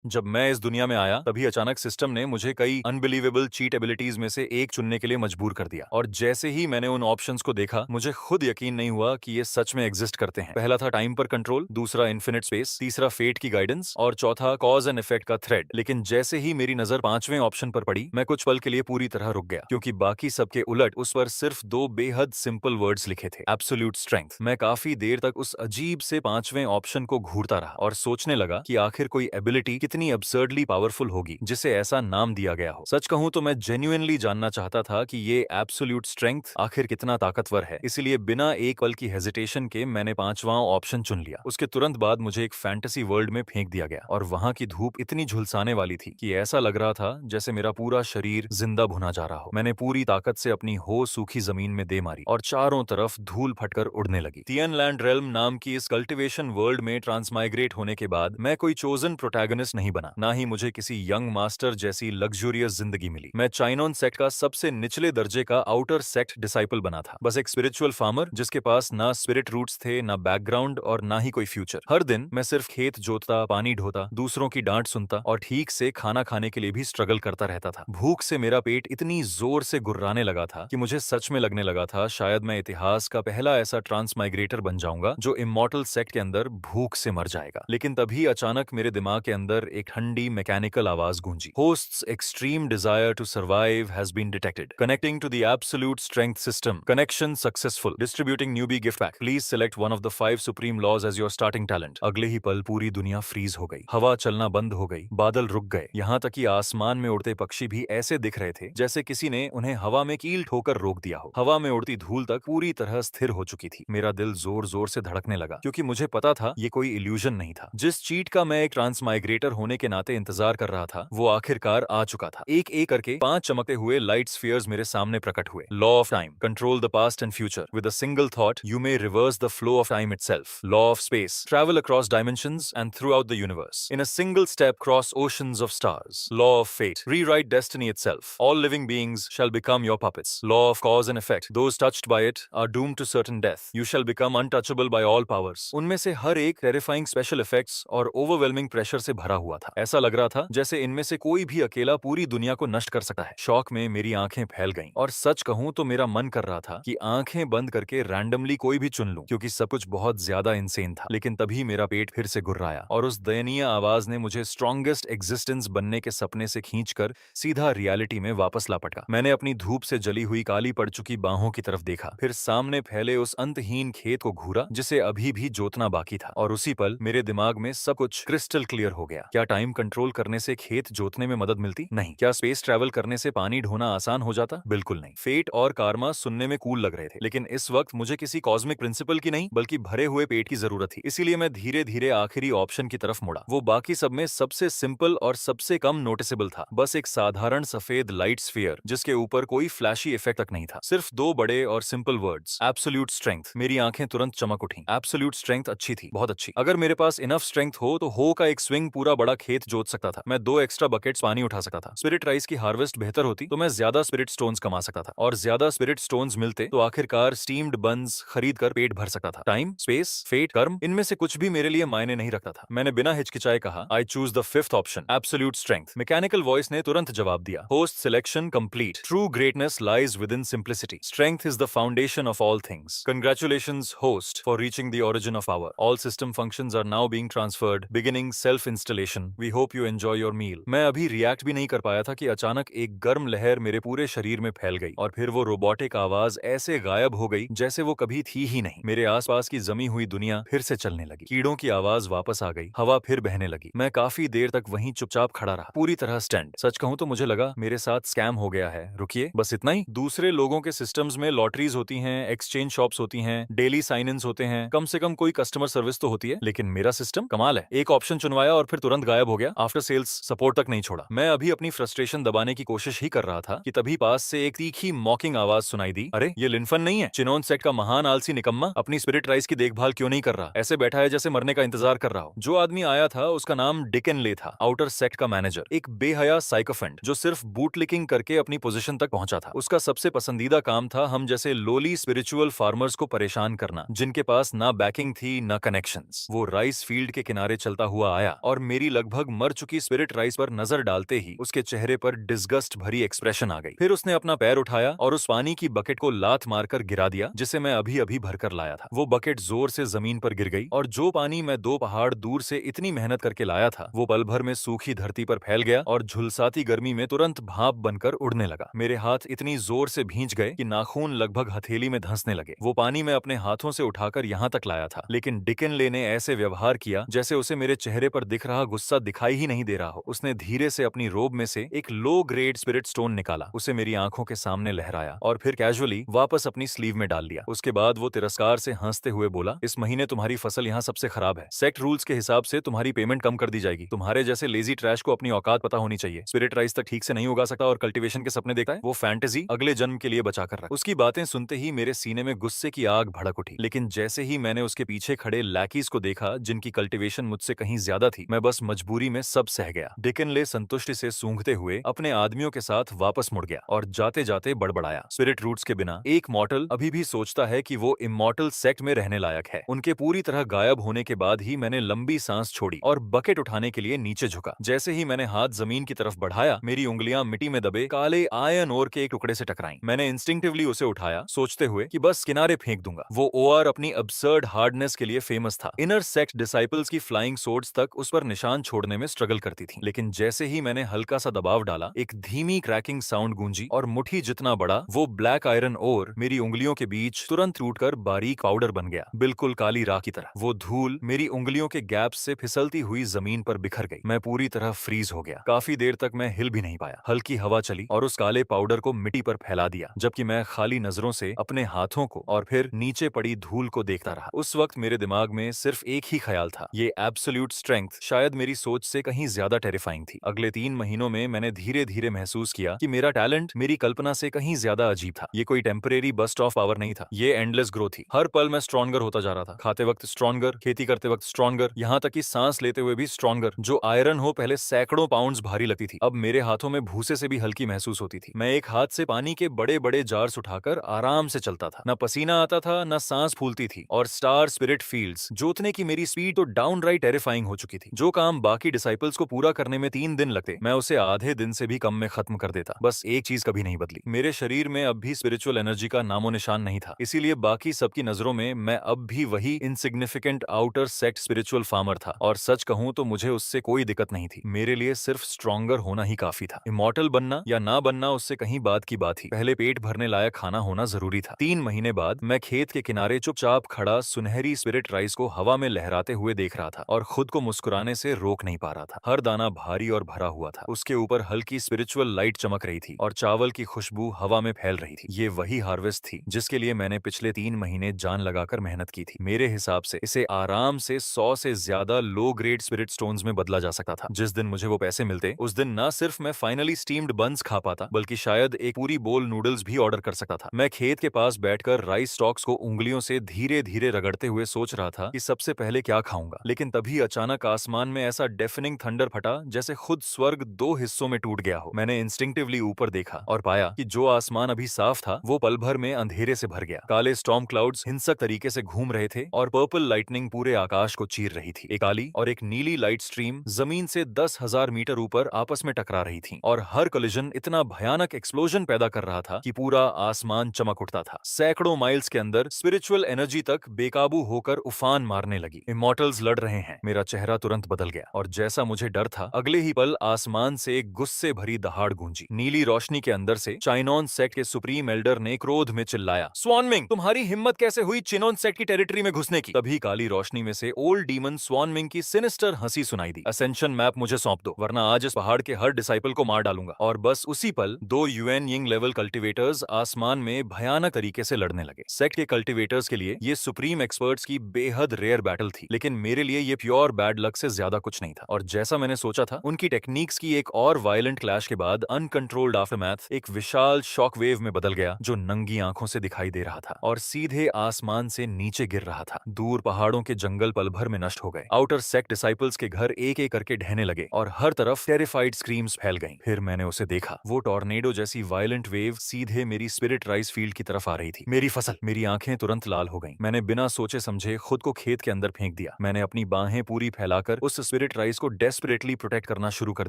जब मैं इस दुनिया में आया तभी अचानक सिस्टम ने मुझे कई अनबिलीवेबल चीट एबिलिटीज में से एक चुनने के लिए मजबूर कर दिया और जैसे ही मैंने उन ऑप्शंस को देखा मुझे खुद यकीन नहीं हुआ कि ये सच में एग्जिस्ट करते हैं। पहला था टाइम पर कंट्रोल, दूसरा इन्फिनिट स्पेस, तीसरा फेट की गाइडेंस और चौथा कॉज एंड इफेक्ट का थ्रेड। लेकिन जैसे ही मेरी नजर पांचवें ऑप्शन पर पड़ी मैं कुछ पल के लिए पूरी तरह रुक गया क्योंकि बाकी सबके उलट उस पर सिर्फ दो बेहद सिंपल वर्ड्स लिखे थे, एब्सोल्यूट स्ट्रेंथ। मैं काफी देर तक उस अजीब से पांचवें ऑप्शन को घूरता रहा और सोचने लगा कि आखिर कोई एबिलिटी कितनी अब्सर्डली पावरफुल होगी जिसे ऐसा नाम दिया गया हो। सच कहूं तो मैं जेन्युइनली जानना चाहता था कि ये एब्सोल्यूट स्ट्रेंथ आखिर कितना ताकतवर है, इसलिए बिना एक पल की हेजिटेशन के मैंने पांचवां ऑप्शन चुन लिया। उसके तुरंत बाद मुझे एक फैंटेसी वर्ल्ड में फेंक दिया गया और वहां की धूप इतनी झुलसाने वाली थी कि ऐसा लग रहा था जैसे मेरा पूरा शरीर जिंदा भुना जा रहा हो। मैंने पूरी ताकत से अपनी हो सूखी जमीन में दे मारी और चारों तरफ धूल फटकर उड़ने लगी। तियनलैंड रेल्म नाम की इस कल्टिवेशन वर्ल्ड में ट्रांसमाइग्रेट होने के बाद मैं कोई चोजन प्रोटैगनिस्ट नहीं बना, ना ही मुझे किसी यंग मास्टर जैसी लग्जूरियस जिंदगी मिली। मैं चाइनोन सेक्ट का सबसे निचले दर्जे का आउटर सेक्ट डिसाइपल बना था, बस एक स्पिरिचुअल फार्मर जिसके पास ना स्पिरिट रूट्स थे, ना बैकग्राउंड और ना ही कोई फ्यूचर। हर दिन मैं सिर्फ खेत जोतता, पानी ढोता, दूसरों की डांट सुनता और ठीक से खाना खाने के लिए भी स्ट्रगल करता रहता था। भूख से मेरा पेट इतनी जोर से गुर्राने लगा था कि मुझे सच में लगने लगा था शायद मैं इतिहास का पहला ऐसा ट्रांसमाइग्रेटर बन जाऊंगा जो इमॉर्टल सेक्ट के अंदर भूख से मर जाएगा। लेकिन तभी अचानक मेरे दिमाग के अंदर एक ठंडी मैकेनिकल आवाज गूंजी, host's extreme desire to survive has been detected, connecting to the absolute strength system, connection successful, distributing newbie gift pack, please select one of the 5 supreme laws as your starting talent. अगले ही पल पूरी दुनिया freeze हो गई, हवा चलना बंद हो गई, बादल रुक गए, यहाँ तक कि आसमान में उड़ते पक्षी भी ऐसे दिख रहे थे जैसे किसी ने उन्हें हवा में कील ठोकर रोक दिया हो। हवा में उड़ती धूल तक पूरी तरह स्थिर हो चुकी थी। मेरा दिल जोर जोर से धड़कने लगा क्योंकि मुझे पता था ये कोई इल्यूजन नहीं था। जिस चीट का मैं एक ट्रांसमाइग्रेटर होने के नाते इंतजार कर रहा था वो आखिरकार आ चुका था। एक एक करके 5 चमकते हुए लाइट स्फीयर्स मेरे सामने प्रकट हुए। Law of time, control the past and future with a single thought you may reverse the flow of time itself. Law of space, travel across dimensions and throughout the universe in a single step cross oceans of stars. Law of fate, rewrite destiny itself, all living beings shall become your puppets. Law of cause and effect, those touched by it are doomed to certain death. You shall become untouchable by all powers. उनमें से हर एक terrifying special effects और overwhelming pressure से भरा हुआ था। ऐसा लग रहा था जैसे इनमें से कोई भी अकेला पूरी दुनिया को नष्ट कर सकता है। शौक में मेरी आंखें फैल गईं और सच कहूं तो मेरा मन कर रहा था कि आंखें बंद करके रैंडमली कोई भी चुन लूं क्योंकि सब कुछ बहुत ज्यादा इंसेन था। लेकिन तभी मेरा पेट फिर से गुर्राया और उस दयनीय आवाज ने मुझे स्ट्रॉन्गेस्ट एग्जिस्टेंस बनने के सपने से खींचकर सीधा रियलिटी में वापस लापटा। मैंने अपनी धूप से जली हुई काली पड़ चुकी बाहों की तरफ देखा, फिर सामने फैले उस अंतहीन खेत को घूरा जिसे अभी भी जोतना बाकी था और उसी पल मेरे दिमाग में सब कुछ क्रिस्टल क्लियर हो गया। क्या टाइम कंट्रोल करने से खेत जोतने में मदद मिलती? नहीं। क्या स्पेस ट्रैवल करने से पानी ढोना आसान हो जाता? बिल्कुल नहीं। फेट और कार्मा सुनने में कूल लग रहे थे लेकिन इस वक्त मुझे किसी कॉस्मिक प्रिंसिपल की नहीं बल्कि भरे हुए पेट की जरूरत थी। इसीलिए मैं धीरे धीरे आखिरी ऑप्शन की तरफ मुड़ा। वो बाकी सब में सबसे सिंपल और सबसे कम नोटिसेबल था, बस एक साधारण सफेद लाइट स्फीयर जिसके ऊपर कोई फ्लैशी इफेक्ट तक नहीं था, सिर्फ दो बड़े और सिंपल वर्ड्स, एब्सोल्यूट स्ट्रेंथ। मेरी आंखें तुरंत चमक उठी। एब्सोल्यूट स्ट्रेंथ अच्छी थी, बहुत अच्छी। अगर मेरे पास इनफ स्ट्रेंथ हो तो हो का एक स्विंग पूरा बड़ा खेत जोत सकता था। मैं 2 एक्स्ट्रा बकेट्स पानी उठा सकता था। स्पिरिट राइस की हार्वेस्ट बेहतर होती तो मैं ज्यादा स्पिरिट स्टोन्स कमा सकता था और ज्यादा स्पिरिट स्टोन्स मिलते तो आखिरकार स्टीम्ड बन्स खरीद कर पेट भर सकता था। टाइम, स्पेस, फेट, कर्म, इनमें से कुछ भी मेरे लिए मायने नहीं रखता था। मैंने बिना हिचकिचाए कहा, I choose the 5th option, absolute strength. Mechanical voice ने तुरंत जवाब दिया, host selection complete. True greatness lies within simplicity. Strength is the foundation of all things. Congratulations, host, for reaching the origin of power. All system functions are now being transferred, beginning self-installation. We hope you enjoy your meal. मैं अभी react भी नहीं कर पाया था कि अचानक एक गर्म लहर मेरे पूरे शरीर में फैल गई और फिर वो रोबोटिक आवाज ऐसे गायब हो गई जैसे वो कभी थी ही नहीं। मेरे आसपास की जमी हुई दुनिया फिर से चलने लगी, कीड़ों की आवाज वापस आ गई, हवा फिर बहने लगी। मैं काफी देर तक वहीं चुपचाप खड़ा रहा, पूरी तरह स्टैंड। सच कहूं तो मुझे लगा मेरे साथ स्कैम हो गया है। रुकिए, बस इतना ही? दूसरे लोगों के सिस्टम्स में लॉटरीज होती हैं, एक्सचेंज शॉप्स होती हैं, डेली साइन इन्स होते हैं, कम से कम कोई कस्टमर सर्विस तो होती है, लेकिन मेरा सिस्टम कमाल है। एक ऑप्शन चुनवाया और फिर तुरंत गायब हो गया, आफ्टर सेल्स सपोर्ट तक नहीं छोड़ा। मैं अभी अपनी फ्रस्ट्रेशन दबाने की कोशिश ही कर रहा था कि तभी पास से एक तीखी मॉकिंग आवाज सुनाई दी, अरे ये लिनफन नहीं है? चिनोन सेट का महान आलसी निकम्मा अपनी स्पिरिट राइस की देखभाल क्यों नहीं कर रहा? ऐसे बैठा है जैसे मरने का इंतजार कर रहा हो। जो आदमी आया था उसका नाम डिकन ले था, आउटर सेक्ट का मैनेजर, एक बेहया साइकोफेंट जो सिर्फ बूटलिकिंग करके अपनी पोजीशन तक पहुंचा था। उसका सबसे पसंदीदा काम था हम जैसे लोली स्पिरिचुअल फार्मर्स को परेशान करना जिनके पास ना बैकिंग थी ना कनेक्शंस। वो राइस फील्ड के किनारे चलता हुआ आया और मेरी लगभग मर चुकी स्पिरिट राइस पर नजर डालते ही उसके चेहरे पर डिस्गस्ट भरी एक्सप्रेशन आ गई। फिर उसने अपना पैर उठाया और उस पानी की बकेट को लात मारकर गिरा दिया जिसे मैं अभी अभी भरकर लाया था। वो बकेट जोर से जमीन पर गिर गई और जो पानी मैं 2 पहाड़ दूर से इतनी मेहनत करके लाया था वो पल भर में सूखी धरती पर फैल गया और झुलसाती गर्मी में तुरंत भाप बनकर उड़ने लगा। मेरे हाथ इतनी जोर से भींच गए कि नाखून लगभग हथेली में धंसने लगे। वो पानी मैं अपने हाथों से उठाकर यहाँ तक लाया था, लेकिन डिकिनले ने ऐसे व्यवहार किया जैसे उसे मेरे चेहरे पर दिख रहा गुस्सा दिखाई ही नहीं दे रहा हो। उसने धीरे से अपनी रोब में से एक लो ग्रेड स्पिरिट स्टोन निकाला, उसे मेरी आंखों के सामने लहराया और फिर कैजुअली वापस अपनी स्लीव में डाल लिया। उसके बाद वो तिरस्कार से हंसते हुए बोला, इस महीने तुम्हारी फसल यहाँ सबसे खराब है। सेक्ट रूल्स के हिसाब से तुम्हारी पेमेंट कम कर दी जाएगी। तुम्हारे जैसे लेजी ट्रैश को अपनी औकात पता होनी चाहिए। स्पिरिट राइस तक ठीक से नहीं उगा सकता और कल्टीवेशन के सपने देखता है, वो फैंटेसी अगले जन्म के लिए बचा कर रख। उसकी बातें सुनते ही मेरे सीने में गुस्से की आग भड़क उठी, लेकिन जैसे ही मैंने उसके पीछे खड़े लैकीज को देखा जिनकी कल्टीवेशन मुझसे कहीं ज्यादा थी, मैं बस मजबूरी में सब सह गया। डिकिनले संतुष्टि से सूंघते हुए अपने आदमियों के साथ वापस मुड़ गया और जाते जाते बड़बड़ाया, स्पिरिट रूट्स के बिना एक मॉर्टल अभी भी सोचता है कि वो इमॉर्टल सेक्ट में रहने लायक है। उनके पूरी तरह गायब होने के बाद ही मैंने लंबी सांस छोड़ी और बकेट उठाने के लिए नीचे झुका। जैसे ही मैंने हाथ जमीन की तरफ बढ़ाया, मेरी उंगलियां मिट्टी में दबे काले आयरन ओर के एक टुकड़े से टकराईं। मैंने इंस्टिंक्टिवली उसे उठाया, सोचते हुए कि बस किनारे फेंक दूंगा। वो ओआर अपनी अब्सर्ड हार्डनेस के लिए फेमस था। इनर सेक्ट डिसाइपल्स की फ्लाइंग सोर्ड्स तक उस पर निशान छोड़ने में स्ट्रगल करती थी, लेकिन जैसे ही मैंने हल्का सा दबाव डाला, एक धीमी क्रैकिंग साउंड गूंजी और मुट्ठी जितना बड़ा वो ब्लैक आयरन ओर मेरी उंगलियों के बीच तुरंत टूटकर बारीक पाउडर बन गया, बिल्कुल काली राख की तरह। वो धूल मेरी उंगलियों के गैप से फिसलती हुई जमीन पर बिखर गई। मैं पूरी तरह फ्रीज हो गया। काफी देर तक मैं हिल भी नहीं पाया। हल्की हवा चली और उस काले पाउडर को मिट्टी पर फैला दिया, जबकि मैं खाली नजरों से अपने हाथों को और फिर नीचे पड़ी धूल को देखता रहा। उस वक्त मेरे दिमाग में सिर्फ एक ही ख्याल था, ये एब्सोल्यूट स्ट्रेंथ शायद मेरी सोच से कहीं ज्यादा टेरिफाइंग थी। अगले 3 महीनों में मैंने धीरे धीरे महसूस किया कि मेरा टैलेंट मेरी कल्पना से कहीं ज्यादा अजीब था। ये कोई टेम्परेरी बस्ट ऑफ पावर नहीं था, ये एंडलेस ग्रोथ थी। हर पल मैं स्ट्रॉन्गर होता जा रहा था, खाते वक्त स्ट्रॉन्गर, खेती करते वक्त स्ट्रॉन्गर, यहाँ तक कि सांस लेते हुए भी स्ट्रॉन्गर। जो आयरन हो पहले सैकड़ों पाउंड्स भारी लगती थी, अब मेरे हाथों में भूसे से भी हल्की महसूस होती थी। मैं एक हाथ से पानी के बड़े बड़े जार्स उठाकर आराम से चलता था, न पसीना आता था न सांस फूलती थी। और स्टार स्पिरिट फील्ड्स जोतने की मेरी स्पीड तो डाउनराइट टेरिफाइंग हो चुकी थी। जो काम बाकी डिसाइपल्स को पूरा करने में 3 दिन लगते, मैं उसे आधे दिन से भी कम में खत्म कर देता। बस एक चीज कभी नहीं बदली, मेरे शरीर में अब भी स्पिरिचुअल एनर्जी का नामो निशान नहीं था। इसीलिए बाकी सबकी नजरों में मैं अब भी वही insignificant outer sect spiritual farmer था। और सच कहूं तो मुझे उससे कोई दिक्कत नहीं थी। मेरे लिए सिर्फ स्ट्रॉन्गर होना ही काफी था। इमॉर्टल बनना या ना बनना उससे कहीं बाद की बात ही, पहले पेट भरने लायक खाना होना जरूरी था। 3 महीने बाद मैं खेत के किनारे चुपचाप खड़ा सुनहरी स्पिरिट राइस को हवा में लहराते हुए देख रहा था और खुद को मुस्कुराने से रोक नहीं पा रहा था। हर दाना भारी और भरा हुआ था, उसके ऊपर हल्की स्पिरिचुअल लाइट चमक रही थी और चावल की खुशबू हवा में फैल रही थी। ये वही हार्वेस्ट थी जिसके लिए मैंने पिछले 3 महीने जान लगाकर मेहनत की थी। मेरे हिसाब से इसे आराम से 100 से ज्यादा लो ग्रेड स्पिरिट स्टोन्स में बदला जा सकता था। जिस दिन मुझे वो पैसे मिलते, उस दिन ना सिर्फ मैं फाइनली स्टीम्ड बन्स खा पाता, बल्कि शायद एक पूरी बोल नूडल्स भी ऑर्डर कर सकता था। मैं खेत के पास बैठकर राइस स्टॉक्स को उंगलियों से धीरे धीरे रगड़ते हुए सोच रहा था कि सबसे पहले क्या खाऊंगा। लेकिन तभी अचानक आसमान में ऐसा डेफनिंग थंडर फटा जैसे खुद स्वर्ग 2 हिस्सों में टूट गया हो। मैंने इंस्टिंक्टिवली ऊपर देखा और पाया कि जो आसमान अभी साफ था वो पल भर में अंधेरे से भर गया। काले स्टॉर्म क्लाउड्स हिंसक तरीके से घूम रहे थे और पर्पल लाइटनिंग पूरे आकाश को चीर रही थी। एक काली और एक नीली लाइट स्ट्रीम जमीन से 10,000 मीटर ऊपर आपस में टकरा रही थी और हर कोलिजन इतना भयानक एक्सप्लोजन पैदा कर रहा था कि पूरा आसमान चमक उठता था। सैकड़ों माइल्स के अंदर स्पिरिचुअल एनर्जी तक बेकाबू होकर उफान मारने लगी। इमॉर्टल्स लड़ रहे हैं। मेरा चेहरा तुरंत बदल गया और जैसा मुझे डर था, अगले ही पल आसमान से एक गुस्से भरी दहाड़ गूंजी। नीली रोशनी के अंदर से चाइनॉन सेक्ट के सुप्रीम एल्डर ने क्रोध में चिल्लाया, स्वानमिंग, तुम्हारी हिम्मत कैसे हुई चिनोन सेक्ट की टेरिटरी में घुसने की? तभी काली रोशनी में से ओल्ड डीमन स्वानमिंग की सिनिस्टर हंसी सुनाई दी, असेंशन मैप मुझे सौंप दो, वरना आज इस पहाड़ के हर डिसाइपल को मार डालूंगा। और बस उसी पल 2 यूएन यिंग लेवल कल्टीवेटर्स आसमान में भयानक तरीके से लड़ने लगे। सेक्ट के कल्टीवेटर्स के लिए ये सुप्रीम एक्सपर्ट्स की बेहद रेयर बैटल थी, लेकिन मेरे लिए ये प्योर बैड लक से ज्यादा कुछ नहीं था। और जैसा मैंने सोचा था, उनकी टेक्निक्स की एक और वायलेंट क्लैश के बाद अनकंट्रोल्ड आफ्टरमैथ एक विशाल शॉक वेव में बदल गया, जो नंगी आंखों से दिखाई दे रहा था और सीधे आसमान से नीचे गिर रहा था। दूर पहाड़ों के जंगल पल भर में नष्ट हो गए। आउटर सेक्ट डिसाइपल्स के घर एक एक करके ढहने लगे और हर तरफ टेरिफाइड स्क्रीम्स फैल गईं। फिर मैंने उसे देखा, वो टॉर्नेडो जैसी वायलेंट वेव सीधे मेरी स्पिरिट राइस फील्ड की तरफ आ रही थी। मेरी फसल, मेरी आंखें तुरंत लाल हो गईं। मैंने बिना सोचे समझे खुद को खेत के अंदर फेंक दिया। मैंने अपनी बाहें पूरी फैलाकर उस स्पिरिट स्पिरिट राइस को डेस्परेटली प्रोटेक्ट करना शुरू कर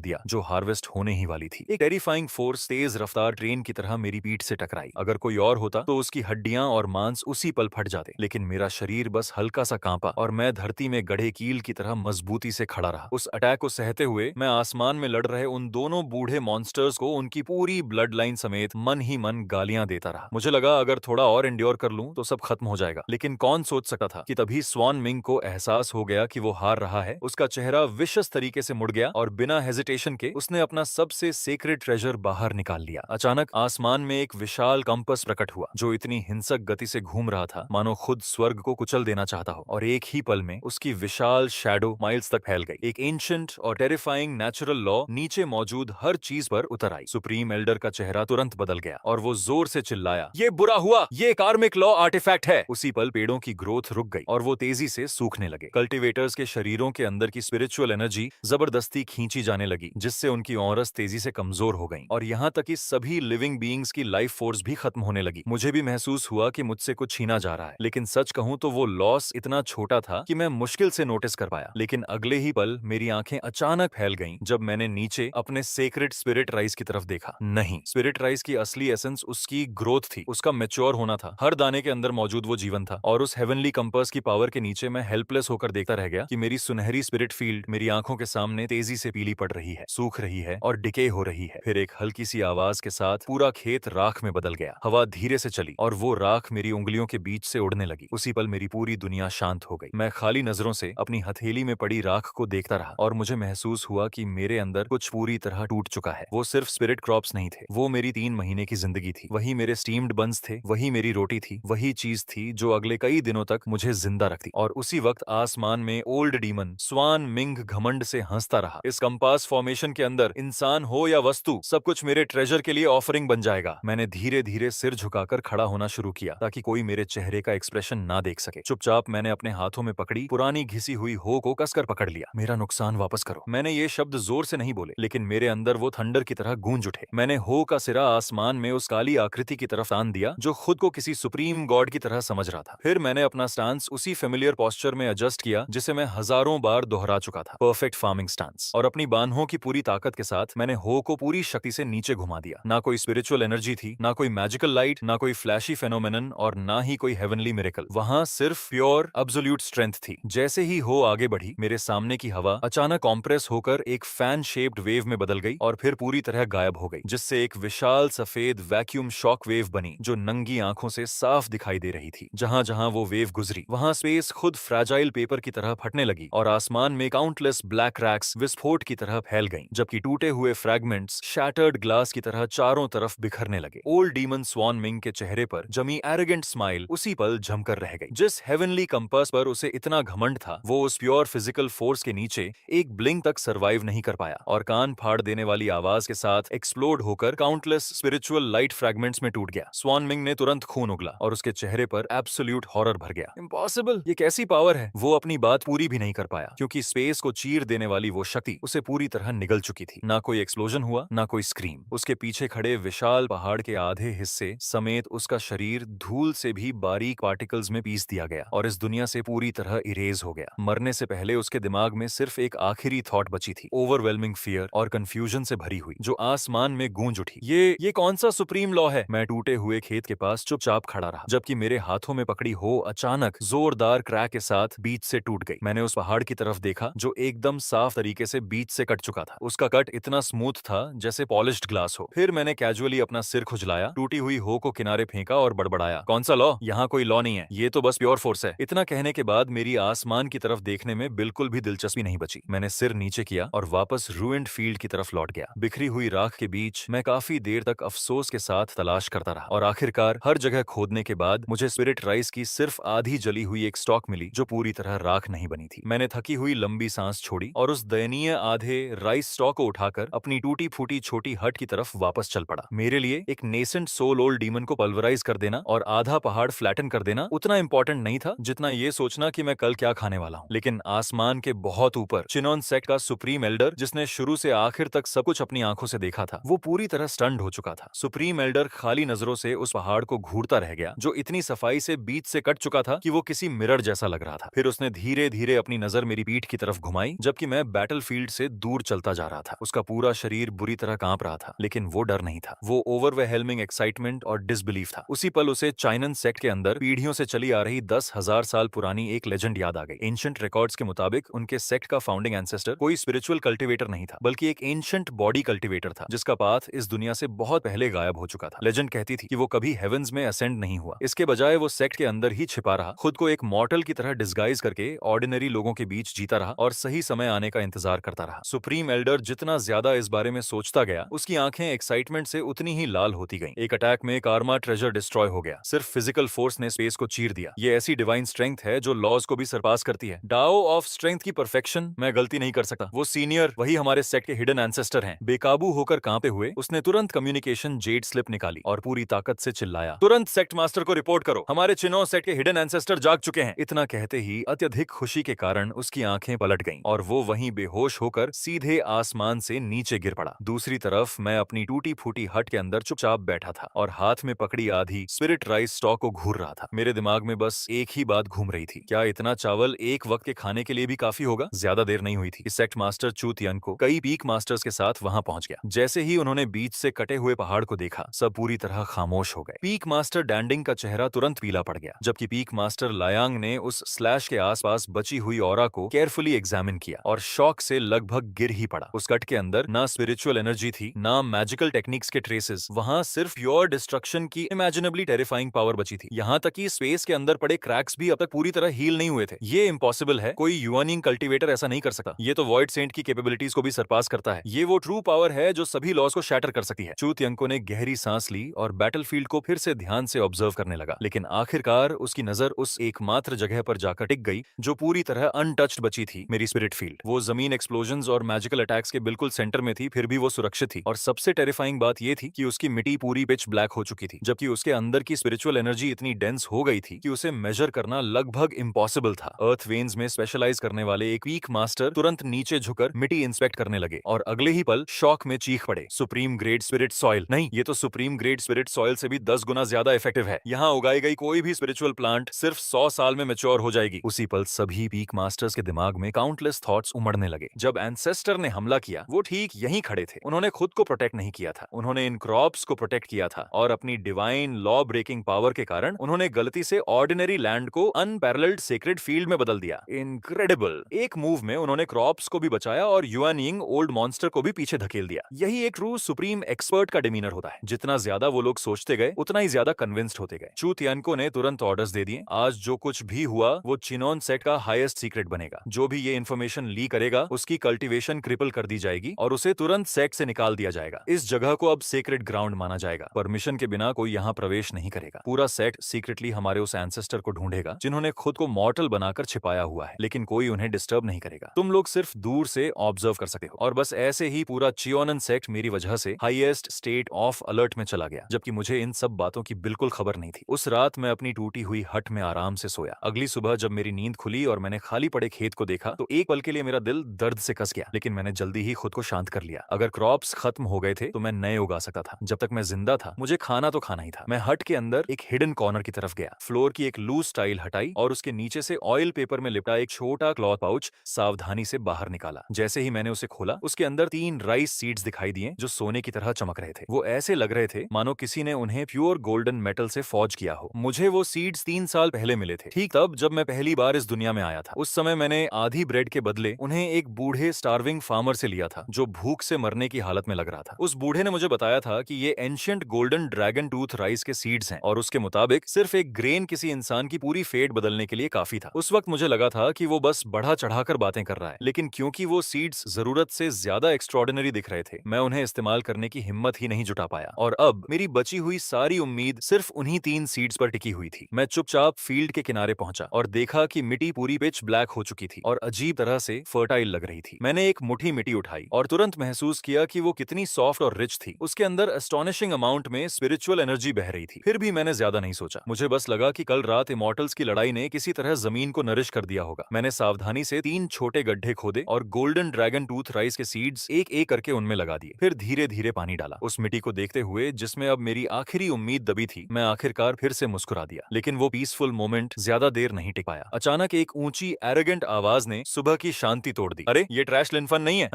दिया, जो हार्वेस्ट होने ही वाली थी। एक टेरिफाइंग फोर्स तेज रफ्तार ट्रेन की तरह मेरी पीठ से टकराई। अगर कोई और होता तो उसकी हड्डियां और मांस उसी पल फट जाते, लेकिन मेरा शरीर बस हल्का सा कांपा और मैं धरती में गढ़े कील की तरह मजबूती से खड़ा रहा। उस अटैक को सहते हुए मैं आसमान में लड़ रहे उन दोनों बूढ़े मॉन्स्टर्स को उनकी पूरी ब्लड लाइन समेत मन ही मन गालियां देता रहा। मुझे लगा अगर थोड़ा और एंड्योर कर लूं तो सब खत्म हो जाएगा, लेकिन कौन सोच सकता था कि तभी स्वान मिंग को एहसास हो गया कि वो हार रहा है। उसका चेहरा विशस तरीके से मुड़ गया और बिना हेजिटेशन के उसने अपना सबसे सीक्रेट ट्रेजर बाहर निकाल लिया। अचानक आसमान में एक विशाल कंपास प्रकट हुआ, जो इतनी हिंसक गति से घूम रहा था मानो खुद स्वर्ग को कुचल देना चाहता हो, और एक ही पल में उसकी विशाल शैडो माइल्स तक फैल गई। एक एंशिएंट और टेरिफाइंग नेचुरल लॉ नीचे मौजूद हर चीज पर उतर आई। सुप्रीम एल्डर का चेहरा तुरंत बदल गया और वो जोर से चिल्लाया, ये बुरा हुआ, ये कार्मिक लॉ आर्टिफैक्ट है। उसी पल पेड़ों की ग्रोथ रुक गई और वो तेजी से सूखने लगे। कल्टीवेटर्स के शरीरों के अंदर की स्पिरिचुअल एनर्जी जबरदस्ती खींची जाने लगी, जिससे उनकी ऑरस तेजी से कमजोर हो गई और यहाँ तक कि सभी लिविंग बीइंग्स की लाइफ फोर्स भी खत्म होने लगी। मुझे भी महसूस हुआ कि मुझसे कुछ छीना जा रहा है, लेकिन सच कहूं तो वो लॉस इतना छोटा था कि मैं मुश्किल से नोटिस कर पाया। लेकिन अगले ही पल मेरी आंखें अचानक फैल गईं जब मैंने नीचे अपने सेक्रेट स्पिरिट राइस की तरफ देखा। नहीं, स्पिरिट राइस की असली एसेंस उसकी ग्रोथ थी, उसका मैच्योर होना था। हर दाने के अंदर मौजूद वो जीवन था और उस हेवनली कंपास की पावर के नीचे मैं हेल्पलेस होकर देखता रह गया कि मेरी सुनहरी स्पिरिट फील्ड मेरी आंखों के सामने तेजी से पीली पड़ रही है, सूख रही है और डिके हो रही है। फिर एक हल्की सी आवाज के साथ पूरा खेत राख में बदल गया। हवा धीरे से चली और वो राख मेरी उंगलियों के बीच से उड़ने लगी। उसी पल मेरी पूरी दुनिया शांत हो गई। मैं खाली नजरों से अपनी हथेली में पड़ी राख को देखता रहा और मुझे महसूस हुआ कि मेरे अंदर कुछ पूरी तरह टूट चुका है। वो सिर्फ स्पिरिट क्रॉप्स नहीं थे, वो मेरी 3 महीने की जिंदगी थी। वही मेरे स्टीम्ड बन्स थे, वही मेरी रोटी थी, वही चीज थी जो अगले कई दिनों तक मुझे जिंदा रखती। और उसी वक्त आसमान में ओल्ड डीमन स्वान मिंग घमंड से हंसता रहा। इस कंपास फॉर्मेशन के अंदर इंसान हो या वस्तु, सब कुछ मेरे ट्रेजर के लिए ऑफरिंग बन जाएगा। मैंने धीरे धीरे सिर झुकाकर खड़ा होना शुरू किया ताकि कोई मेरे चेहरे का एक्सप्रेशन ना देख सके। चुपचाप मैंने अपने हाथों में पकड़ी पुरानी घिसी हुई हो को कसकर पकड़ लिया। मेरा नुकसान वापस करो। मैंने ये शब्द जोर से नहीं बोले, लेकिन मेरे अंदर वो थंडर की तरह गूंज उठे। मैंने हो का सिरा आसमान में उस काली आकृति की तरफ तान दिया जो खुद को किसी सुप्रीम गॉड की तरह समझ रहा था। फिर मैंने अपना स्टांस उसी फेमिलियर पोस्चर में एडजस्ट किया जिसे मैं हजारों बार दोहरा चुका था, परफेक्ट फार्मिंग स्टांस। और अपनी बाहों की पूरी ताकत के साथ मैंने हो को पूरी शक्ति से नीचे घुमा दिया। ना कोई स्पिरिचुअल एनर्जी थी, ना कोई मैजिकल लाइट, ना कोई फ्लैशी फेनोमेनन और ना ही कोई हेवनली मिरेकल। वहां सिर्फ प्योर एब्सोल्यूट स्ट्रेंथ थी। जैसे ही हो आगे बढ़ी, मेरे सामने की हवा अचानक कॉम्प्रेस होकर एक फैन शेप्ड वेव में बदल गई और फिर पूरी तरह गायब हो गई, जिससे एक विशाल सफेद वैक्यूम शॉक वेव बनी जो नंगी आंखों से साफ दिखाई दे रही थी। जहां जहां वो वेव गुजरी, वहां स्पेस खुद फ्रैजाइल पेपर की तरह फटने लगी और आसमान में काउंटलेस ब्लैक रैक्स विस्फोट की तरह फैल गईं, जबकि टूटे हुए फ्रैगमेंट्स शैटर्ड ग्लास की तरह चारों तरफ बिखरने लगे। ओल्ड डीमन स्वान मिंग के चेहरे पर जमी एरोगेंट स्माइल उसी पल जमकर रह गई। जिस हेवनली कंपास पर उसे इतना घमंड था, वो उस प्योर फिजिकल फोर्स के नीचे एक ब्लिंक तक सरवाइव नहीं कर पाया और कान फाड़ देने वाली आवाज के साथ एक्सप्लोड होकर काउंटलेस स्पिरिचुअल लाइट फ्रैगमेंट्स में टूट गया। स्वान मिंग ने तुरंत खून उगला और उसके चेहरे पर एब्सोल्यूट हॉरर भर गया। इम्पॉसिबल, ये कैसी पावर है? वो अपनी बात पूरी भी नहीं कर पाया क्योंकि स्पेस को चीर देने वाली वो शक्ति उसे पूरी तरह निगल चुकी थी। ना कोई एक्सप्लोजन हुआ, ना कोई स्क्रीम। उसके पीछे खड़े विशाल पहाड़ के आधे हिस्से समेत उसका शरीर धूल से भी बारीक पार्टिकल्स में पीस दिया गया और इस दुनिया से पूरी तरह इरेज हो गया। मरने से पहले उसके दिमाग में सिर्फ एक आखिरी थॉट बची थी, ओवरवेलमिंग फियर और कंफ्यूजन से भरी हुई, जो आसमान में गूंज उठी। ये कौन सा सुप्रीम लॉ है? मैं टूटे हुए खेत के पास चुपचाप खड़ा रहा, जबकि मेरे हाथों में पकड़ी हो अचानक जोरदार क्रैक के साथ बीच से टूट गई। मैंने उस पहाड़ की तरफ देखा जो एकदम साफ तरीके से बीच से कट चुका था। उसका कट इतना स्मूथ था जैसे पॉलिश्ड ग्लास हो। फिर मैंने कैजुअली अपना सिर खुजलाया, टूटी हुई हो को किनारे फेंका और बड़बड़ाया, कौन सा लॉ? यहाँ कोई लॉ नहीं है, ये तो बस प्योर फोर्स है। इतना कहने के बाद मेरी आसमान की तरफ देखने में बिल्कुल भी दिलचस्पी नहीं बची। मैंने सिर नीचे किया और वापस रूइंड फील्ड की तरफ लौट गया। बिखरी हुई राख के बीच मैं काफी देर तक अफसोस के साथ तलाश करता रहा और आखिरकार हर जगह खोदने के बाद मुझे स्पिरिट राइस की सिर्फ आधी जली हुई एक स्टॉक मिली जो पूरी तरह राख नहीं बनी थी। मैंने थकी हुई लंबी सांस छोड़ी और उस दयनीय आधे राइस स्टॉक को उठाकर अपनी टूटी फूटी छोटी हट की तरफ वापस चल पड़ा। मेरे लिए एक नेसेंट सोल ओल्ड डीमन को पल्वराइज कर देना और आधा पहाड़ फ्लैटन कर देना उतना इंपॉर्टेंट नहीं था जितना ये सोचना कि मैं कल क्या खाने वाला हूँ। लेकिन आसमान के बहुत ऊपर चिनोन सेक्ट का सुप्रीम एल्डर, जिसने शुरू से आखिर तक सब कुछ अपनी आंखों से देखा था, वो पूरी तरह स्टन्ड हो चुका था। सुप्रीम एल्डर खाली नजरों से उस पहाड़ को घूरता रह गया जो इतनी सफाई से बीच से कट चुका था कि वो किसी मिरर जैसा लग रहा था। फिर उसने धीरे धीरे अपनी नजर मेरी पीठ की तरफ घुमाई जबकि मैं बैटलफील्ड से दूर चलता जा रहा था। उसका पूरा शरीर बुरी तरह कांप रहा था, लेकिन वो डर नहीं था, वो ओवरवेलमिंग एक्साइटमेंट और डिसबिलीफ था। उसी पल उसे चाइनन सेक्ट के अंदर पीढ़ियों से चली आ रही 10,000 साल पुरानी एक लेजेंड याद आ गई। एंशिएंट रिकॉर्ड्स के मुताबिक उनके सेक्ट का फाउंडिंग एंसेस्टर कोई स्पिरिचुअल कल्टीवेटर नहीं था, बल्कि एक एंशिएंट बॉडी कल्टीवेटर था जिसका पाथ इस दुनिया से बहुत पहले गायब हो चुका था। लेजेंड कहती थी कि वो कभी हेवंस में असेंड नहीं हुआ, इसके बजाय वो सेक्ट के अंदर ही छिपा रहा, खुद को एक मॉर्टल की तरह डिस्गाइज करके ऑर्डिनरी लोगों के बीच जीता रहा और सही समय आने का इंतजार करता रहा। सुप्रीम एल्डर जितना ज्यादा इस बारे में सोचता गया, उसकी आंखें एक्साइटमेंट से उतनी ही लाल होती गईं। एक अटैक में कारमा ट्रेजर डिस्ट्रॉय हो गया, सिर्फ फिजिकल फोर्स ने स्पेस को चीर दिया। ये ऐसी डिवाइन स्ट्रेंथ है जो लॉज को भी सरपास करती है। डाओ ऑफ स्ट्रेंथ की परफेक्शन। मैं गलती नहीं कर सकता। वो सीनियर, वही हमारे सेक्ट के हिडन एंसेस्टर हैं। बेकाबू होकर कांपे हुए उसने तुरंत कम्युनिकेशन जेड स्लिप निकाली और पूरी ताकत से चिल्लाया, तुरंत सेक्ट मास्टर को रिपोर्ट करो, हमारे चिनो सेक्ट के हिडन एंसेस्टर जाग चुके हैं। इतना कहते ही अत्यधिक खुशी के कारण उसकी आंखें पलट गईं और वो वहीं बेहोश होकर सीधे आसमान से नीचे गिर पड़ा। दूसरी तरफ मैं अपनी टूटी फूटी हट के अंदर चुपचाप बैठा था और हाथ में पकड़ी आधी स्पिरिट राइस स्टॉक को घूर रहा था। मेरे दिमाग में बस एक ही बात घूम रही थी, क्या इतना चावल एक वक्त के खाने के लिए भी काफी होगा? ज्यादा देर नहीं हुई थी, सेक्ट मास्टर चू तियन को कई पीक मास्टर्स के साथ वहां पहुंच गया। जैसे ही उन्होंने बीच से कटे हुए पहाड़ को देखा, सब पूरी तरह खामोश हो गए। पीक मास्टर डैंडिंग का चेहरा तुरंत पीला पड़ गया, जबकि पीक मास्टर लायांग ने उस स्लैश के आसपास बची हुई ऑरा को केयरफुली एग्जामिन किया और शॉक से लगभग गिर ही पड़ा। उस कट के अंदर ना स्पिरिचुअल एनर्जी थी, ना मैजिकल टेक्निक्स के ट्रेसेस, वहां सिर्फ प्योर डिस्ट्रक्शन की इमेजिनेबली टेरिफाइंग पावर बची थी। यहाँ तक कि स्पेस के अंदर पड़े क्रैक्स भी अब तक पूरी तरह हील नहीं हुए थे। ये इम्पॉसिबल है, कोई युआनिंग कल्टीवेटर ऐसा नहीं कर सकता। ये तो वॉइड सेंट की कैपेबिलिटीज को भी सरपास करता है। ये वो ट्रू पावर है जो सभी लॉज को शैटर कर सकती है। चू तियंको ने गहरी सांस ली और बैटलफील्ड को फिर से ध्यान से ऑब्जर्व करने लगा, लेकिन आखिरकार उसकी नजर उस एकमात्र जगह पर जाकर टिक गई जो पूरी तरह अनटच्ड बची थी, मेरी स्पिरिट फील्ड। वो जमीन एक्सप्लोजन्स और मैजिकल अटैक्स के बिल्कुल सेंटर में थी, फिर भी वो सुरक्षित थी। और सबसे टेरिफाइंग बात ये थी कि उसकी मिट्टी पूरी पिच ब्लैक हो चुकी थी, जबकि उसके अंदर की स्पिरिचुअल एनर्जी इतनी डेंस हो गई थी कि उसे मेजर करना लगभग इम्पॉसिबल था। अर्थ वेन्स में स्पेशलाइज करने वाले एक वीक मास्टर तुरंत नीचे झुकर मिट्टी इंस्पेक्ट करने लगे और अगले ही पल शॉक में चीख पड़े, सुप्रीम ग्रेड स्पिरिट सॉइल नहीं, ये तो सुप्रीम ग्रेड स्पिरिट सॉइल से भी 10 गुना ज्यादा इफेक्टिव है। यहाँ उगाई गई कोई भी स्पिरिचुअल प्लांट सिर्फ 100 साल में मैच्योर हो जाएगी। उसी पल सभी पीक मास्टर्स के दिमाग में काउंटलेस थॉट्स उमड़ने लगे। जब एंसेस्टर ने हमला किया, वो ठीक यहीं खड़े थे। उन्होंने खुद को प्रोटेक्ट नहीं किया था, उन्होंने इन क्रॉप्स को प्रोटेक्ट किया था और अपनी डिवाइन लॉ ब्रेकिंग पावर के कारण उन्होंने गलती से ऑर्डिनरी लैंड को अनपैरेलल्ड सेक्रेड फील्ड में बदल दिया। इनक्रेडिबल। एक मूव में उन्होंने क्रॉप्स को भी बचाया और युआनिंग ओल्ड मॉन्स्टर को भी पीछे धकेल दिया। यही एक ट्रू सुप्रीम एक्सपर्ट का डिमीनर होता है। जितना ज्यादा वो लोग सोचते गए, उतना ही ज्यादा कन्विंस्ड होते गए। चू तियनको ने तुरंत ऑर्डर्स दे दिए, आज जो कुछ भी हुआ वो चिनोन सेट का हाईएस्ट सीक्रेट बनेगा। जो भी ये इन्फॉर्मेशन लीक करेगा, उसकी कल्टीवेशन क्रिपल कर दी जाएगी और उसे तुरंत सेट से निकाल दिया जाएगा। इस जगह को अब सेक्रेट ग्राउंड माना जाएगा। परमिशन के बिना कोई यहाँ प्रवेश नहीं करेगा। पूरा सेट सीक्रेटली हमारे उस एंसेस्टर को ढूंढेगा जिन्होंने खुद को मॉर्टल बनाकर छिपाया हुआ है, लेकिन कोई उन्हें डिस्टर्ब नहीं करेगा। तुम लोग सिर्फ दूर से ऑब्जर्व कर सकते हो। और बस ऐसे ही पूरा चियोनन सेक्ट मेरी वजह से हाईएस्ट स्टेट ऑफ अलर्ट में चला गया, जबकि मुझे इन सब बातों की बिल्कुल खबर नहीं थी। उस रात मैं अपनी टूटी हुई हट में आराम से सोया। अगली सुबह जब मेरी नींद खुली और मैंने खाली पड़े खेत को देखा, तो एक पल के लिए मेरा दिल दर्द से कस गया, लेकिन मैंने जल्दी ही खुद को शांत कर लिया। अगर क्रॉप्स खत्म हो गए थे तो मैं नए उगा सकता था। जब तक मैं जिंदा था, मुझे खाना तो खाना ही था। मैं हट के अंदर एक हिडन कॉर्नर की तरफ गया, फ्लोर की एक लूज टाइल हटाई और उसके नीचे से ऑयल पेपर में लिपटा एक छोटा क्लॉथ पाउच सावधानी से बाहर निकाला। जैसे ही मैंने उसे खोला, उसके अंदर 3 राइस सीड्स दिखाई दिए जो सोने की तरह चमक रहे थे। वो ऐसे लग रहे थे मानो किसी ने उन्हें प्योर गोल्डन मेटल से फॉर्ज किया हो। मुझे वो सीड्स 3 साल पहले मिले थे, ठीक तब जब मैं पहली बार इस दुनिया में आया था। उस समय मैंने आधी ब्रेड के बदले उन्हें एक बूढ़े स्टार्विंग फार्मर से लिया था जो भूख से मरने की हालत में लग रहा था। उस बूढ़े ने मुझे बताया था कि ये ancient golden dragon tooth rice के सीड्स हैं और उसके मुताबिक सिर्फ एक ग्रेन किसी इंसान की पूरी फेट बदलने के लिए काफी था। उस वक्त मुझे लगा था कि वो बस बढ़ा चढ़ाकर बातें कर रहा है, लेकिन क्योंकि वो सीड्स जरूरत से ज्यादा एक्स्ट्रॉर्डिनरी दिख रहे थे, मैं उन्हें इस्तेमाल करने की हिम्मत ही नहीं जुटा पाया। और अब मेरी बची हुई सारी उम्मीद सिर्फ उन्हीं 3 सीड्स पर टिकी हुई थी। मैं चुपचाप फील्ड के किनारे पहुंचा और देखा कि मिट्टी पूरी पिच ब्लैक हो चुकी थी और अजीब तरह से फर्टाइल लग रही थी। मैंने एक मुट्ठी मिट्टी उठाई और तुरंत महसूस किया कि वो कितनी सॉफ्ट और रिच थी। उसके अंदर एस्टोनिशिंग अमाउंट में स्पिरिचुअल एनर्जी बह रही थी। फिर भी मैंने ज्यादा नहीं सोचा। मुझे बस लगा कि कल रात इमॉर्टल्स की लड़ाई ने किसी तरह जमीन को नरिश कर दिया होगा। मैंने सावधानी से 3 छोटे गड्ढे खोदे और गोल्डन ड्रैगन टूथ राइस के सीड्स एक एक करके उनमें लगा दिए। फिर धीरे धीरे पानी डाला। उस मिट्टी को देखते हुए जिसमें अब मेरी आखिरी उम्मीद दबी थी, मैं आखिरकार फिर से मुस्कुरा दिया। लेकिन वो पीसफुल मोमेंट ज्यादा देर नहीं टिक पाया। अचानक एक ऊंची एरोगेंट आवाज ने सुबह की शांति तोड़ दी। अरे ये ट्रैश लिनफन नहीं है?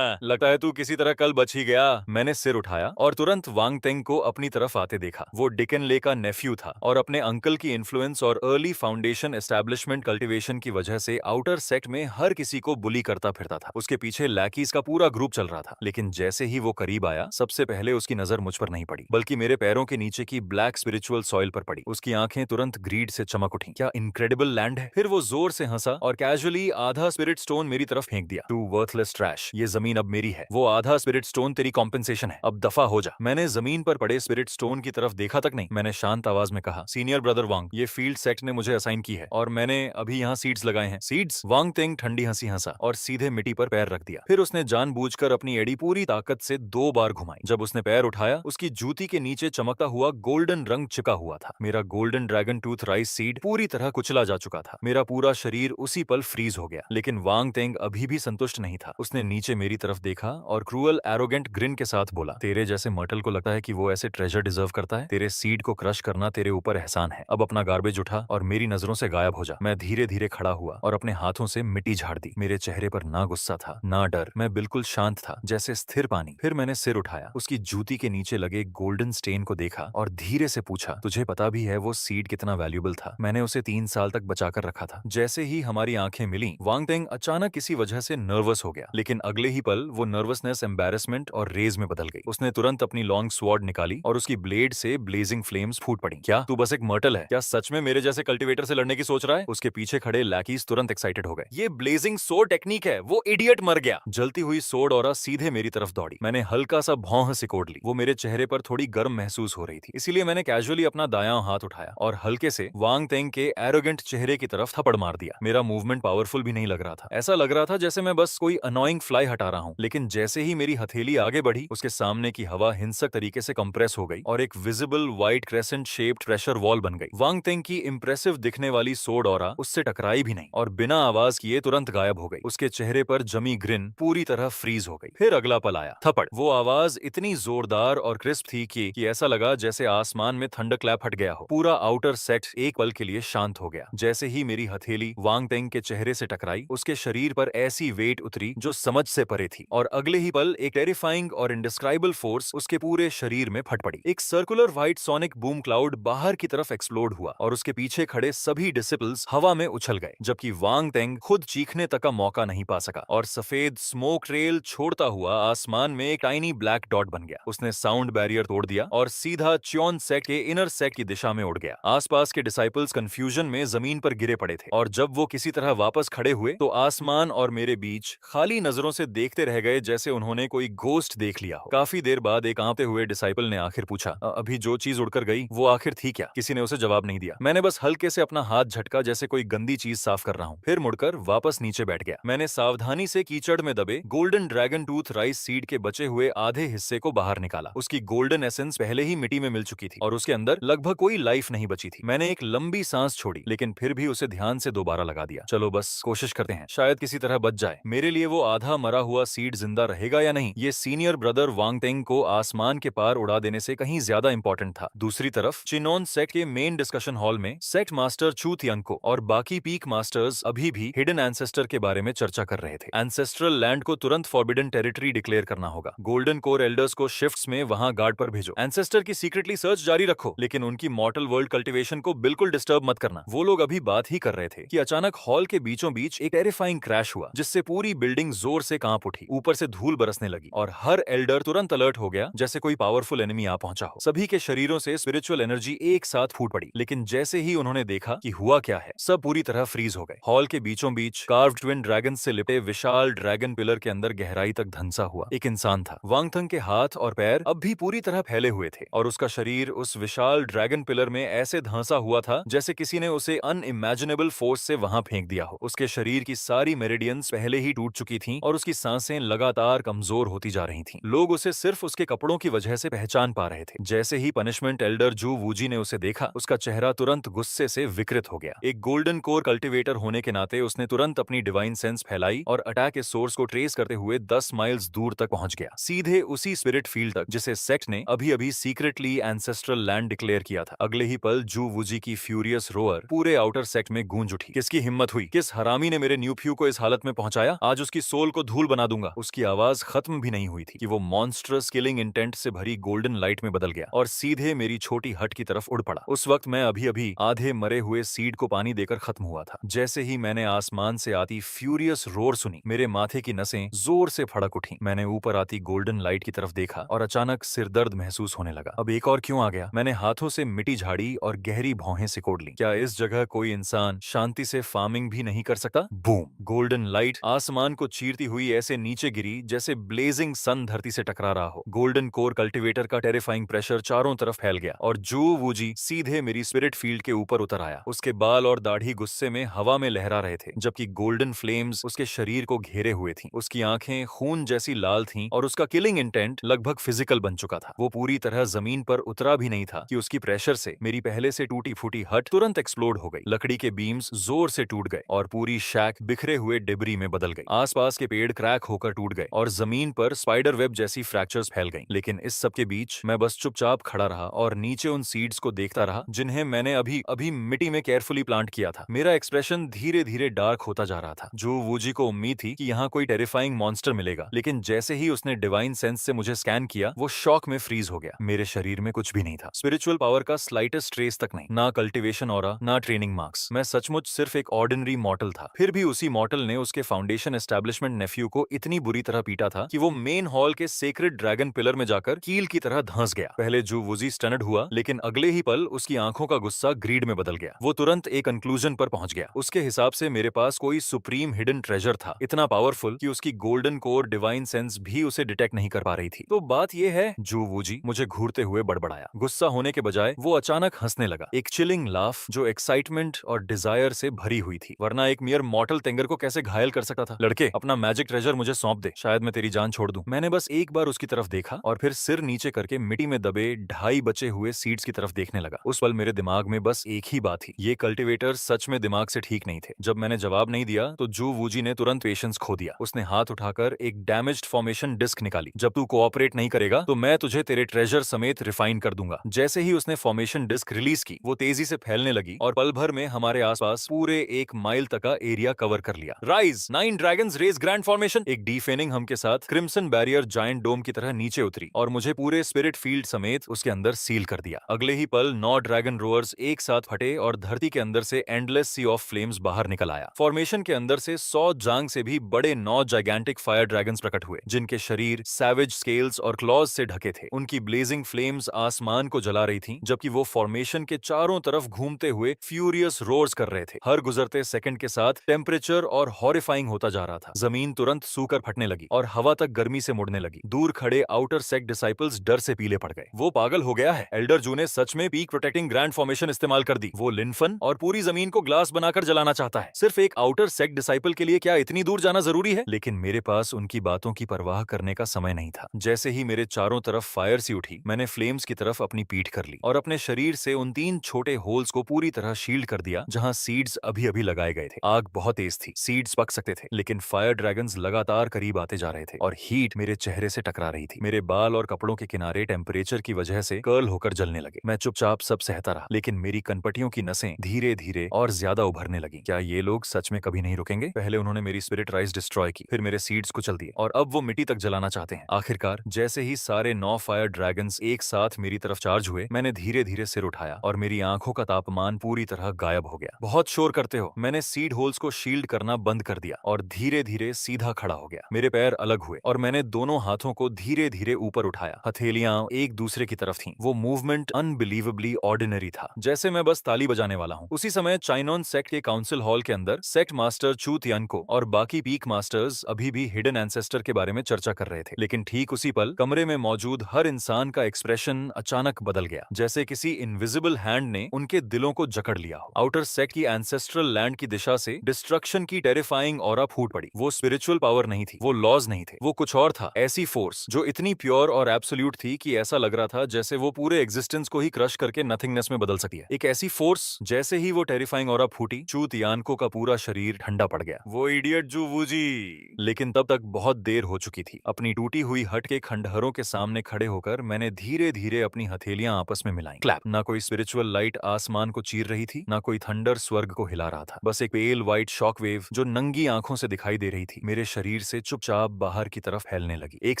लगता है तू किसी तरह कल बच ही गया। मैंने सिर उठाया और तुरंत वांग तेंग को अपनी तरफ आते देखा। वो डिकन ले का नेफ्यू था और अपने अंकल की इन्फ्लुएंस और अर्ली फाउंडेशन एस्टेब्लिशमेंट कल्टीवेशन की वजह से आउटर सेक्ट में हर किसी को बुली करता फिरता था। उसके पीछे लैकीज का पूरा ग्रुप चल रहा था। लेकिन जैसे ही वो करीब आया, सबसे पहले उसकी नजर मुझ पर नहीं पड़ी, बल्कि मेरे पैरों के नीचे की ब्लैक स्पिरिचुअल सॉइल पर पड़ी। उसकी आंखें तुरंत ग्रीड से चमक उठी। क्या इनक्रेडिबल लैंड है। फिर वो जोर से हंसा और कैजुअली आधा स्पिरिट स्टोन मेरी तरफ फेंक दिया। टू वर्थलेस ट्रैश, ये जमीन अब मेरी है। वो आधा स्पिरिट स्टोन तेरी कॉम्पेंसेशन है, अब दफा हो जा। मैंने जमीन पर पड़े स्पिरिट स्टोन की तरफ देखा तक नहीं। मैंने शांत आवाज में कहा, सीनियर ब्रदर वांग, ये फील्ड सेक्ट ने मुझे असाइन की है और मैंने अभी यहाँ सीड्स लगाए हैं। सीड्स? वांग तेंग ठंडी हंसी हंसा और सीधे मिट्टी पर पैर रख दिया। फिर उसने जानबूझकर अपनी एड़ी पूरी ताकत से 2 बार घुमाई। जब उसने पैर उठाया, उसकी जूती के नीचे चमकता हुआ गोल्डन रंग चिपका हुआ था। मेरा golden dragon tooth rice seed पूरी तरह कुचला जा चुका था। मेरा पूरा शरीर उसी पल फ्रीज हो गया। लेकिन वांग तेंग अभी भी संतुष्ट नहीं था। उसने नीचे मेरी तरफ देखा और क्रूअल एरोगेंट ग्रिन के साथ बोला, तेरे जैसे मर्टल को लगता है कि वो ऐसे ट्रेजर डिजर्व करता है? तेरे सीड को क्रश करना तेरे ऊपर एहसान है। अब अपना गार्बेज उठा और मेरी नजरों से गायब हो जा। मैं धीरे धीरे खड़ा हुआ और अपने हाथों से मिट्टी झाड़ दी। मेरे चेहरे पर ना गुस्सा था, ना डर। मैं बिल्कुल शांत था, जैसे स्थिर पानी। फिर मैंने सिर उठाया, उसकी जूती के नीचे लगे गोल्डन स्टेन को देखा और धीरे से पूछा, तुझे पता भी है वो सीड कितना वैल्यूएबल था? मैंने उसे 3 साल तक बचाकर रखा था। जैसे ही हमारी आंखें मिली, वांग तेंग अचानक किसी वजह से नर्वस हो गया। लेकिन अगले ही पल वो नर्वसनेस एम्बैरेसमेंट और रेज में बदल गई। उसने तुरंत अपनी लॉन्ग स्वॉर्ड निकाली और उसकी ब्लेड से ब्लेजिंग फ्लेम्स फूट पड़ी। क्या तू बस एक मर्टल है? क्या सच में मेरे जैसे कल्टीवेटर से लड़ने की सोच रहा है? उसके पीछे खड़े लैकीज तुरंत एक्साइटेड हो गए। ये ब्लेजिंग सोर्ड टेक्निक है, वो इडियट मर गया। जलती हुई सोर्ड ऑरा सीधे मेरी तरफ दौड़ी। मैंने हल्का सा भौं सिकोड़ ली। वो मेरे चेहरे पर थोड़ी गर्म महसूस हो रही थी, इसीलिए मैंने कैजुअली अपना दायां हाथ उठाया और हल्के से वांग तेंग के एरोगेंट चेहरे की तरफ थप्पड़ मार दिया। मेरा मूवमेंट पावरफुल भी नहीं लग रहा था। ऐसा लग रहा था जैसे मैं बस कोई अनोइंग फ्लाई हटा रहा हूं। लेकिन जैसे ही मेरी हथेली आगे बढ़ी, उसके सामने की हवा हिंसक तरीके से कंप्रेस हो गई और एक visible white crescent shaped pressure wall बन गई। वांग तेंग की इंप्रेसिव दिखने वाली सोर्ड ऑरा उससे टकराई भी नहीं और बिना आवाज किए तुरंत गायब हो गई। उसके चेहरे पर जमी ग्रिन पूरी तरह फ्रीज हो गई। फिर अगला पल आया, थप्पड़। वो आवाज इतनी जोरदार और क्रिस्प थी कि ऐसा लगा जैसे आसमान में थंडर क्लैप हट गया हो। पूरा आउटर सेट एक पल के लिए शांत हो गया। जैसे ही मेरी हथेली वांग तेंग के चेहरे से टकराई, उसके शरीर पर ऐसी वेट उतरी जो समझ से परे थी और अगले ही पल एक टेरिफाइंग और इंडिस्क्राइबल फोर्स उसके पूरे शरीर में फट पड़ी। एक circular white sonic boom cloud बाहर की तरफ एक्सप्लोड हुआ और उसके पीछे खड़े सभी डिसिपल्स हवा में उछल गए, जबकि वांग तेंग खुद चीखने तक का मौका नहीं पा सका और सफेद स्मोक ट्रेल छोड़ता हुआ आसमान में एक टाइनी ब्लैक डॉट बन गया। उसने साउंड बैरियर तोड़ दिया और सीधा च्योन सेट के इनर सेट की दिशा में उड़ गया। आसपास के डिसाइपल्स कंफ्यूजन में जमीन पर गिरे पड़े थे और जब वो किसी तरह वापस खड़े हुए तो आसमान और मेरे बीच खाली नजरों से देखते रह गए, जैसे उन्होंने कोई घोस्ट देख लिया हो। काफी देर बाद एक कांपते हुए डिसाइपल ने आखिर पूछा, अभी जो चीज उड़कर गई वो आखिर थी क्या? किसी ने उसे जवाब नहीं दिया। मैंने बस हल्के से अपना हाथ झटका, जैसे कोई गंदी चीज साफ कर रहा हूँ। फिर मुड़कर वापस नीचे बैठ गया। मैंने सावधानी से कीचड़ में दबे golden dragon tooth rice seed के बचे हुए आधे हिस्से को बाहर निकाला। उसकी गोल्डन एसेंस पहले ही मिट्टी में मिल चुकी थी और उसके अंदर लगभग कोई लाइफ नहीं बची थी। मैंने एक लंबी सांस छोड़ी, लेकिन फिर भी उसे ध्यान से दोबारा लगा दिया। चलो बस कोशिश करते हैं, शायद किसी तरह बच जाए। मेरे लिए वो आधा मरा हुआ सीड जिंदा रहेगा या नहीं, ये सीनियर ब्रदर वांग तेंग को आसमान के पार उड़ा देने से कहीं ज्यादा इंपॉर्टेंट था। दूसरी तरफ चिनोन सेक्ट के मेन डिस्कशन हॉल में सेक्ट मास्टर चू थियांको और बाकी पीक मास्टर्स अभी भी हिडन एंसेस्टर के बारे में चर्चा कर रहे थे। एंसेस्ट्रल लैंड को तुरंत फॉरबिडन टेरिटरी डिक्लेयर करना होगा। गोल्डन कोर एल्डर्स को शिफ्ट्स में वहां गार्ड पर भेजो। एंसेस्टर की सीक्रेटली सर्च जारी रखो, लेकिन उनकी मॉर्टल वर्ल्ड कल्टीवेशन को बिल्कुल डिस्टर्ब मत करना। वो लोग अभी बात ही कर रहे थे कि अचानक हॉल के बीचों बीच एक टेरिफाइंग क्रैश हुआ, जिससे पूरी बिल्डिंग जोर से कांप उठी। ऊपर से धूल बरसने लगी और हर एल्डर तुरंत अलर्ट हो गया, जैसे कोई पावरफुल एनिमी आ पहुंचा हो। सभी के शरीरों से स्पिरिचुअल एनर्जी एक साथ फूट पड़ी, लेकिन जैसे ही उन्होंने देखा कि हुआ क्या है, सब पूरी तरह फ्रीज हो गए। हॉल के बीचों बीच कार्व्ड ट्विन ड्रैगन से लिपटे विशाल ड्रैगन पिलर के अंदर गहराई तक धंसा हुआ एक इंसान था। वांग तेंग के हाथ और पैर अब भी पूरी तरह फैले हुए थे और उसका शरीर उस विशाल ड्रैगन पिलर में ऐसे धंसा हुआ था जैसे किसी ने उसे अनइमेजिनेबल फोर्स से वहां फेंक दिया हो। उसके शरीर की सारी मेरिडियंस पहले ही टूट चुकी थीं और उसकी सांसें लगातार कमजोर होती जा रही थीं। लोग उसे सिर्फ उसके कपड़ों की वजह से पहचान पा रहे थे। जैसे ही पनिशमेंट एल्डर जू वूजी ने उसे देखा, उसका चेहरा तुरंत गुस्से से विकृत हो गया। एक गोल्डन कोर कल्टीवेटर होने के नाते उसने तुरंत अपनी डिवाइन सेंस फैलाई और अटैक के सोर्स को ट्रेस करते हुए 10 माइल्स दूर तक पहुंच गया, सीधे उसी स्पिरिट फील्ड तक जिसे सेक्ट ने अभी अभी सीक्रेटली एंसेस्ट्रल लैंड डिक्लेयर किया था। अगले ही पल जू वूजी की फ्यूरियस रोअर पूरे आउटर सेक्ट में गूंज उठी। किसकी हिम्मत हुई, किस हरामी ने मेरे न्यूफ्यू को इस हालत में पहुंचाया, आज उसकी सोल को धूल बना दूंगा। उसकी आवाज खत्म भी नहीं हुई थी कि वो मॉन्स्ट्रस किलिंग इंटेंट से भरी गोल्डन लाइट में बदल गया और सीधे मेरी छोटी हट की तरफ उड़ पड़ा। उस वक्त मैं अभी अभी आधे मरे हुए सीड को पानी देकर खत्म हुआ था। जैसे ही मैंने आसमान से आती फ्यूरियस रोर सुनी, मेरे माथे की नसें जोर से फड़क उठी। मैंने ऊपर आती गोल्डन लाइट की तरफ देखा और अचानक सिरदर्द महसूस होने लगा। अब एक और क्यों आ गया? मैंने हाथों से मिट्टी झाड़ी और गहरी भौहें सिकोड़ ली। क्या इस जगह कोई इंसान शांति से फार्मिंग भी नहीं कर सकता? बूम! गोल्डन लाइट आसमान को चीरती हुई ऐसे नीचे गिरी जैसे ब्लेजिंग सन धरती से टकरा रहा हो। गोल्डन कोर कल्टीवेटर का टेरिफाइंग प्रेशर चारों तरफ फैल गया और जू वूजी सीधे मेरी स्पिरिट फील्ड के ऊपर उतर आया। उसके बाल और दाढ़ी गुस्से में हवा में लहरा रहे थे, जबकि गोल्डन फ्लेम्स उसके शरीर को घेरे हुए थीं। उसकी आंखें खून जैसी लाल थीं और उसका किलिंग इंटेंट लगभग फिजिकल बन चुका था। वो पूरी तरह जमीन पर उतरा भी नहीं था कि उसकी प्रेशर से मेरी पहले से टूटी फूटी हट तुरंत एक्सप्लोड हो गई। लकड़ी के बीम्स जोर से टूट गए और पूरी शैक बिखरे हुए डिबरी में बदल गई। आसपास के पेड़ क्रैक होकर टूट गए और जमीन पर स्पाइडर वेब जैसी फ्रैक्चर्स फैल गईं। लेकिन इस सब के बीच मैं बस चुपचाप खड़ा रहा और नीचे उन सीड्स को देखता रहा जिन्हें मैंने अभी अभी मिट्टी में केयरफुली प्लांट किया था। मेरा एक्सप्रेशन धीरे धीरे डार्क होता जा रहा था। जो वूजी को उम्मीद थी कि यहाँ कोई टेरिफाइंग मॉन्स्टर मिलेगा, लेकिन जैसे ही उसने डिवाइन सेंस से मुझे स्कैन किया, वो शॉक में फ्रीज हो गया। मेरे शरीर में कुछ भी नहीं था, स्पिरिचुअल पावर का स्लाइटेस्ट ट्रेस तक नहीं, ना कल्टीवेशन ऑरा, ना ट्रेनिंग मार्क्स। मैं सचमुच सिर्फ एक ऑर्डिनरी मॉर्टल था। फिर भी उसी मॉर्टल ने उसके फाउंडेशन एस्टेब्लिशमेंट नेफ्यू को इतनी बुरी तरह पीटा था कि वो मेन हॉल के सेक्रेड ड्रैगन पिलर में जाकर कील की तरह धंस गया। पहले जू वूजी स्टनड हुआ, लेकिन अगले ही पल उसकी आंखों का गुस्सा ग्रीड में बदल गया। वो तुरंत एक कंक्लूजन पर पहुंच गया। उसके हिसाब से मेरे पास कोई सुप्रीम हिडन ट्रेजर था, इतना पावरफुल कि उसकी गोल्डन कोर डिवाइन सेंस भी उसे डिटेक्ट नहीं कर पा रही थी। तो बात यह है, जू वूजी मुझे घूरते हुए बड़बड़ाया। गुस्सा होने के बजाय वो अचानक हंसने लगा, एक चिलिंग लाफ जो एक्साइटमेंट और डिजायर से भरी हुई थी। वरना एक मियर मॉर्टल तेंगर को कैसे घायल कर सकता था? लड़के, अपना मैजिक ट्रेजर मुझे सौंप दे, शायद मैं तेरी जान छोड़ दूं। मैंने बस एक बार उसकी तरफ देखा और फिर सिर नीचे करके मिट्टी में दबे 2.5 बचे हुए सीड्स की तरफ देखने लगा। उस पल मेरे दिमाग में बस एक ही बात थी, ये कल्टीवेटर सच में दिमाग से ठीक नहीं थे। जब मैंने जवाब नहीं दिया तो जू वूजी ने तुरंत पेशेंस खो दिया। उसने हाथ उठाकर एक डैमेज्ड फॉर्मेशन डिस्क निकाली। जब तू कोऑपरेट नहीं करेगा तो मैं तुझे तेरे ट्रेजर समेत रिफाइन कर दूंगा। जैसे ही उसने फॉर्मेशन डिस्क रिलीज की, वो तेजी से फैलने लगी और पल भर में हमारे आसपास पूरे 1 माइल तक का एरिया कवर कर लिया। Rise 9 dragons rage grand formation. एक डीफेनिंग हम के साथ क्रिम्सन बैरियर जायंट डोम की तरह नीचे उतरी और मुझे पूरे स्पिरिट फील्ड समेत उसके अंदर सील कर दिया। अगले ही पल 9 ड्रैगन रोअर्स एक साथ फटे और धरती के अंदर से एंडलेस सी ऑफ फ्लेम्स बाहर निकल आया। फॉर्मेशन के अंदर से 100 जांग से भी बड़े 9 जाइगेंटिक फायर ड्रैगन्स प्रकट हुए, जिनके शरीर सैवेज स्केल्स और क्लॉज से ढके थे। उनकी ब्लेजिंग फ्लेम्स आसमान को जला रही थीं, जबकि वो फॉर्मेशन के चारों तरफ घूमते हुए फ्यूरियस रोर्स कर रहे थे। हर गुजरते सेकंड के साथ टेम्परेचर और हॉरिफाइंग होता जा रहा था। जमीन तुरंत सूकर फटने लगी और हवा तक गर्मी से मुड़ने लगी। दूर खड़े आउटर सेक्ट डिसाइपल्स डर से पीले पड़ गए। वो पागल हो गया है, एल्डर जू ने सच में पीक प्रोटेक्टिंग ग्रैंड फॉर्मेशन इस्तेमाल कर दी। वो लिनफन और पूरी जमीन को ग्लास बनाकर जलाना चाहता है। सिर्फ एक आउटर सेक्ट डिसाइपल के लिए क्या इतनी दूर जाना जरूरी है? लेकिन मेरे पास उनकी बातों की परवाह करने का समय नहीं था। जैसे ही मेरे चारों तरफ फायर सी उठी, मैंने फ्लेम्स की तरफ अपनी पीठ कर ली और अपने शरीर से उन 3 छोटे होल्स को पूरी तरह शील्ड कर दिया जहां सीड्स अभी अभी लगाए गए थे। आग बहुत तेज थी, सीड्स पक सकते थे, लेकिन फायर ड्रैगन्स लगातार करीब आते जा रहे थे और हीट मेरे चेहरे से टकरा रही थी। मेरे बाल और कपड़ों के किनारे टेम्परेचर की वजह से कर्ल होकर जलने लगे। मैं चुपचाप सब सहता रहा, लेकिन मेरी कनपटियों की नसें धीरे धीरे और ज्यादा उभरने लगी। क्या ये लोग सच में कभी नहीं रुकेंगे? पहले उन्होंने मेरी स्पिरिट राइज डिस्ट्रॉय की, फिर मेरे सीड्स कुचल दिए और अब वो मिट्टी तक जलाना चाहते हैं। आखिरकार जैसे ही सारे 9 फायर ड्रैगन्स एक साथ मेरी तरफ चार्ज हुए, मैंने धीरे धीरे सिर उठाया और मेरी आंखों का तापमान पूरी तरह गायब हो गया। बहुत शोर करते हो। मैंने सीड होल्स को शील्ड करना बंद कर दिया और धीरे धीरे सीधा खड़ा हो गया। मेरे पैर अलग हुए और मैंने दोनों हाथों को धीरे धीरे ऊपर उठाया। हथेलियां एक दूसरे की तरफ थीं। वो मूवमेंट अनबिलीवेबली ऑर्डिनरी था, जैसे मैं बस ताली बजाने वाला हूँ। उसी समय चाइनोन सेक्ट के काउंसिल हॉल के अंदर सेक्ट मास्टर चू तियानको और बाकी पीक मास्टर्स अभी भी हिडन एंसेस्टर के बारे में चर्चा कर रहे थे। लेकिन ठीक उसी पल कमरे में मौजूद हर इंसान का एक्सप्रेशन अचानक बदल गया, जैसे किसी इनविजिबल हैंड ने उनके दिलों को जकड़ लिया हो। आउटर सेक्ट की एंसेस्ट्रल लैंड की दिशा से डिस्ट्रक्शन की टेरिफाइंग ऑरा फूट पड़ी। वो स्पिरिचुअल पावर नहीं थी, वो लॉज नहीं थे, वो कुछ और था। ऐसी फोर्स जो इतनी प्योर और एब्सोल्यूट थी कि ऐसा लग रहा था जैसे वो पूरे एग्जिस्टेंस को ही क्रश करके नथिंगनेस में बदल सकती है। एक ऐसी फोर्स, जैसे ही वो टेरिफाइंग ऑरा फूटी, चू तियानको का पूरा शरीर ठंडा पड़ गया। वो इडियट जू वूजी! लेकिन तब तक बहुत देर हो चुकी थी। अपनी टूटी हुई हट के खंडहरों के सामने खड़े होकर मैंने धीरे धीरे अपनी हथेलियां आपस में मिलाई। क्लैप! ना कोई स्पिरिचुअल लाइट आसमान को चीर रही थी, ना कोई थंडर स्वर्ग को हिला रहा था। बस एक पेल व्हाइट व्हाइट शॉकवेव जो नंगी आंखों से दिखाई दे रही थी मेरे शरीर से चुपचाप बाहर की तरफ फैलने लगी। एक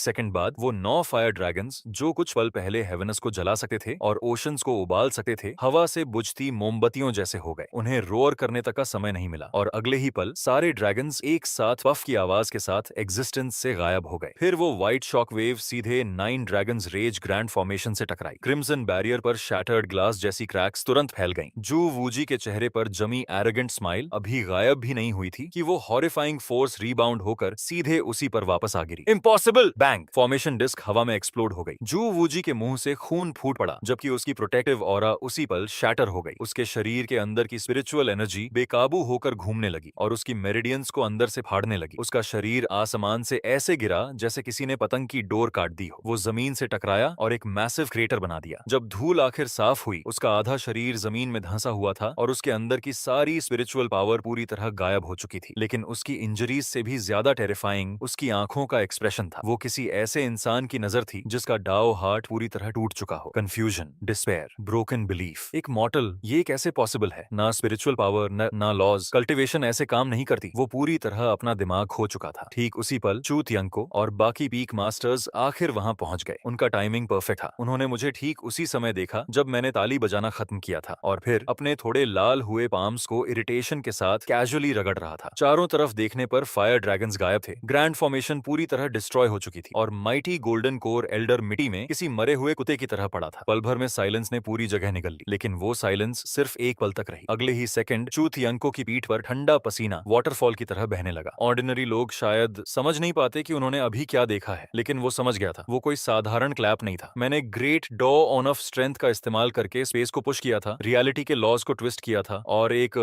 सेकंड बाद वो 9 फायर ड्रैगन्स जो कुछ पल पहले हेवेनस को जला सकते थे और ओशंस को उबाल सकते थे, हवा से बुझती मोमबत्तियों जैसे हो गए। उन्हें रोअर करने तक का समय नहीं मिला और अगले ही पल सारे ड्रैगन्स एक साथ पफ की आवाज के साथ एग्जिस्टेंस से गायब हो गए। फिर वो व्हाइट शॉकवेव सीधे 9 ड्रैगन्स रेज ग्रैंड फॉर्मेशन से टकराई। क्रिम्सन बैरियर पर शैटर्ड ग्लास जैसी क्रैक्स तुरंत फैल गईं। जू वूजी के चेहरे पर जमी एरोगेंट स्माइल अभी गायब भी नहीं हुई थी कि वो हॉरिफाइंग फोर्स रीबाउंड होकर सीधे उसी पर वापस आ गिरी। इम्पॉसिबल! बैंग! फॉर्मेशन डिस्क हवा में एक्सप्लोड हो गई। जू वूजी के मुंह से खून फूट पड़ा जबकि उसकी प्रोटेक्टिव ऑरा उसी पल शैटर हो गई। उसके शरीर के अंदर की स्पिरिचुअल एनर्जी बेकाबू होकर घूमने लगी और उसकी मेरिडियंस को अंदर से फाड़ने लगी। उसका शरीर आसमान से ऐसे गिरा जैसे किसी ने पतंग की डोर काट दी हो। वो जमीन से टकराया और एक मैसिव क्रेटर बना दिया। जब धूल आखिर साफ हुई, उसका आधा शरीर जमीन में धंसा हुआ था और उसके अंदर की सारी स्पिरिचुअल पावर पूरी तरह गायब हो चुकी थी। लेकिन उसकी इंजरीज से भी ज्यादा टेरिफाइंग उसकी आंखों का एक्सप्रेशन था। वो किसी ऐसे इंसान की नजर थी जिसका डाओ हार्ट पूरी तरह टूट चुका हो। Confusion, despair, broken belief. एक मॉर्टल, ये कैसे पॉसिबल है? ना स्पिरिचुअल पावर, ना लॉज, कल्टिवेशन ऐसे काम नहीं करती। वो पूरी तरह अपना दिमाग खो चुका था। ठीक उसी पल चू तियांको और बाकी पीक मास्टर्स आखिर वहां पहुंच गए। उनका टाइमिंग परफेक्ट था। उन्होंने मुझे ठीक उसी समय देखा जब मैंने ताली बजाना खत्म किया था और फिर अपने थोड़े लाल हुए पाम्स को इरिटेशन के साथ कैजुअली रगड़ रहा था। चारों तरफ देखने पर फायर ड्रैगन्स गायब थे। ग्रैंड फॉर्मेशन पूरी तरह डिस्ट्रॉय हो चुकी थी और माइटी गोल्डन कोर एल्डर मिट्टी में किसी मरे हुए कुत्ते की तरह पड़ा था। पल भर में साइलेंस ने पूरी जगह निगल ली, लेकिन वो साइलेंस सिर्फ एक पल तक रही। अगले ही सेकंड चू तियांको की पीठ पर ठंडा पसीना वाटरफॉल की तरह बहने लगा। ऑर्डिनरी लोग शायद समझ नहीं पाते कि उन्होंने अभी क्या देखा है, लेकिन वो समझ गया था। वो कोई साधारण क्लैप नहीं था। मैंने ग्रेट डॉ ऑन ऑफ स्ट्रेंथ का इस्तेमाल करके स्पेस को पुश किया था, रियलिटी के लॉज को ट्विस्ट किया था और एक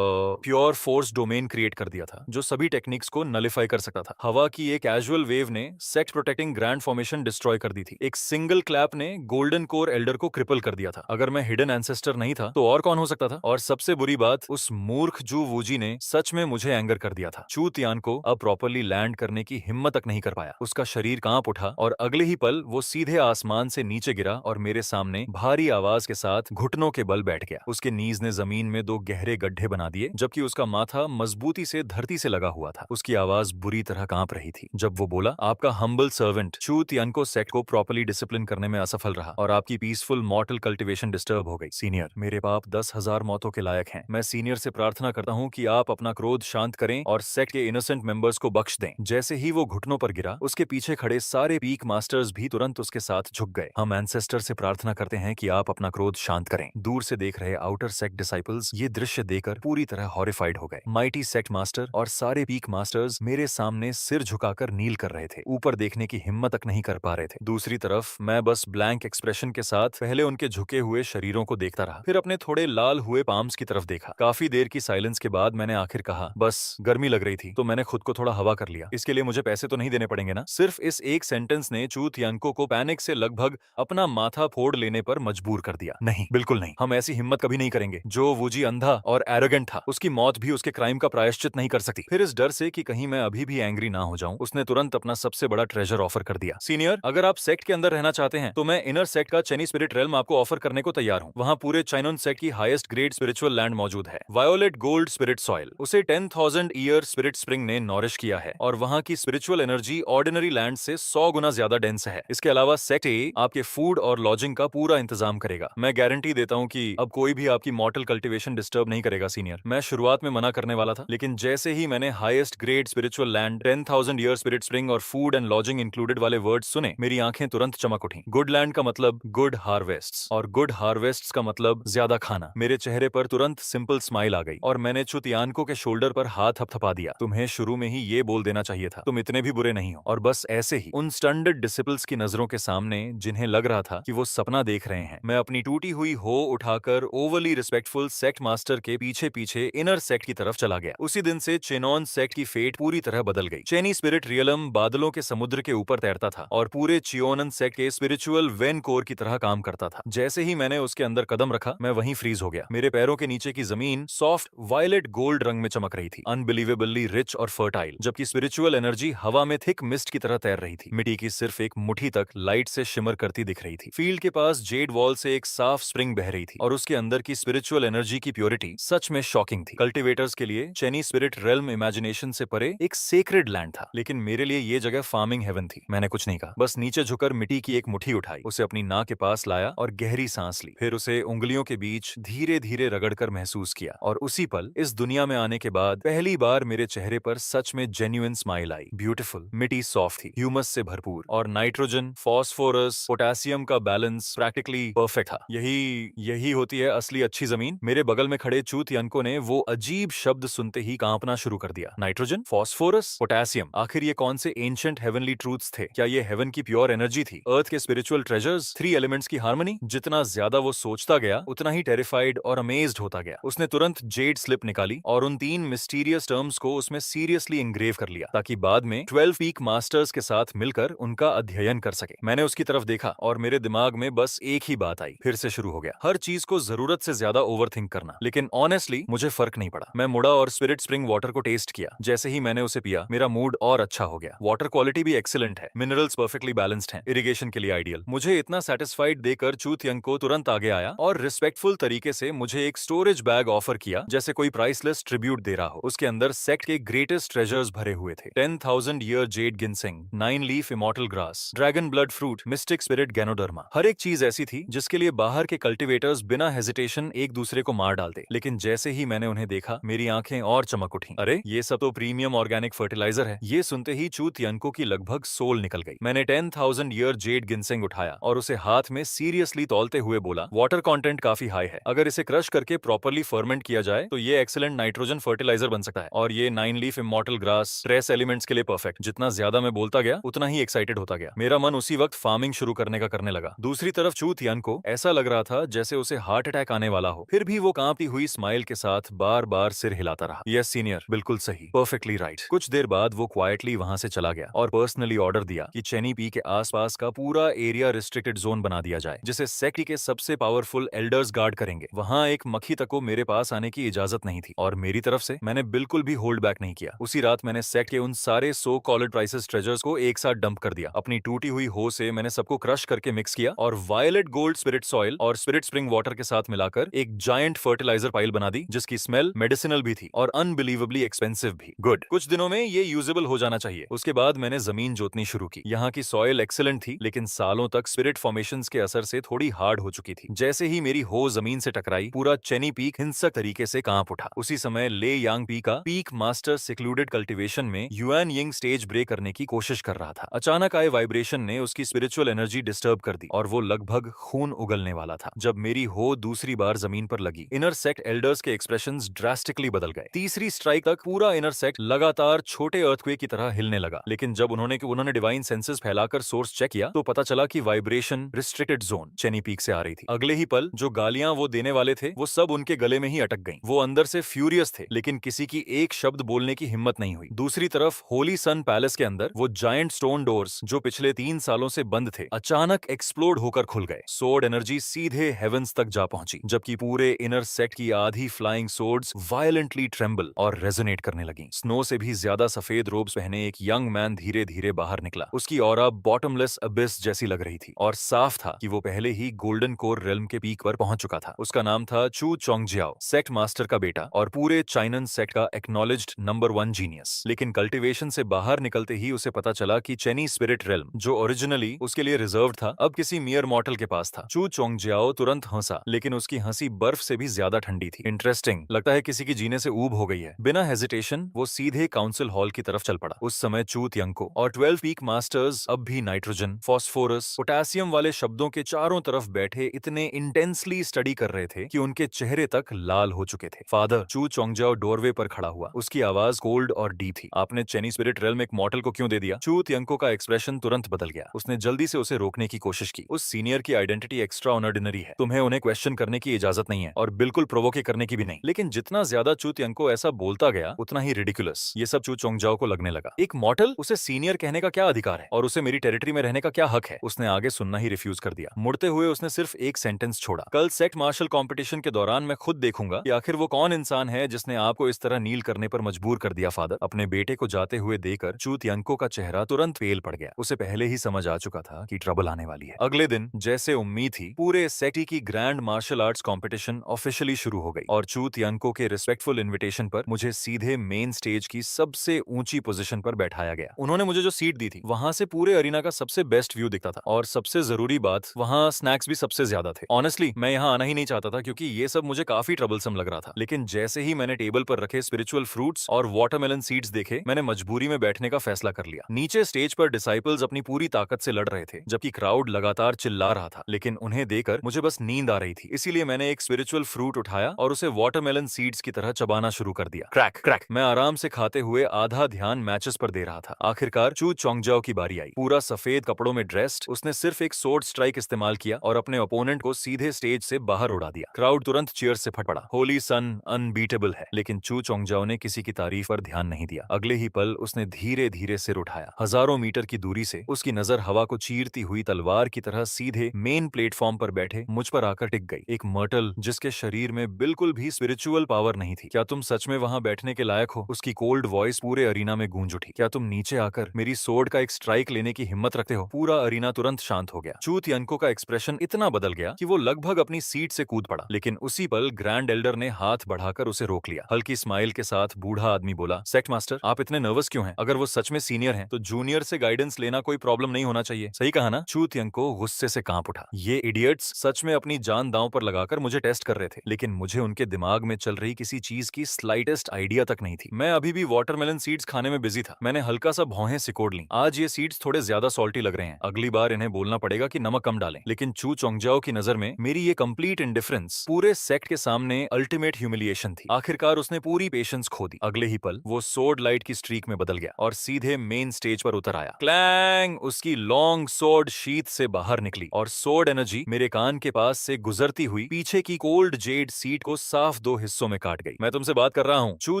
प्योर फोर्स डोमेन क्रिएट कर दिया था जो सभी टेक्निक्स को नलिफाई कर सकता था। हवा की एक कैजुअल वेव ने sect protecting grand formation destroy कर दी थी। एक सिंगल क्लैप ने गोल्डन कोर एल्डर को क्रिपल कर दिया था। अगर मैं हिडन एंसेस्टर नहीं था तो और कौन हो सकता था? और सबसे बुरी बात, उस मूर्ख जू वूजी ने सच में मुझे एंगर कर दिया था। चू तियान को अब प्रॉपर्ली लैंड करने की हिम्मत तक नहीं कर पाया। उसका शरीर कांप उठा और अगले ही पल वो सीधे आसमान से नीचे गिरा और मेरे सामने भारी आवाज के साथ घुटनों के बल बैठ गया। उसके नीज ने जमीन में 2 गहरे गड्ढे बना दिए जबकि उसका माथा मजबूती से धरती से लगा हुआ था। उसकी आवाज बुरी तरह कांप रही थी जब वो बोला, आपका हम्बल सर्वेंट चू तियानको सेक्ट को प्रॉपर्ली डिसिप्लिन करने में असफल रहा और आपकी पीसफुल मॉर्टल कल्टिवेशन डिस्टर्ब हो गई। सीनियर, मेरे पाप 10,000 मौतों के लायक हैं। मैं सीनियर से प्रार्थना करता हूँ कि आप अपना क्रोध शांत करें और सेक्ट के इनोसेंट मेंबर्स को बख्श दें। जैसे ही वो घुटनों पर गिरा, उसके पीछे खड़े सारे पीक मास्टर्स भी तुरंत उसके साथ झुक गए। हम एंसेस्टर से प्रार्थना करते हैं कि आप अपना क्रोध शांत करें। दूर से देख रहे आउटर सेक्ट डिसाइपल्स ये दृश्य देखकर पूरी तरह हॉरिफाइड हो गए। माइटी सेक्ट मास्टर और सारे पीक मास्टर्स मेरे सामने सिर झुकाकर नील कर रहे थे, ऊपर देखने की हिम्मत तक नहीं कर पा रहे थे। दूसरी तरफ मैं बस ब्लैंक एक्सप्रेशन के साथ पहले उनके झुके हुए शरीरों को देखता रहा, फिर अपने थोड़े लाल हुए पाम्स की तरफ देखा। काफी देर की साइलेंस के बाद मैंने आखिर कहा, बस गर्मी लग रही थी तो मैंने खुद को थोड़ा हवा कर लिया। इसके लिए मुझे पैसे तो नहीं देने पड़ेंगे ना? सिर्फ इस एक सेंटेंस ने चू तियांको को पैनिक से लगभग अपना माथा फोड़ लेने पर मजबूर कर दिया। नहीं, बिल्कुल नहीं, हम ऐसी हिम्मत कभी नहीं करेंगे। जो वूजी अंधा और एरोगेंट था, उसकी मौत भी उसके क्राइम का प्रायश्चित नहीं कर सकती। फिर इस डर से कि कहीं मैं अभी भी एंग्री ना हो जाऊं, उसने तुरंत अपना सबसे बड़ा ट्रेजर ऑफर कर दिया। सीनियर, अगर आप सेक्ट के अंदर रहना चाहते हैं तो मैं इनर सेक्ट का चेनी स्पिरिट रेल्म आपको ऑफर करने को तैयार हूं। वहां पूरे चाइनोन सेक्ट की हाईएस्ट ग्रेड स्पिरिचुअल लैंड मौजूद है। वायोलेट गोल्ड स्पिरिट सॉइल, उसे 10,000 ईयर स्पिरिट स्प्रिंग ने नॉरिश किया है और वहां की स्पिरिचुअल एनर्जी ऑर्डिनरी लैंड से 100 गुना ज्यादा डेंस है। इसके अलावा सेक्ट ए आपके फूड और लॉजिंग का पूरा इंतजाम करेगा। मैं गारंटी देता हूं कि अब कोई भी आपकी मॉर्टल कल्टिवेशन डिस्टर्ब नहीं करेगा। सीनियर, मैं शुरुआत में मना करने वाला था, लेकिन जैसे ही मैंने highest grade spiritual land, 10,000 year spirit spring और फूड एंड लॉजिंग इंक्लूडेड वाले वर्ड्स सुने, मेरी आंखें तुरंत चमक उठी। गुड लैंड का मतलब गुड हार्वेस्ट्स और गुड हार्वेस्ट्स का मतलब ज्यादा खाना। मेरे चेहरे पर तुरंत सिंपल स्माइल आ गई और मैंने चू तियानको के शोल्डर पर हाथ थपथपा दिया। तुम्हें शुरू में ही ये बोल देना चाहिए था, तुम इतने भी बुरे नहीं हो। और बस ऐसे ही उन स्टंडेड डिसिपल्स की नजरों के सामने, जिन्हें लग रहा था कि वो सपना देख रहे हैं, मैं अपनी टूटी हुई हो उठाकर ओवरली रिस्पेक्टफुल सेक्ट मास्टर के पीछे पीछे इनर सेक्ट की तरफ चला गया। उसी दिन से चेनॉन सेक्ट की फेट पूरी तरह बदल गई। चेनी स्पिरिट रियलम बादलों के समुद्र के ऊपर तैरता था और पूरे चियोनन सेक्ट के स्पिरिचुअल वेन कोर की तरह काम करता था। जैसे ही मैंने उसके अंदर कदम रखा, मैं वहीं फ्रीज हो गया। मेरे पैरों के नीचे की जमीन सॉफ्ट वायलेट गोल्ड रंग में चमक रही थी, अनबिलीवेबली रिच और फर्टाइल, जबकि स्पिरिचुअल एनर्जी हवा में थिक मिस्ट की तरह तैर रही थी। मिट्टी की सिर्फ एक मुट्ठी तक लाइट से शिमर करती दिख रही थी। फील्ड के पास जेड वॉल से एक साफ स्प्रिंग बह रही थी और उसके अंदर की स्पिरिचुअल एनर्जी की प्योरिटी सच में शॉकिंग थी। कल्टिवेटर्स के के लिए चेनी स्पिरिट रेल्म इमेजिनेशन से परे एक सेक्रेड लैंड था, लेकिन मेरे लिए ये जगह फार्मिंग हेवन थी। मैंने कुछ नहीं कहा, बस नीचे झुककर मिट्टी की एक मुट्ठी उठाई, उसे अपनी नाक के पास लाया और गहरी सांस ली। फिर उसे उंगलियों के बीच धीरे धीरे रगड़कर महसूस किया, और उसी पल इस दुनिया में आने के बाद पहली बार मेरे चेहरे पर सच में जेन्युइन स्माइल आई। ब्यूटीफुल, मिट्टी सॉफ्ट थी, ह्यूमस से भरपूर, और नाइट्रोजन, फास्फोरस, पोटेशियम का बैलेंस प्रैक्टिकली परफेक्ट था। यही यही होती है असली अच्छी जमीन। मेरे बगल में खड़े चूत यनको ने वो अजीब शब्द सुनते ही कांपना शुरू कर दिया। नाइट्रोजन, फास्फोरस, पोटेशियम, आखिर ये कौन से एंशिएंट हेवनली ट्रूथ्स थे? क्या ये हेवन की प्योर एनर्जी थी? अर्थ के स्पिरिचुअल ट्रेजर्स? थ्री एलिमेंट्स की हार्मनी? जितना ज्यादा वो सोचता गया, उतना ही टेरिफाइड और अमेज्ड होता गया। उसने तुरंत जेड स्लिप निकाली और उन 3 मिस्टीरियस टर्म्स को उसमें सीरियसली इंग्रेव कर लिया, ताकि बाद में 12 पीक मास्टर्स के साथ मिलकर उनका अध्ययन कर सके। मैंने उसकी तरफ देखा और मेरे दिमाग में बस एक ही बात आई, फिर से शुरू हो गया, हर चीज को जरूरत से ज्यादा ओवरथिंक करना। लेकिन ऑनेस्टली मुझे फर्क नहीं पड़ा। मैं मुड़ा और स्पिरिट स्प्रिंग वाटर को टेस्ट किया। जैसे ही मैंने उसे पिया, मेरा मूड और अच्छा हो गया। वाटर क्वालिटी भी एक्सीलेंट है, मिनरल्स परफेक्टली बैलेंस्ड हैं, इरिगेशन के लिए आइडियल। मुझे इतना सेटिस्फाइड देकर चूत यंको तुरंत आगे आया और रिस्पेक्टफुल तरीके से मुझे एक स्टोरेज बैग ऑफर किया, जैसे कोई प्राइसलेस ट्रिब्यूट दे रहा हो। उसके अंदर सेक्ट के ग्रेटेस्ट ट्रेजर्स भरे हुए थे। 10,000 year jade ginseng, 9 leaf immortal grass, dragon blood fruit, mystic spirit ganoderma. हर एक चीज ऐसी थी जिसके लिए बाहर के कल्टिवेटर्स बिना हेजिटेशन एक दूसरे को मार डालते। लेकिन जैसे ही मैंने उन्हें देखा, मेरी आंखें और चमक उठी। अरे, ये सब तो प्रीमियम ऑर्गेनिक फर्टिलाइजर है। ये सुनते ही चूत यंको की लगभग सोल निकल गई। मैंने 10,000 ईयर जेड गिनसिंग उठाया और उसे हाथ में सीरियसली तौलते हुए बोला, वाटर कंटेंट काफी हाई है। अगर इसे क्रश करके प्रॉपर्ली फर्मेंट किया जाए तो ये एक्सीलेंट नाइट्रोजन फर्टिलाइजर बन सकता है। और ये 9 leaf immortal grass trace elements के लिए परफेक्ट। जितना ज्यादा मैं बोलता गया, उतना ही एक्साइटेड होता गया। मेरा मन उसी वक्त फार्मिंग शुरू करने का करने लगा। दूसरी तरफ चूत यन को ऐसा लग रहा था जैसे उसे हार्ट अटैक आने वाला हो। फिर भी वो कांपती हुई स्माइल के साथ बार बार सिर हिलाता रहा। यस सीनियर, बिल्कुल सही, परफेक्टली राइट। कुछ देर बाद वो क्वाइटली वहां से चला गया और पर्सनली ऑर्डर दिया कि चेनी पी के आसपास का पूरा एरिया रिस्ट्रिक्टेड जोन बना दिया जाए, जिसे सेक्ट के सबसे पावरफुल एल्डर्स गार्ड करेंगे। वहां एक मक्खी तक को मेरे पास आने की इजाजत नहीं थी, और मेरी तरफ से मैंने बिल्कुल भी होल्ड बैक नहीं किया। उसी रात मैंने सेक्ट के उन सारे सो कॉल्ड प्राइसेस ट्रेजर्स को एक साथ डंप कर दिया। अपनी टूटी हुई हो से मैंने सबको क्रश करके मिक्स किया और वायलेट गोल्ड स्पिरिट सॉइल और स्पिरिट स्प्रिंग वाटर के साथ मिलाकर एक जायंट फर्टिलाइजर पाइल बना दी, जिसकी स्मेल मेडिसिनल भी थी और अनबिलीवेबली एक्सपेंसिव भी। गुड, कुछ दिनों में ये यूजेबल हो जाना चाहिए। उसके बाद मैंने जमीन जोतनी शुरू की। यहाँ की सॉइल एक्सीलेंट थी, लेकिन सालों तक स्पिरिट फॉर्मेशंस के असर से थोड़ी हार्ड हो चुकी थी। जैसे ही मेरी हो जमीन से टकराई, पूरा चेनी पीक हिंसक तरीके से कांप उठा। उसी समय ले यांग पी का पीक मास्टर सिक्लूडेड कल्टीवेशन में युआन यिंग स्टेज ब्रेक करने की कोशिश कर रहा था। अचानक आए वाइब्रेशन ने उसकी स्पिरिचुअल एनर्जी डिस्टर्ब कर दी और वो लगभग खून उगलने वाला था। जब मेरी हो दूसरी बार जमीन पर लगी, इनर सेक्ट एल्डर्स के एक्सप्रेशंस ड्रास्टिकली बदल गए। तीसरी स्ट्राइक तक पूरा इनर सेक्ट लगातार छोटे अर्थक्वेक की तरह हिलने लगा। लेकिन जब उन्होंने डिवाइन सेंसेस फैलाकर सोर्स चेक किया, तो पता चला कि वाइब्रेशन रिस्ट्रिक्टेड जोन चेनी पीक से आ रही थी। अगले ही पल जो गालियां वो देने वाले थे, वो सब उनके गले में ही अटक गईं। वो अंदर से फ्यूरियस थे, लेकिन किसी की एक शब्द बोलने की हिम्मत नहीं हुई। दूसरी तरफ होली सन पैलेस के अंदर वो जायंट स्टोन डोर्स, जो पिछले 3 सालों से बंद थे, अचानक एक्सप्लोड होकर खुल गए। सोर्ड एनर्जी सीधे हेवंस तक जा पहुंची, जबकि पूरे इनर सेक्ट की आधी फ्लाइंग सोर्ड्स वायलेंटली ट्रेम्बल और रेजोनेट करने लगी। स्नो से भी ज्यादा सफेद रोब्स पहने एक यंग मैन धीरे धीरे बाहर निकला। उसकी ऑरा बॉटमलेस अबिस जैसी लग रही थी और साफ था कि वो पहले ही गोल्डन कोर रेल्म के पीक पर पहुंच चुका था। उसका नाम था चू चोंगजियाओ, सेक्ट मास्टर का बेटा और पूरे चाइनन सेक्ट का एक्नॉलेज्ड नंबर 1 जीनियस। लेकिन कल्टीवेशन से बाहर निकलते ही उसे पता चला कि चेनी स्पिरिट रेल्म, जो ओरिजिनली उसके लिए रिजर्व था, अब किसी मियर मॉर्टल के पास था। चू चोंगजियाओ तुरंत हंसा, लेकिन उसकी हंसी बर्फ से भी ज्यादा ठंडी थी। इंटरेस्टिंग, लगता है किसी की जीने से ऊब हो गई है। बिना हेजिटेशन वो सीधे काउंसिल हॉल की तरफ चल पड़ा। उस समय चूत यंको और 12 पीक मास्टर्स अब भी नाइट्रोजन, फास्फोरस, पोटेशियम वाले शब्दों के चारों तरफ बैठे इतने इंटेंसली स्टडी कर रहे थे कि उनके चेहरे तक लाल हो चुके थे। फादर, चू चोंगजाओ डोरवे पर खड़ा हुआ। उसकी आवाज कोल्ड और डीप थी। आपने चेनी स्पिरिट रेल्म एक मॉर्टल को क्यों दे दिया? चूत यंको का एक्सप्रेशन तुरंत बदल गया। उसने जल्दी से उसे रोकने की कोशिश की। उस सीनियर की आइडेंटिटी एक्स्ट्रा ऑर्डिनरी है, तुम्हें उन्हें क्वेश्चन करने की इजाजत नहीं है और बिल्कुल प्रोवोके करने की भी नहीं। लेकिन जितना ज्यादा चूत यंको ऐसा बोलता गया, उतना ही रिडिकुलस ये सब चू चोंगजाओ को लगने लगा। एक मॉर्टल, उसे सीनियर कहने का क्या अधिकार है और उसे मेरी टेरिटरी में रहने का क्या हक है? उसने आगे सुनना ही रिफ्यूज कर दिया। मुड़ते हुए उसने सिर्फ एक सेंटेंस छोड़ा, कल सेक्ट मार्शल कंपटीशन के दौरान मैं खुद देखूंगा कि आखिर वो कौन इंसान है जिसने आपको इस तरह नील करने पर मजबूर कर दिया। फादर, अपने बेटे को जाते हुए देखकर चूत यंको का चेहरा तुरंत पेल पड़ गया। उसे पहले ही समझ आ चुका था कि ट्रबल आने वाली है। अगले दिन जैसे उम्मीद थी, पूरे सेक्ट की grand martial arts competition officially शुरू हो गई और चूत यंको के रिस्पेक्टफुल स्पेशल इन्विटेशन पर मुझे सीधे मेन स्टेज की सबसे ऊंची पोजीशन पर बैठाया गया। उन्होंने मुझे जो सीट दी थी वहां से पूरे अरीना का सबसे बेस्ट व्यू दिखता था और सबसे जरूरी बात, वहां स्नैक्स भी सबसे ज्यादा थे। ऑनेस्टली मैं यहाँ आना ही नहीं चाहता था क्योंकि ये सब मुझे काफी ट्रबलसम लग रहा था, लेकिन जैसे ही मैंने टेबल पर रखे स्पिरिचुअल फ्रूट्स और वाटरमेलन सीड्स देखे, मैंने मजबूरी में बैठने का फैसला कर लिया। नीचे स्टेज पर डिसाइपल्स अपनी पूरी ताकत से लड़ रहे थे जबकि क्राउड लगातार चिल्ला रहा था, लेकिन उन्हें देखकर मुझे बस नींद आ रही थी। इसीलिए मैंने एक स्पिरिचुअल फ्रूट उठाया और उसे वाटरमेलन सीड्स की तरह चबाना शुरू कर दिया। क्रैक क्रैक मैं आराम से खाते हुए आधा ध्यान मैचेस पर दे रहा था। आखिरकार चू चोंगजाओ की बारी आई। पूरा सफेद कपड़ों में ड्रेस्ड उसने सिर्फ एक सोर्ड स्ट्राइक इस्तेमाल किया और अपने ओपोनेंट को सीधे स्टेज से बाहर उड़ा दिया। क्राउड तुरंत चीयर से फट पड़ा। होली सन अनबीटेबल है। लेकिन चू चोंगजाओ ने किसी की तारीफ पर ध्यान नहीं दिया। अगले ही पल उसने धीरे धीरे सिर उठाया। हजारों मीटर की दूरी से उसकी नजर हवा को चीरती हुई तलवार की तरह सीधे मेन प्लेटफॉर्म पर बैठे मुझ पर आकर टिक गई। एक मर्टल जिसके शरीर में बिल्कुल भी स्पिरिचुअल पावर नहीं थी। क्या तुम सच में वहां बैठने के लायक हो? उसकी कोल्ड वॉइस पूरे अरीना में गूंज उठी। क्या तुम नीचे आकर मेरी सोर्ड का एक स्ट्राइक लेने की हिम्मत रखते हो? पूरा अरीना तुरंत शांत हो गया। चू तियानको का एक्सप्रेशन इतना बदल गया कि वो लगभग अपनी सीट से कूद पड़ा, लेकिन उसी पल ग्रैंड एल्डर ने हाथ बढ़ाकर उसे रोक लिया। हल्की स्माइल के साथ बूढ़ा आदमी बोला, सेक्ट मास्टर, आप इतने नर्वस क्यों हैं? अगर वो सच में सीनियर हैं, तो जूनियर से गाइडेंस लेना कोई प्रॉब्लम नहीं होना चाहिए। सही कहा ना? चू तियानको गुस्से से कांप उठा। ये इडियट्स सच में अपनी जान दांव पर लगाकर मुझे टेस्ट कर रहे थे, लेकिन मुझे उनके दिमाग में चल रही किसी चीज की स्लाइटेस्ट आइडिया तक नहीं थी। मैं अभी भी वाटरमेलन सीड्स खाने में बिजी था। मैंने हल्का सा भौहें सिकोड़ ली। आज ये सीड्स थोड़े ज्यादा सॉल्टी लग रहे हैं। अगली बार इन्हें बोलना पड़ेगा कि नमक कम डालें। लेकिन चू चोंगजाओ की नजर में मेरी ये कंप्लीट इंडिफरेंस पूरे सेक्ट के सामने अल्टीमेट ह्यूमिलिएशन थी। आखिरकार उसने पूरी पेशेंस खो दी। अगले ही पल वो सोर्ड लाइट की स्ट्रीक में बदल गया और सीधे मेन स्टेज पर उतर आया। क्लैंग! उसकी लॉन्ग सोर्ड शीथ से बाहर निकली और सोर्ड एनर्जी मेरे कान के पास से गुजरती हुई पीछे की कोल्ड जेड सीट को साफ दो हिस्सों में काट गई। मैं तुमसे बात कर रहा हूँ। चू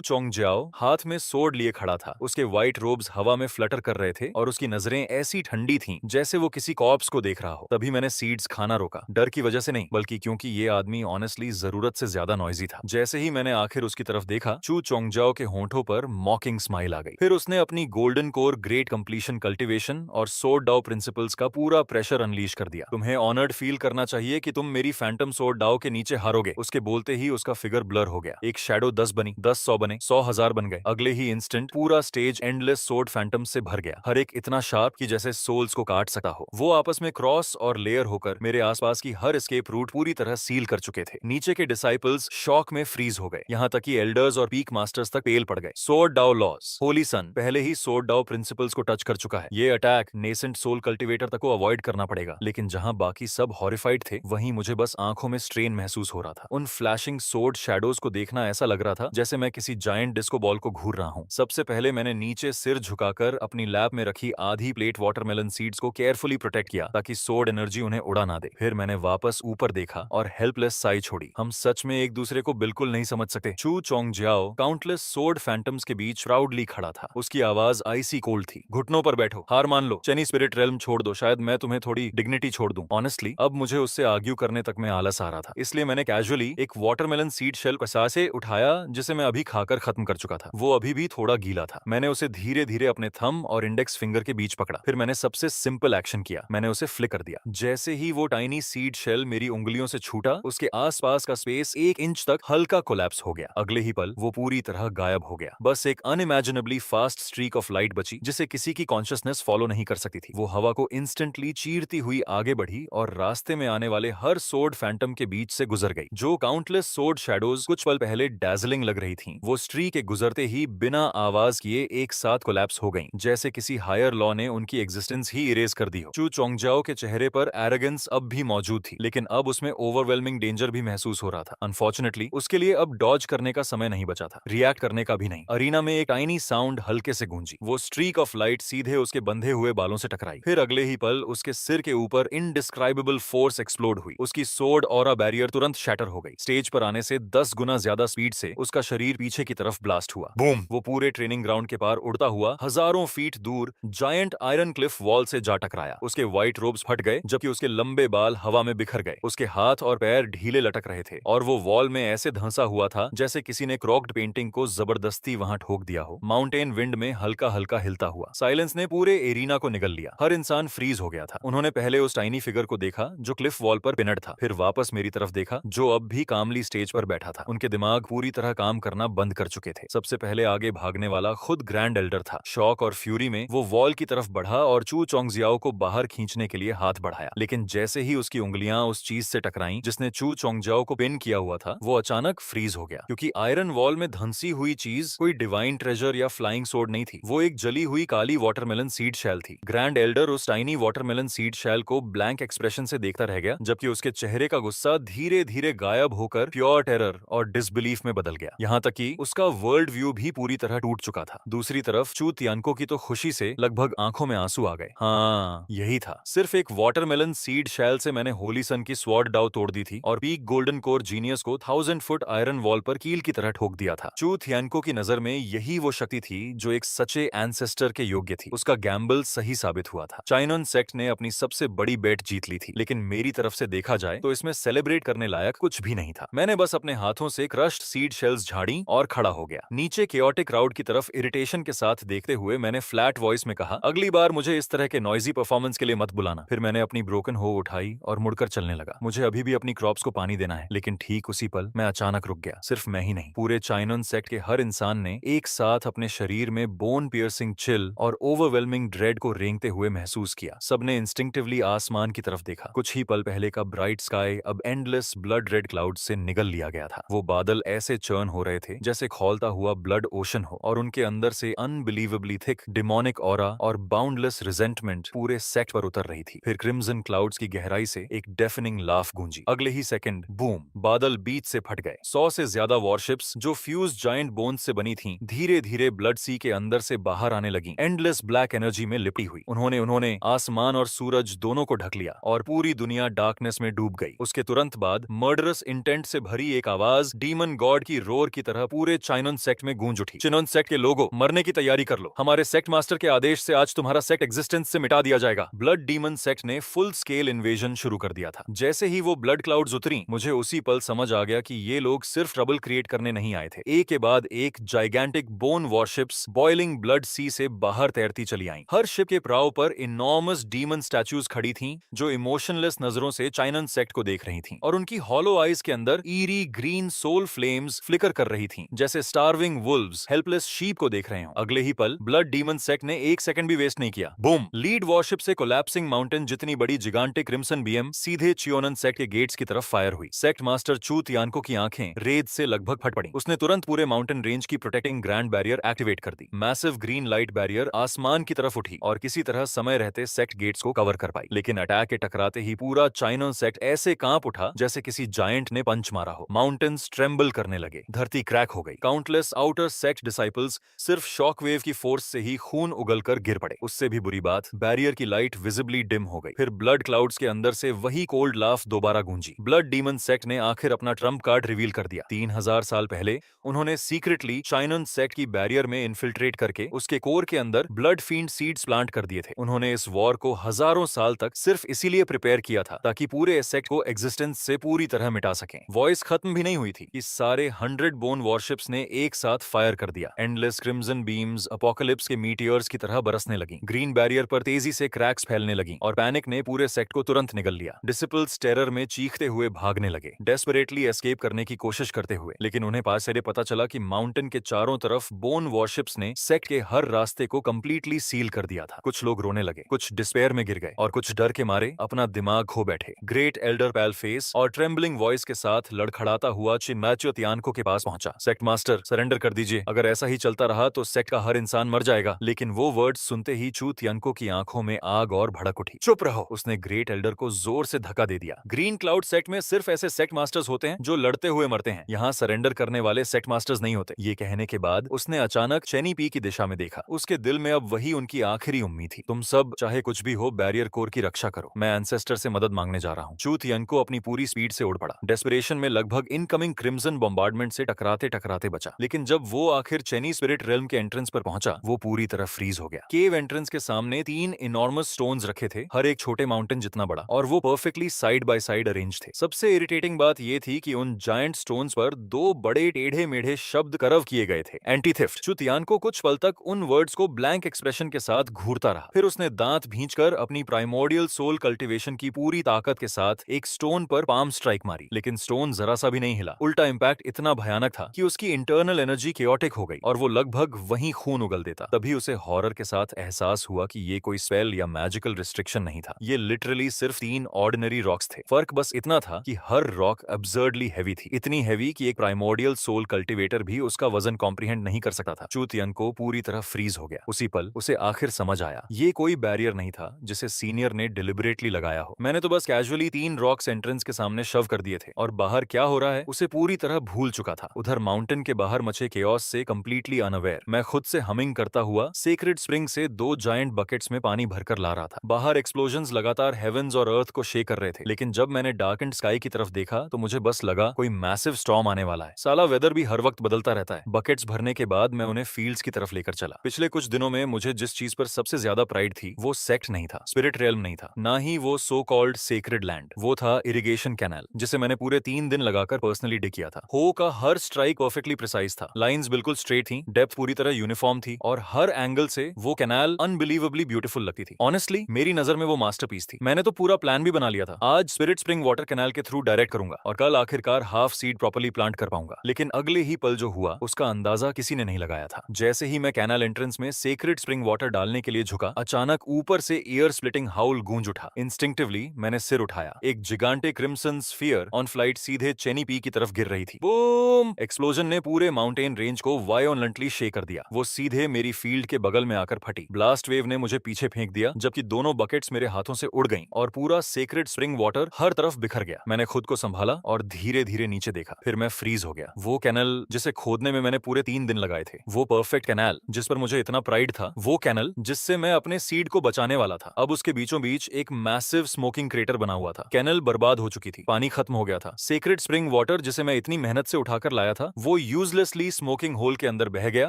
चोंगजाओ हाथ में सोर्ड लिए खड़ा था। उसके व्हाइट रोब्स हवा में फ्लटर कर रहे थे और उसकी नजरें ऐसी ठंडी थीं जैसे वो किसी कॉप्स को देख रहा हो। तभी मैंने सीड्स खाना रोका, डर की वजह से नहीं, बल्कि क्योंकि ये आदमी ऑनेस्टली जरूरत से ज्यादा नॉइजी था। जैसे ही मैंने आखिर उसकी तरफ देखा, चू चोंगजाओ के होंठों पर मॉकिंग स्माइल आ गई। फिर उसने अपनी golden core great completion cultivation और सोर्ड डाओ प्रिंसिपल्स का पूरा प्रेशर अनलीश कर दिया। तुम्हें ऑनर्ड फील करना चाहिए कि तुम मेरी फैंटम सोर्ड डाओ के नीचे हारोगे। उसके बोलते ही उसका फिगर ब्लर हो गया। एक शैडो 10 बनी, 10 100 बने, 100,000 बन गए। अगले ही इंस्टेंट पूरा स्टेज एंडलेस सोर्ड फैंटम से भर गया, हर एक इतना शार्प कि जैसे सोल्स को काट सकता हो। वो आपस में क्रॉस और लेयर होकर मेरे आसपास की हर एस्केप रूट पूरी तरह सील कर चुके थे। नीचे के डिसाइपल्स शॉक में फ्रीज हो गए, यहाँ तक कि एल्डर्स और पीक मास्टर्स तक पेल पड़ गए। सोर्ड डाओ लॉस, होली सन पहले ही सोर्ड डाओ प्रिंसिपल्स को टच कर चुका है। ये अटैक नेसेंट सोल कल्टिवेटर तक को अवॉइड करना पड़ेगा। लेकिन जहां बाकी सब हॉरिफाइड थे, वहीं मुझे बस आंखों में स्ट्रेन महसूस हो रहा था। उन फ्लैशिंग सोर्ड शैडोज को देखना ऐसा लग रहा था जैसे मैं किसी जायंट डिस्को बॉल को घूर रहा हूँ। सबसे पहले मैंने नीचे सिर झुकाकर अपनी लैब में रखी आधी प्लेट वाटरमेलन सीड्स को केयरफुली प्रोटेक्ट किया ताकि सोर्ड एनर्जी उन्हें उड़ा ना दे। फिर मैंने वापस ऊपर देखा और हेल्पलेस साई छोड़ी। हम सच में एक दूसरे को बिल्कुल नहीं समझ सकते। चू चोंगजाओ काउंटलेस सोर्ड फैंटम्स के बीच प्राउडली खड़ा था। उसकी आवाज आइसी कोल्ड थी। घुटनों पर बैठो, हार मान लो, चेनी स्पिरिट रेल्म छोड़ दो, शायद मैं तुम्हें थोड़ी डिग्निटी छोड़ दूं। ऑनेस्टली अब मुझे उससे आर्ग्यू करने तक में आलस आ रहा था, इसलिए मैंने कैजुअली एक वाटरमेलन सीड शेल कसा से उठाया जिसे मैं अभी खाकर खत्म कर चुका था। वो अभी भी थोड़ा गीला था। मैंने उसे धीरे धीरे अपने थंब और इंडेक्स फिंगर के बीच पकड़ा। फिर मैंने सबसे सिंपल एक्शन किया, मैंने उसे फ्लिक कर दिया। जैसे ही वो टाइनी सीड शेल मेरी उंगलियों से छूटा, उसके आसपास का स्पेस 1 इंच तक हल्का कोलैप्स हो गया। अगले ही पल वो पूरी तरह गायब हो गया। बस एक अनइमेजिनेबली फास्ट स्ट्रीक ऑफ लाइट बची जिसे किसी की कॉन्शियसनेस फॉलो नहीं कर सकती थी। वो हवा को इंस्टेंटली चीरती हुई आगे बढ़ी और रास्ते में आने वाले हर सोर्ड फैंटम के बीच से गुजर गई। जो काउंटलेस सोर्ड शैडोज कुछ पल पहले डैजलिंग लग रही थीं, वो स्ट्री के गुजरते ही बिना आवाज किए एक साथ कोलैप्स हो गईं, जैसे किसी हायर लॉ ने उनकी एग्जिस्टेंस ही इरेज कर दी हो। चू चोंगजाओ के चेहरे पर एरोगेंस अब भी मौजूद थी, लेकिन अब उसमें ओवरवेलमिंग डेंजर भी महसूस हो रहा था। अनफॉर्चुनेटली उसके लिए अब डॉज करने का समय नहीं बचा था, रिएक्ट करने का भी नहीं। अरीना में एक टाइनी साउंड हल्के से गूंजी। वो स्ट्रीक ऑफ लाइट सीधे उसके बंधे हुए बालों से टकराई। फिर अगले ही पल उसके सिर के ऊपर इनडिस्क्राइबेबल फोर्स एक्सप्लोड हुई। उसकी सोर्ड ऑरा बैरियर तुरंत शैटर हो गई। स्टेज पर आने से 10 गुना ज्यादा स्पीड से उसका शरीर पीछे की तरफ ब्लास्ट हुआ। बूम! वो पूरे ट्रेनिंग ग्राउंड के पार उड़ता हुआ हजारों फीट दूर जायंट आयरन क्लिफ वॉल से जा टकराया। उसके व्हाइट रोब्स फट गए जबकि उसके लंबे बाल हवा में बिखर गए। उसके हाथ और पैर ढीले लटक रहे थे और वो वॉल में ऐसे धंसा हुआ था जैसे किसी ने क्रॉक्ड पेंटिंग को जबरदस्ती वहां ठोक दिया हो। माउंटेन विंड में हल्का हल्का हिलता हुआ साइलेंस ने पूरे एरिना को निगल लिया। हर इंसान फ्रीज हो गया था। उन्होंने पहले उस टाइनी फिगर को देखा जो क्लिफ वॉल पर पिनड था, फिर वापस मेरी तरफ देखा जो अब भी कामली स्टेज पर बैठा था। उनके दिमाग पूरी पूरी तरह काम करना बंद कर चुके थे। सबसे पहले आगे भागने वाला खुद ग्रैंड एल्डर था। शॉक और फ्यूरी में वो वॉल की तरफ बढ़ा और चू चोंगजियाओ को बाहर खींचने के लिए हाथ बढ़ाया, लेकिन जैसे ही उसकी उंगलियां उस चीज से टकराईं जिसने चू चोंगजियाओ को पिन किया हुआ था, वो अचानक फ्रीज हो गया, क्योंकि आयरन वॉल में धंसी हुई चीज कोई डिवाइन ट्रेजर या फ्लाइंग सोर्ड नहीं थी। वो एक जली हुई काली वाटरमेलन सीड शैल थी। ग्रैंड एल्डर उस टाइनी वाटरमेलन सीड शैल को ब्लैंक एक्सप्रेशन से देखता रह गया, जबकि उसके चेहरे का गुस्सा धीरे धीरे गायब होकर प्योर टेरर और डिसबिलीफ में बदल गया। यहाँ तक कि उसका वर्ल्ड व्यू भी पूरी तरह टूट चुका था। दूसरी तरफ चू तियानको की तो खुशी से लगभग आंखों में आंसू आ गए। हाँ, यही था। सिर्फ एक वाटरमेलन सीड शैल से मैंने होली सन की स्वॉर्ड डाउ तोड़ दी थी और पीक गोल्डन कोर जीनियस को 1000 फुट आयरन वॉल पर कील की तरह ठोक दिया था। चू थियानको की नजर में यही वो शक्ति थी जो एक सच्चे एंसेस्टर के योग्य थी। उसका गैम्बल सही साबित हुआ था। चाइनन सेक्ट ने अपनी सबसे बड़ी बेट जीत ली थी, लेकिन मेरी तरफ से देखा जाए तो इसमें सेलिब्रेट करने लायक कुछ भी नहीं था। मैंने बस अपने हाथों से क्रश्ड सीड शेल्स झाड़ी और खड़ा हो गया। नीचे केओटिक क्राउड की तरफ इरिटेशन के साथ देखते हुए मैंने फ्लैट वॉइस में कहा, अगली बार मुझे इस तरह के नॉइजी परफॉर्मेंस के लिए मत बुलाना। फिर मैंने अपनी ब्रोकन हो उठाई और मुड़कर चलने लगा। मुझे अभी भी अपनी क्रॉप्स को पानी देना है। लेकिन ठीक उसी पल मैं अचानक रुक गया। सिर्फ मैं ही नहीं, पूरे चाइनन सेक्ट के हर इंसान ने एक साथ अपने शरीर में बोन पियर्सिंग चिल और ओवरवेलमिंग ड्रेड को रेंगते हुए महसूस किया। सबने इंस्टिंक्टिवली आसमान की तरफ देखा। कुछ ही पल पहले का ब्राइट स्काई अब एंडलेस ब्लड रेड क्लाउड से निगल लिया गया था। वो बादल ऐसे चर्न हो रहे थे जैसे खौलता हुआ ब्लड ओशन हो, और उनके अंदर से अनबिलीवेबली थिक डिमोनिक ऑरा और बाउंडलेस रिजेंटमेंट पूरे सेक्ट पर उतर रही थी। फिर क्रिम्सन क्लाउड्स की गहराई से एक डेफनिंग लाफ गूंजी। अगले ही सेकंड बूम, बादल बीच से फट गए। 100 से ज्यादा वॉरशिप्स जो फ्यूज जायंट बोन्स से बनी थीं, धीरे धीरे ब्लड सी के अंदर से बाहर आने लगी, एंडलेस ब्लैक एनर्जी में लिपटी हुई। उन्होंने आसमान और सूरज दोनों को ढक लिया और पूरी दुनिया डार्कनेस में डूब गई। उसके तुरंत बाद मर्डरस इंटेंट से भरी एक आवाज डीमन गॉड की रोर की तरह पूरे चाइनन सेक्ट में गूंज उठी। चिनन सेक्ट के लोगों, मरने की तैयारी कर लो। हमारे सेक्ट मास्टर के आदेश से आज तुम्हारा सेक्ट एग्जिस्टेंस से मिटा दिया जाएगा। ब्लड डीमन सेक्ट ने फुल स्केल इन्वेजन शुरू कर दिया था। जैसे ही वो ब्लड क्लाउड्स उतरी, मुझे उसी पल समझ आ गया कि ये लोग सिर्फ ट्रबल क्रिएट करने नहीं आए थे। एक के बाद एक gigantic bone warships boiling blood sea से बाहर तैरती चली आईं। हर शिप के प्राव पर इनॉर्मस डीमन स्टैच्यूज खड़ी थीं, जो इमोशनलेस नजरों से चाइनन सेक्ट को देख रही थीं, और उनकी हॉलो आईज के अंदर eerie green soul flames flicker कर रही थीं, जैसे स्टार्विंग वुल्व्स हेल्पलेस शीप को देख रहे हो। अगले ही पल ब्लड डीमन सेक्ट ने एक सेकंड भी वेस्ट नहीं किया। बूम, लीड वॉरशिप से कोलैप्सिंग माउंटेन जितनी बड़ी जिगांटिक क्रिम्सन बीएम सीधे चियोनन सेक्ट के गेट्स की तरफ फायर हुई। सेक्ट मास्टर चू तियानको की आंखें रेत से लगभग फट पड़ी। उसने तुरंत पूरे माउंटेन रेंज की प्रोटेक्टिंग ग्रैंड बैरियर एक्टिवेट कर दी। मैसिव ग्रीन लाइट बैरियर आसमान की तरफ उठी और किसी तरह समय रहते सेक्ट गेट्स को कवर कर पाई। लेकिन अटैक के टकराते ही पूरा चाइनन सेक्ट ऐसे कांप उठा जैसे किसी जायंट ने पंच मारा हो। माउंटेन्स ट्रेम्बल करने लगे, धरती क्रैक हो गई। काउंटलेस आउटर सेक्ट डिसाइपल्स सिर्फ शॉक वेव की फोर्स से ही खून उगलकर गिर पड़े। उससे भी बुरी बात, बैरियर की लाइट विजिबली डिम हो गई। फिर ब्लड क्लाउड्स के अंदर से वही कोल्ड लाफ दोबारा गूंजी। ब्लड डीमन सेक्ट ने आखिर अपना ट्रम्प कार्ड रिवील कर दिया। 3000 साल पहले उन्होंने सीक्रेटली चाइनन सेक्ट की बैरियर में इन्फिल्ट्रेट करके उसके कोर के अंदर ब्लड फील्ड सीड्स प्लांट कर दिए थे। उन्होंने इस वॉर को हजारों साल तक सिर्फ इसीलिए प्रिपेयर किया था ताकि पूरे सेक्ट को एग्जिस्टेंस से पूरी तरह मिटा सकें। वॉइस खत्म भी नहीं हुई थी कि सारे 100 बोन वॉरशिप्स ने एक साथ फायर कर दिया। एंडलेस क्रिम्सन बीम्स अपोकलिप्स के मीटियर्स की तरह बरसने लगी। ग्रीन बैरियर पर तेजी से क्रैक्स फैलने लगी और पैनिक ने पूरे सेक्ट को तुरंत निगल लिया। डिसिपल्स टेरर में चीखते हुए भागने लगे, डेस्परेटली एस्केप करने की कोशिश करते हुए। लेकिन उन्हें पास से पता चला कि माउंटेन के चारों तरफ बोन वॉरशिप्स ने सेक्ट के हर रास्ते को कंप्लीटली सील कर दिया था। कुछ लोग रोने लगे, कुछ डिस्पेयर में गिर गए और कुछ डर के मारे अपना दिमाग खो बैठे। ग्रेट एल्डर पैलफेस और ट्रेम्बलिंग वॉइस के साथ लड़खड़ाता हुआ चिन्मैचो तियानको के पास पहुंचा। सेक्ट मास्टर, सरेंडर कर दीजिए। अगर ऐसा ही चलता रहा तो सेक्ट का हर इंसान मर जाएगा। लेकिन वो वर्ड सुनते ही चू तियानको की आंखों में आग और भड़क उठी। चुप रहो, उसने ग्रेट एल्डर को जोर से धक्का दे दिया। ग्रीन क्लाउड सेक्ट में सिर्फ ऐसे सेक्ट मास्टर्स होते हैं जो लड़ते हुए मरते हैं। यहाँ सरेंडर करने वाले सेक्ट मास्टर्स नहीं होते। ये कहने के बाद उसने अचानक चेनी पी की दिशा में देखा। उसके दिल में अब वही उनकी आखिरी उम्मीद थी। तुम सब चाहे कुछ भी हो, बैरियर कोर की रक्षा करो। मैं एंसेस्टर से मदद मांगने जा रहा हूँ। चू तियानको अपनी पूरी स्पीड से उड़ पड़ा। डेस्परेशन में लगभग इनकमिंग क्रिम्सन बॉम्बार्डमेंट से टकराते टकराते बचा। लेकिन जब वो आखिर चेनी स्पिरिट रेल्म के एंट्रेंस पर पहुंचा, वो पूरी तरह फ्रीज हो गया। केव एंट्रेंस के सामने 3 इनॉर्मस स्टोन्स रखे थे, हर एक छोटे माउंटेन जितना बड़ा, और वो perfectly side by side arrange थे। सबसे इरिटेटिंग बात ये थी कि उन जायंट स्टोन्स पर 2 बड़े टेढ़े मेढ़े शब्द करव किए गए थे, एंटी थेफ्ट। चू तियानको कुछ पल तक उन वर्ड्स को ब्लैंक एक्सप्रेशन के साथ घूरता रहा। फिर उसने दांत भींचकर अपनी प्राइमोर्डियल सोल कल्टीवेशन की पूरी ताकत के साथ एक स्टोन पर पाम स्ट्राइक मारी। लेकिन स्टोन जरा सा भी नहीं हिला। उल्टा इंपैक्ट इतना भयानक था कि उसकी इंटरनल एनर्जी केओटिक हो गई और वो लगभग वहीं खून उगल देता। तभी उसे हॉरर के साथ एहसास हुआ कि ये कोई स्पेल या मैजिकल रिस्ट्रिक्शन नहीं था, ये लिटरली सिर्फ 3 ऑर्डिनरी रॉक्स थे। फर्क बस इतना था कि हर रॉक अब्सर्डली हैवी थी, इतनी हैवी कि एक प्राइमोर्डियल सोल कल्टिवेटर भी उसका वजन कॉम्प्रिहेंड नहीं कर सकता था। चू तियन को पूरी तरह फ्रीज हो गया। उसी पल उसे आखिर समझ आया, ये कोई बैरियर नहीं था जिसे सीनियर ने डिलिबरेटली लगाया हो। मैंने तो बस कैजुअली 3 रॉक्स एंट्रेंस के सामने शव कर दिए थे और बाहर क्या हो रहा है उसे पूरी तरह भूल चुका था। उधर माउंटेन के बाहर मचे केओस से कंप्लीटली अनअवेयर मैं खुद से हमिंग करता हुआ सेक्रेड स्प्रिंग से 2 जायंट बकेट्स में पानी भरकर ला रहा था। बाहर एक्सप्लोजन्स लगातार हेवेंस और अर्थ को शेक कर रहे थे, लेकिन जब मैंने डार्क एंड स्काई की तरफ देखा तो मुझे बस लगा कोई मैसिव स्टॉर्म आने वाला है। साला वेदर भी हर वक्त बदलता रहता है। बकेट्स भरने के बाद मैं उन्हें फील्ड्स की तरफ लेकर चला। पिछले कुछ दिनों में मुझे जिस चीज पर सबसे ज्यादा प्राइड थी वो सेक्ट नहीं था, स्पिरिट रेल्म नहीं था, ना ही वो सो कॉल्ड सेक्रेड लैंड। वो था इरिगेशन कैनाल, जिसे मैंने पूरे 3 दिन लगाकर पर्सनली डिग किया था। हो का हर स्ट्राइक परफेक्टली प्रिसाइज था, लाइंस बिल्कुल स्ट्रेट थी, डेप्थ पूरी तरह यूनिफॉर्म थी और हर एंगल से वो कैनाल अनबिलीवेबली ब्यूटीफुल लगती थी। ऑनेस्टली मेरी नजर में वो मास्टरपीस थी। मैंने तो पूरा प्लान भी बना लिया था, आज स्पिरिट स्प्रिंग वाटर कैनाल के थ्रू डायरेक्ट करूंगा और कल आखिरकार हाफ सीड प्रॉपर्ली प्लांट कर पाऊंगा। लेकिन अगले ही पल जो हुआ उसका अंदाजा किसी ने नहीं लगाया था। जैसे ही मैं कैनाल एंट्रेंस में सेक्रेड स्प्रिंग वाटर डालने के लिए झुका, अचानक ऊपर से ईयर स्प्लिटिंग हाउल गूंज उठा। इंस्टिंक्टिवली मैंने सिर उठाया। एक जिगांटिक क्रिम्सन स्फीयर ऑन फ्लाइट सीधे चेनी पी की तरफ गिर रही थी। बूम! एक्सप्लोजन ने पूरे माउंटेन रेंज को वायोलेंटली शेक कर दिया। वो सीधे मेरी फील्ड के बगल में आकर फटी। ब्लास्ट वेव ने मुझे पीछे फेंक दिया, जबकि दोनों बकेट्स मेरे हाथों से उड़ गईं और पूरा सेक्रेड स्प्रिंग वाटर हर तरफ बिखर गया। मैंने खुद को संभाला और धीरे धीरे नीचे देखा, फिर मैं फ्रीज हो गया। वो कैनल जिसे खोदने में मैंने पूरे 3 दिन लगाए थे, वो परफेक्ट कैनाल जिस पर मुझे इतना प्राइड था, वो कैनल जिससे मैं अपने सीड को बचाने वाला था, अब उसके बीचों बीच एक मैसिव स्मोकिंग क्रेटर बना हुआ था। कैनल बर्बाद हो चुकी थी, पानी खत्म हो गया था। सेक्रेड स्प्रिंग वाटर जिसे मैं इतनी मेहनत से उठाकर लाया था, वो यूजलेसली स्मोकिंग होल के अंदर बह गया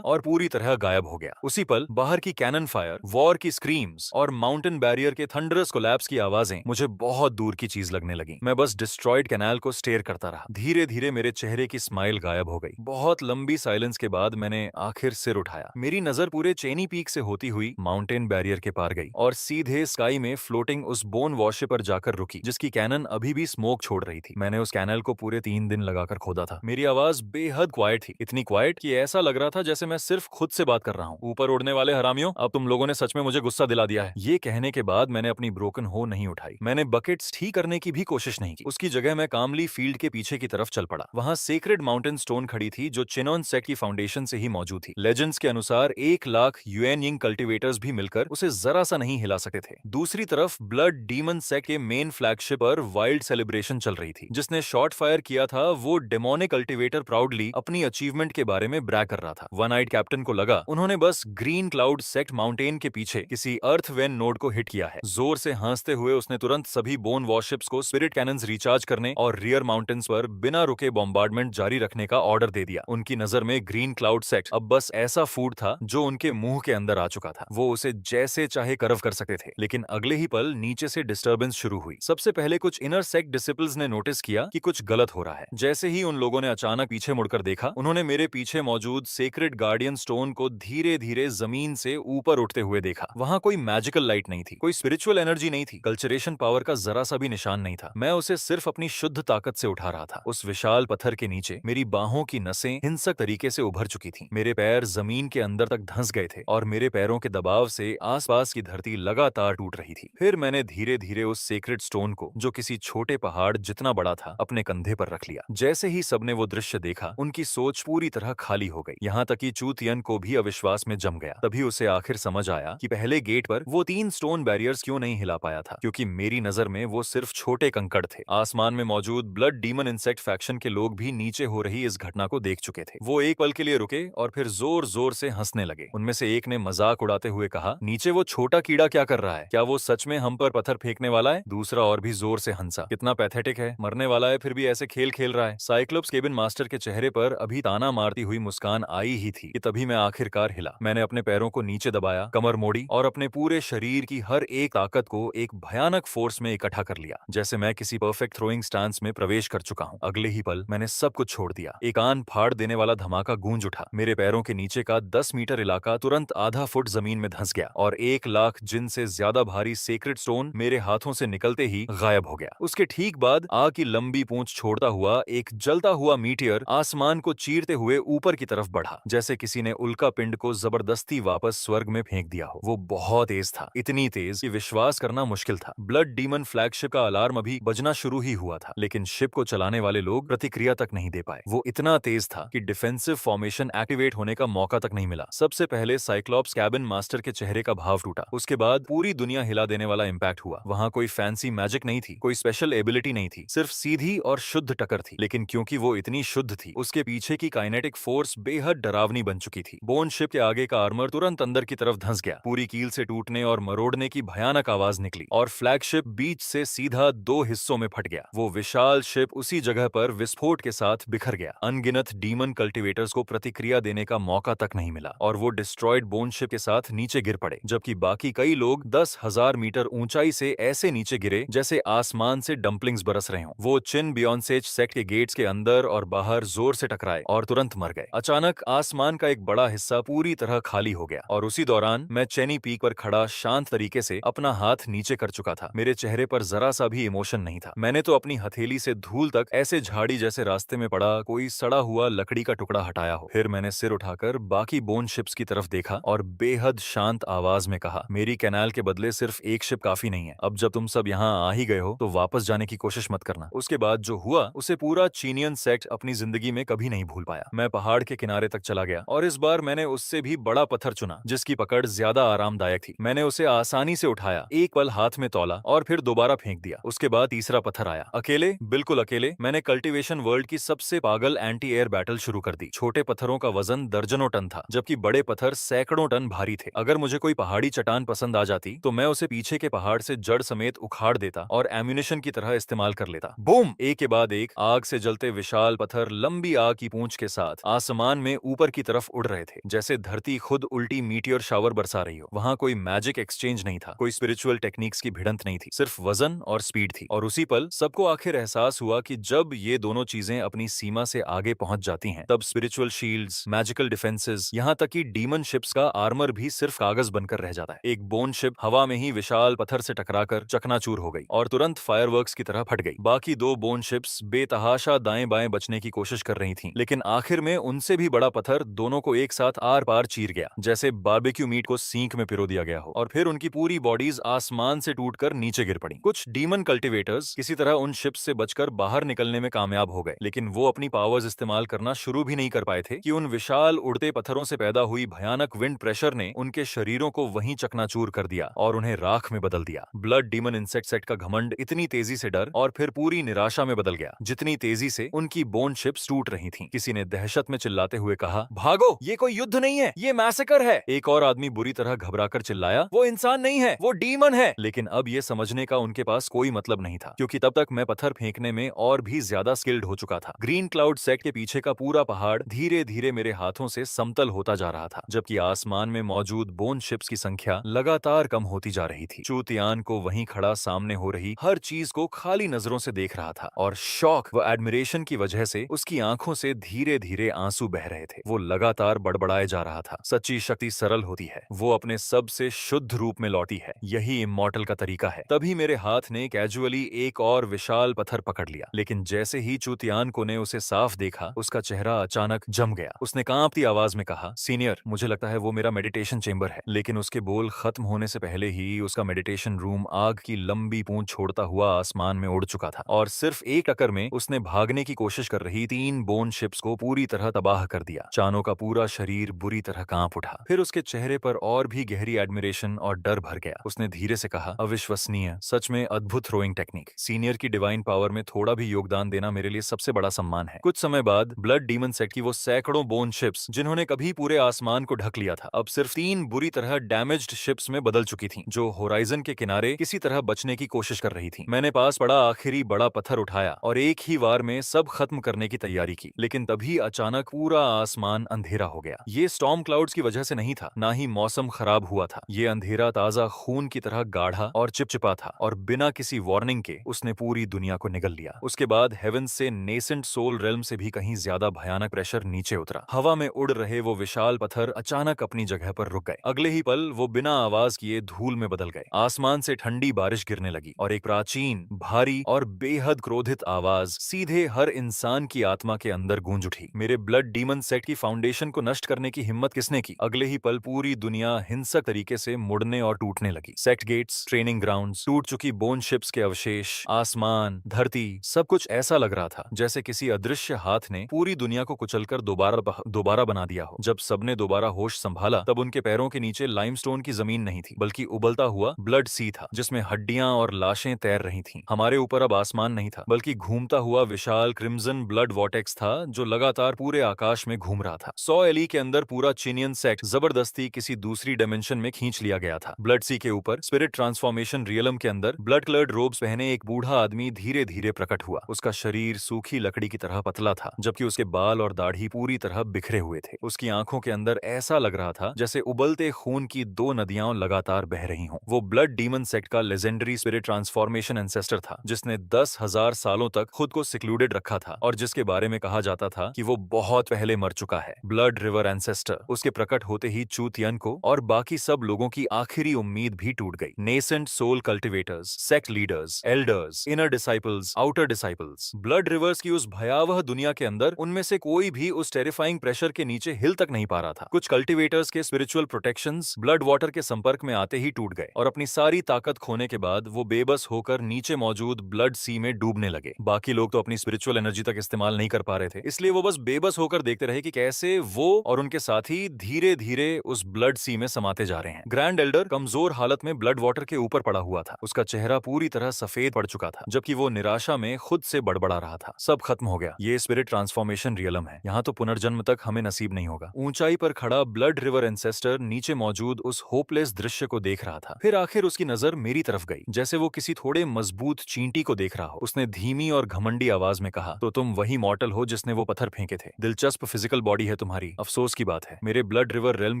और पूरी तरह गायब हो गया। उसी पल बाहर की कैनन फायर, वॉर की स्क्रीम्स और माउंटेन बैरियर के थंडरस कोलैप्स की आवाजें मुझे बहुत दूर की चीज लगने लगी। मैं बस डिस्ट्रॉयड कैनाल को स्टेयर करता रहा। धीरे धीरे मेरे चेहरे की स्माइल गायब हो गई। बहुत लंबी साइलेंस के बाद मैंने आखिर सिर उठाया। मेरी नजर पूरे चेनी पीक से होती हुई माउंटेन बैरियर के पार गई और सीधे स्काई में फ्लोटिंग उस बोन वॉशे पर जाकर रुकी जिसकी कैनन अभी भी स्मोक छोड़ रही थी। मैंने उस कैनल को पूरे 3 दिन लगाकर खोदा था। मेरी आवाज बेहद क्वाइट थी, इतनी क्वाइट कि ऐसा लग रहा था जैसे मैं सिर्फ खुद से बात कर रहा हूँ। ऊपर उड़ने वाले हरामियों, अब तुम लोगों ने सच में मुझे गुस्सा दिला दिया है। ये कहने के बाद मैंने अपनी ब्रोकन हो नहीं उठाई। मैंने बकेट्स ठीक करने की भी कोशिश नहीं की। उसकी जगह मैं कामली फील्ड के पीछे की तरफ चल पड़ा। वहाँ सेक्रेड माउंटेन स्टोन खड़ी थी जो चिनोन सेक्ट की फाउंडेशन से ही मौजूद थी। लेजेंड्स के अनुसार 1 लाख यूएन यिंग कल्टिवेटर्स भी मिलकर उसे जरा सा नहीं हिला सकते थे। दूसरी तरफ ब्लड डीमन सेक्ट के मेन फ्लैगशिप पर वाइल्ड सेलिब्रेशन चल रही थी। जिसने शॉट फायर किया था वो डेमोनिक कल्टिवेटर प्राउडली अपनी अचीवमेंट के बारे में ब्रैग कर रहा था। वन आइड कैप्टन को लगा उन्होंने बस ग्रीन क्लाउड सेक्ट माउंटेन के पीछे किसी अर्थ वेन नोड को हिट किया है। जोर से हंसते हुए उसने तुरंत सभी बोन वॉरशिप्स को स्पिरिट कैनन्स रिचार्ज करने और रियर माउंटेन्स पर बिना रुके बॉम्बार्डमेंट जारी रखने का ऑर्डर दे दिया। उनकी नजर में ग्रीन क्लाउड सेक्ट अब बस ऐसा फूड था जो उनके मुंह के अंदर आ चुका था। वो उसे जैसे चाहे कर्व कर सकते थे। लेकिन अगले ही पल नीचे से डिस्टर्बेंस शुरू हुई। सबसे पहले कुछ इनर सेक्ट डिसिपल्स ने नोटिस किया कि कुछ गलत हो रहा है। जैसे ही उन लोगों ने अचानक पीछे मुड़कर देखा, उन्होंने मेरे पीछे मौजूद सेक्रेड गार्डियन स्टोन को धीरे धीरे जमीन से ऊपर उठते हुए देखा। वहां कोई मैजिकल लाइट नहीं थी, कोई स्पिरिचुअल एनर्जी नहीं थी, कल्चरेशन पावर का जरा सा भी निशान नहीं था। मैं उसे सिर्फ अपनी शुद्ध ताकत से उठा रहा था। उस विशाल पत्थर के नीचे मेरी बाहों की नसें हिंसक तरीके से उभर चुकी थीं। मेरे पैर जमीन के अंदर तक धंस गए थे और मेरे पैरों के दबाव से आसपास की धरती लगातार टूट रही थी। फिर मैंने धीरे धीरे उस सेक्रेड स्टोन को, जो किसी छोटे पहाड़ जितना बड़ा था, अपने कंधे पर रख लिया। जैसे ही सबने वो दृश्य देखा, उनकी सोच पूरी तरह खाली हो गई। यहाँ तक कि चू तियन को भी अविश्वास में जम गया। तभी उसे आखिर समझ आया कि पहले गेट पर वो 3 स्टोन बैरियर्स क्यों नहीं हिला पाया था, क्योंकि मेरी नजर में वो सिर्फ छोटे कंकड़ थे। आसमान में मौजूद ब्लड डीमन इंसेक्ट फैक्शन के लोग भी नीचे हो रही इस घटना को देख चुके थे। वो एक पल के लिए रुके और फिर जोर जोर से हंसने लगे। उनमें से एक ने मजाक उड़ाते हुए कहा, नीचे वो छोटा कीड़ा क्या कर रहा है? क्या वो सच में हम पर पत्थर फेंकने वाला है? दूसरा और भी जोर से हंसा। कितना पैथेटिक है, मरने वाला है फिर भी ऐसे खेल खेल रहा है। साइक्लोप्स केबिन मास्टर के चेहरे पर अभी ताना मारती हुई मुस्कान आई ही थी कि तभी मैं आखिरकार हिला। मैंने अपने पैरों को नीचे दबाया, कमर मोड़ी और अपने पूरे शरीर की हर एक ताकत को एक भयानक फोर्स में इकट्ठा कर लिया, जैसे मैं किसी परफेक्ट थ्रोइंग स्टांस में प्रवेश कर चुका हूँ। अगले ही पल मैंने सब कुछ छोड़ दिया। एक कान फाड़ देने वाला धमाका गूंज उठा। मेरे पैरों के नीचे का 10 मीटर इलाका तुरंत आधा फुट जमीन में धंस गया और 1 लाख जिन से ज्यादा भारी सेक्रेड स्टोन मेरे हाथों से निकलते ही गायब हो गया। उसके ठीक बाद आग की लंबी पूंछ छोड़ता हुआ एक जलता हुआ हुआ मीटियर आसमान को चीरते हुए ऊपर की तरफ बढ़ा, जैसे किसी ने उल्का पिंड को जबरदस्ती वापस स्वर्ग में फेंक दिया हो। वो बहुत तेज था, इतनी तेज कि विश्वास करना मुश्किल था। ब्लड डीमन फ्लैगशिप का अलार्म अभी बजना शुरू ही हुआ था, लेकिन शिप को चलाने वाले लोग प्रतिक्रिया तक नहीं दे पाए। वो इतना तेज था कि डिफेंसिव फॉर्मेशन एक्टिवेट होने का मौका तक नहीं मिला। सबसे पहले साइक्लॉप्स कैबिन मास्टर के चेहरे का भाव टूटा, उसके बाद पूरी दुनिया हिला देने वाला इम्पैक्ट हुआ। वहां कोई फैंसी मैजिक नहीं थी, कोई स्पेशल एबिलिटी नहीं थी, सिर्फ सीधी और शुद्ध टक्कर थी। लेकिन क्योंकि वो इतनी शुद्ध थी, उसके पीछे की काइनेटिक फोर्स बेहद डरावनी बन चुकी थी। बोन शिप के आगे का आर्मर तुरंत अंदर की तरफ धंस गया, पूरी कील से टूटने और मरोड़ने की भयानक आवाज निकली और फ्लैगशिप बीच से सीधा दो हिस्सों में फट गया। वो विशाल शिप उसी जगह पर विस्फोट के साथ बिखर गया। अनगिनत डीमन कल्टिवेटर्स को प्रतिक्रिया देने का मौका तक नहीं मिला और वो डिस्ट्रॉयड बोन शिप के साथ नीचे गिर पड़े, जबकि बाकी कई लोग 10,000 मीटर ऊंचाई से ऐसे नीचे गिरे जैसे आसमान से डंपलिंग्स बरस रहे हों। वो चिन बियॉन्सेज सेक्ट के गेट्स के अंदर और बाहर जोर से टकराए और तुरंत मर गए। अचानक आसमान का एक बड़ा हिस्सा पूरी तरह खाली हो गया और उसी दौरान मैं चेनी पीक पर खड़ा शांत तरीके से अपना हाथ नीचे कर चुका था। मेरे चेहरे पर जरा सा भी इमोशन नहीं था। मैंने तो अपनी हथेली से धूल तक ऐसे झाड़ी जैसे रास्ते में पड़ा कोई सड़ा हुआ लकड़ी का टुकड़ा हटाया हो। फिर मैंने सिर उठाकर बाकी बोन शिप्स की तरफ देखा और बेहद शांत आवाज में कहा, मेरी कैनाल के बदले सिर्फ एक शिप काफी नहीं है। अब जब तुम सब यहाँ आ ही गए हो तो वापस जाने की कोशिश मत करना। उसके बाद जो हुआ उसे पूरा चीनियन सेक्ट अपनी जिंदगी में कभी नहीं भूल पाया। मैं पहाड़ के किनारे तक चला गया और इस बार मैंने उससे भी बड़ा पत्थर चुना जिसकी पकड़ ज्यादा आरामदायक थी। मैंने उसे आसानी से उठाया, एक पल हाथ में तौला और फिर दोबारा फेंक दिया। उसके बाद तीसरा पत्थर आया। अकेले, बिल्कुल अकेले, मैंने कल्टीवेशन वर्ल्ड की सबसे पागल एंटी एयर बैटल शुरू कर दी। छोटे पत्थरों का वजन दर्जनों टन था, जबकि बड़े पत्थर सैकड़ों टन भारी थे। अगर मुझे कोई पहाड़ी चट्टान पसंद आ जाती तो मैं उसे पीछे के पहाड़ से जड़ समेत उखाड़ देता और एम्यूनिशन की तरह इस्तेमाल कर लेता। बूम! एक के बाद एक आग से जलते विशाल पत्थर लंबी आग की पूंछ के साथ आसमान में ऊपर की तरफ उड़ रहे थे, जैसे धरती खुद उल्टी मीटियोर शावर बरसा रही हो। वहां कोई मैजिक एक्सचेंज नहीं था, कोई स्पिरिचुअल टेक्निक्स की भिड़ंत नहीं थी, सिर्फ वजन और स्पीड थी। और उसी पल सबको आखिर एहसास हुआ कि जब ये दोनों चीजें अपनी सीमा से आगे पहुंच जाती हैं, तब स्पिरिचुअल शील्ड्स, मैजिकल डिफेंसेस, यहाँ तक कि डीमन शिप्स का आर्मर भी सिर्फ कागज बनकर रह जाता है। एक बोन शिप हवा में ही विशाल पत्थर से टकराकर चकनाचूर हो गई और तुरंत फायरवर्क्स की तरह फट गई। बाकी दो बोन शिप्स बेतहाशा दाएं बाएं बचने की कोशिश कर रही थीं, लेकिन आखिर में उनसे भी बड़ा पत्थर दोनों को एक साथ आर पार चीर गया, जैसे बारबेक्यू मीट को सींक में पिरो दिया गया हो। और फिर उनकी पूरी बॉडीज आसमान से टूटकर नीचे गिर पड़ी। कुछ डीमन कल्टिवेटर्स किसी तरह उन शिप्स से बचकर बाहर निकलने में कामयाब हो गए, लेकिन वो अपनी पावर्स इस्तेमाल करना शुरू भी नहीं कर पाए थे कि उन विशाल उड़ते पत्थरों से पैदा हुई भयानक विंड प्रेशर ने उनके शरीरों को वहीं चकनाचूर कर दिया और उन्हें राख में बदल दिया। ब्लड डीमन इंसेक्ट सेट का घमंड इतनी तेजी से डर और फिर पूरी निराशा में बदल गया जितनी तेजी से उनकी बोन शिप्स टूट रही थीं। किसी ने दहशत में चिल्लाते हुए कहा, भागो, ये कोई युद्ध नहीं है, ये मैसेकर है। एक और आदमी बुरी तरह घबराकर चिल्लाया, वो इंसान नहीं है, वो डीमन है। लेकिन अब ये समझने का उनके पास कोई मतलब नहीं था, क्योंकि तब तक मैं पत्थर फेंकने में और भी ज्यादा स्किल्ड हो चुका था। ग्रीन क्लाउड सेक्ट के पीछे का पूरा पहाड़ धीरे धीरे मेरे हाथों से समतल होता जा रहा था, जबकि आसमान में मौजूद बोन शिप्स की संख्या लगातार कम होती जा रही थी। चूतियान को वहीं खड़ा सामने हो रही हर चीज को खाली नजरों से देख रहा था और शौक व एडमिरेशन की वजह से उसकी आंखों से धीरे धीरे आंसू बह रहे थे। वो लगातार बड़बड़ाए जा रहा था, सच्ची शक्ति सरल होती है, वो अपने सबसे शुद्ध रूप में लौटी है, यही इमॉर्टल का तरीका है। तभी मेरे हाथ ने कैजुअली एक और विशाल पत्थर पकड़ लिया, लेकिन जैसे ही चूतियान को ने उसे साफ देखा, उसका चेहरा अचानक जम गया। उसने कांपती आवाज में कहा, सीनियर, मुझे लगता है वो मेरा मेडिटेशन चेंबर है। लेकिन उसके बोल खत्म होने से पहले ही उसका मेडिटेशन रूम आग की लंबी पूंछ छोड़ता हुआ आसमान में उड़ चुका था और सिर्फ एक टक्कर में उसने भागने की कोशिश कर रही 3 बोन शिप्स को पूरी तरह तबाह कर दिया। चानो का पूरा शरीर बुरी तरह कांप उठा। फिर उसके चेहरे पर और भी गहरी एडमिरेशन और डर भर गया। उसने धीरे से कहा, अविश्वसनीय, सच में अद्भुत थ्रोइंग टेक्निक। सीनियर की डिवाइन पावर में थोड़ा भी योगदान देना मेरे लिए सबसे बड़ा सम्मान है। कुछ समय बाद ब्लड डीमन सेट की वो सैकड़ों बोन शिप्स, जिन्होंने कभी पूरे आसमान को ढक लिया था, अब सिर्फ 3 बुरी तरह डैमेज्ड शिप्स में बदल चुकी थीं, जो होराइजन के किनारे किसी तरह बचने की कोशिश कर रही थीं। मैंने पास पड़ा आखिरी बड़ा पत्थर उठाया और एक ही वार में सब खत्म करने की तैयारी की, लेकिन तभी अचानक पूरा आसमान अंधेरा हो गया। ये स्टॉर्म क्लाउड्स की वजह से नहीं था, ना ही मौसम खराब हुआ था। ये अंधेरा ताजा खून की तरह गाढ़ा और चिपचिपा था और बिना किसी वार्निंग के उसने पूरी दुनिया को निगल लिया। उसके बाद हेवन से नेसेंट सोल रेल्म से भी कहीं ज्यादा भयानक प्रेशर नीचे उतरा। हवा में उड़ रहे वो विशाल पत्थर अचानक अपनी जगह पर रुक गए। अगले ही पल वो बिना आवाज किए धूल में बदल गए। आसमान से ठंडी बारिश गिरने लगी और एक प्राचीन, भारी और बेहद क्रोधित आवाज सीधे हर इंसान इंसान की आत्मा के अंदर गूंज उठी। मेरे ब्लड डीमन सेक्ट की फाउंडेशन को नष्ट करने की हिम्मत किसने की? अगले ही पल पूरी दुनिया हिंसक तरीके से मुड़ने और टूटने लगी। सेक्ट गेट्स, ट्रेनिंग ग्राउंड्स, टूट चुकी बोन शिप्स के अवशेष, आसमान, धरती, सब कुछ ऐसा लग रहा था जैसे किसी अदृश्य हाथ ने पूरी दुनिया को कुचलकर दोबारा बना दिया हो। जब सबने दोबारा होश संभाला तब उनके पैरों के नीचे लाइमस्टोन की जमीन नहीं थी, बल्कि उबलता हुआ ब्लड सी था, जिसमें हड्डियां और लाशें तैर रही थीं। हमारे ऊपर अब आसमान नहीं था, बल्कि घूमता हुआ विशाल क्रिम्सन ब्लड वॉर्टेक्स था जो लगातार पूरे आकाश में घूम रहा था। 100 एली के अंदर पूरा चीनियन सेक्ट जबरदस्ती किसी दूसरी डायमेंशन में खींच लिया गया था। ब्लड सी के ऊपर स्पिरिट ट्रांसफॉर्मेशन रियलम के अंदर ब्लड कलर्ड रोब्स पहने एक बूढ़ा आदमी धीरे धीरे प्रकट हुआ। उसका शरीर सूखी लकड़ी की तरह पतला था, जबकि उसके बाल और दाढ़ी पूरी तरह बिखरे हुए थे। उसकी आंखों के अंदर ऐसा लग रहा था जैसे उबलते खून की 2 नदियां लगातार बह रही हों। वो ब्लड डीमन सेक्ट का लेजेंडरी स्पिरिट ट्रांसफॉर्मेशन एंसेस्टर था, जिसने 10,000 सालों तक खुद को सिक्लूडेड रखा था और जिसके बारे में कहा जाता था कि वो बहुत पहले मर चुका है। Blood river ancestor. उसके प्रकट होते ही चू तियन को और बाकी सब लोगों की आखिरी उम्मीद भी टूट गई। Nascent soul cultivators, sect leaders, elders, inner disciples, outer disciples, blood rivers की उस भयावह दुनिया के अंदर उनमें से कोई भी उस टेरिफाइंग प्रेशर के नीचे हिल तक नहीं पा रहा था। कुछ कल्टिवेटर्स के स्पिरिचुअल प्रोटेक्शंस ब्लड वाटर के संपर्क में आते ही टूट गए और अपनी सारी ताकत खोने के बाद वो बेबस होकर नीचे मौजूद ब्लड सी में डूबने लगे। बाकी लोग तो अपनी स्पिरिचुअल एनर्जी तक इस्तेमाल नहीं कर पा रहे थे, इसलिए वो बस बेबस होकर देखते रहे कि कैसे वो और उनके साथी धीरे धीरे उस ब्लड सी में समाते जा रहे हैं। ग्रैंड एल्डर कमजोर हालत में ब्लड वाटर के ऊपर पड़ा हुआ था। उसका चेहरा पूरी तरह सफेद पड़ चुका था, जबकि वो निराशा में खुद से बड़बड़ा रहा था। सब खत्म हो गया। ये स्पिरिट ट्रांसफॉर्मेशन रियलम है। यहाँ तो पुनर्जन्म तक हमें नसीब नहीं होगा। ऊंचाई पर खड़ा ब्लड रिवर एंसेस्टर नीचे मौजूद उस होपलेस दृश्य को देख रहा था। फिर आखिर उसकी नजर मेरी तरफ गई, जैसे वो किसी थोड़े मजबूत चींटी को देख रहा हो। उसने धीमी और घमंडी आवाज में कहा, तो तुम वही मॉर्टल हो जिसने वो पत्थर फेंके थे। दिलचस्प फिजिकल बॉडी है तुम्हारी। अफसोस की बात है, मेरे ब्लड रिवर रेल्म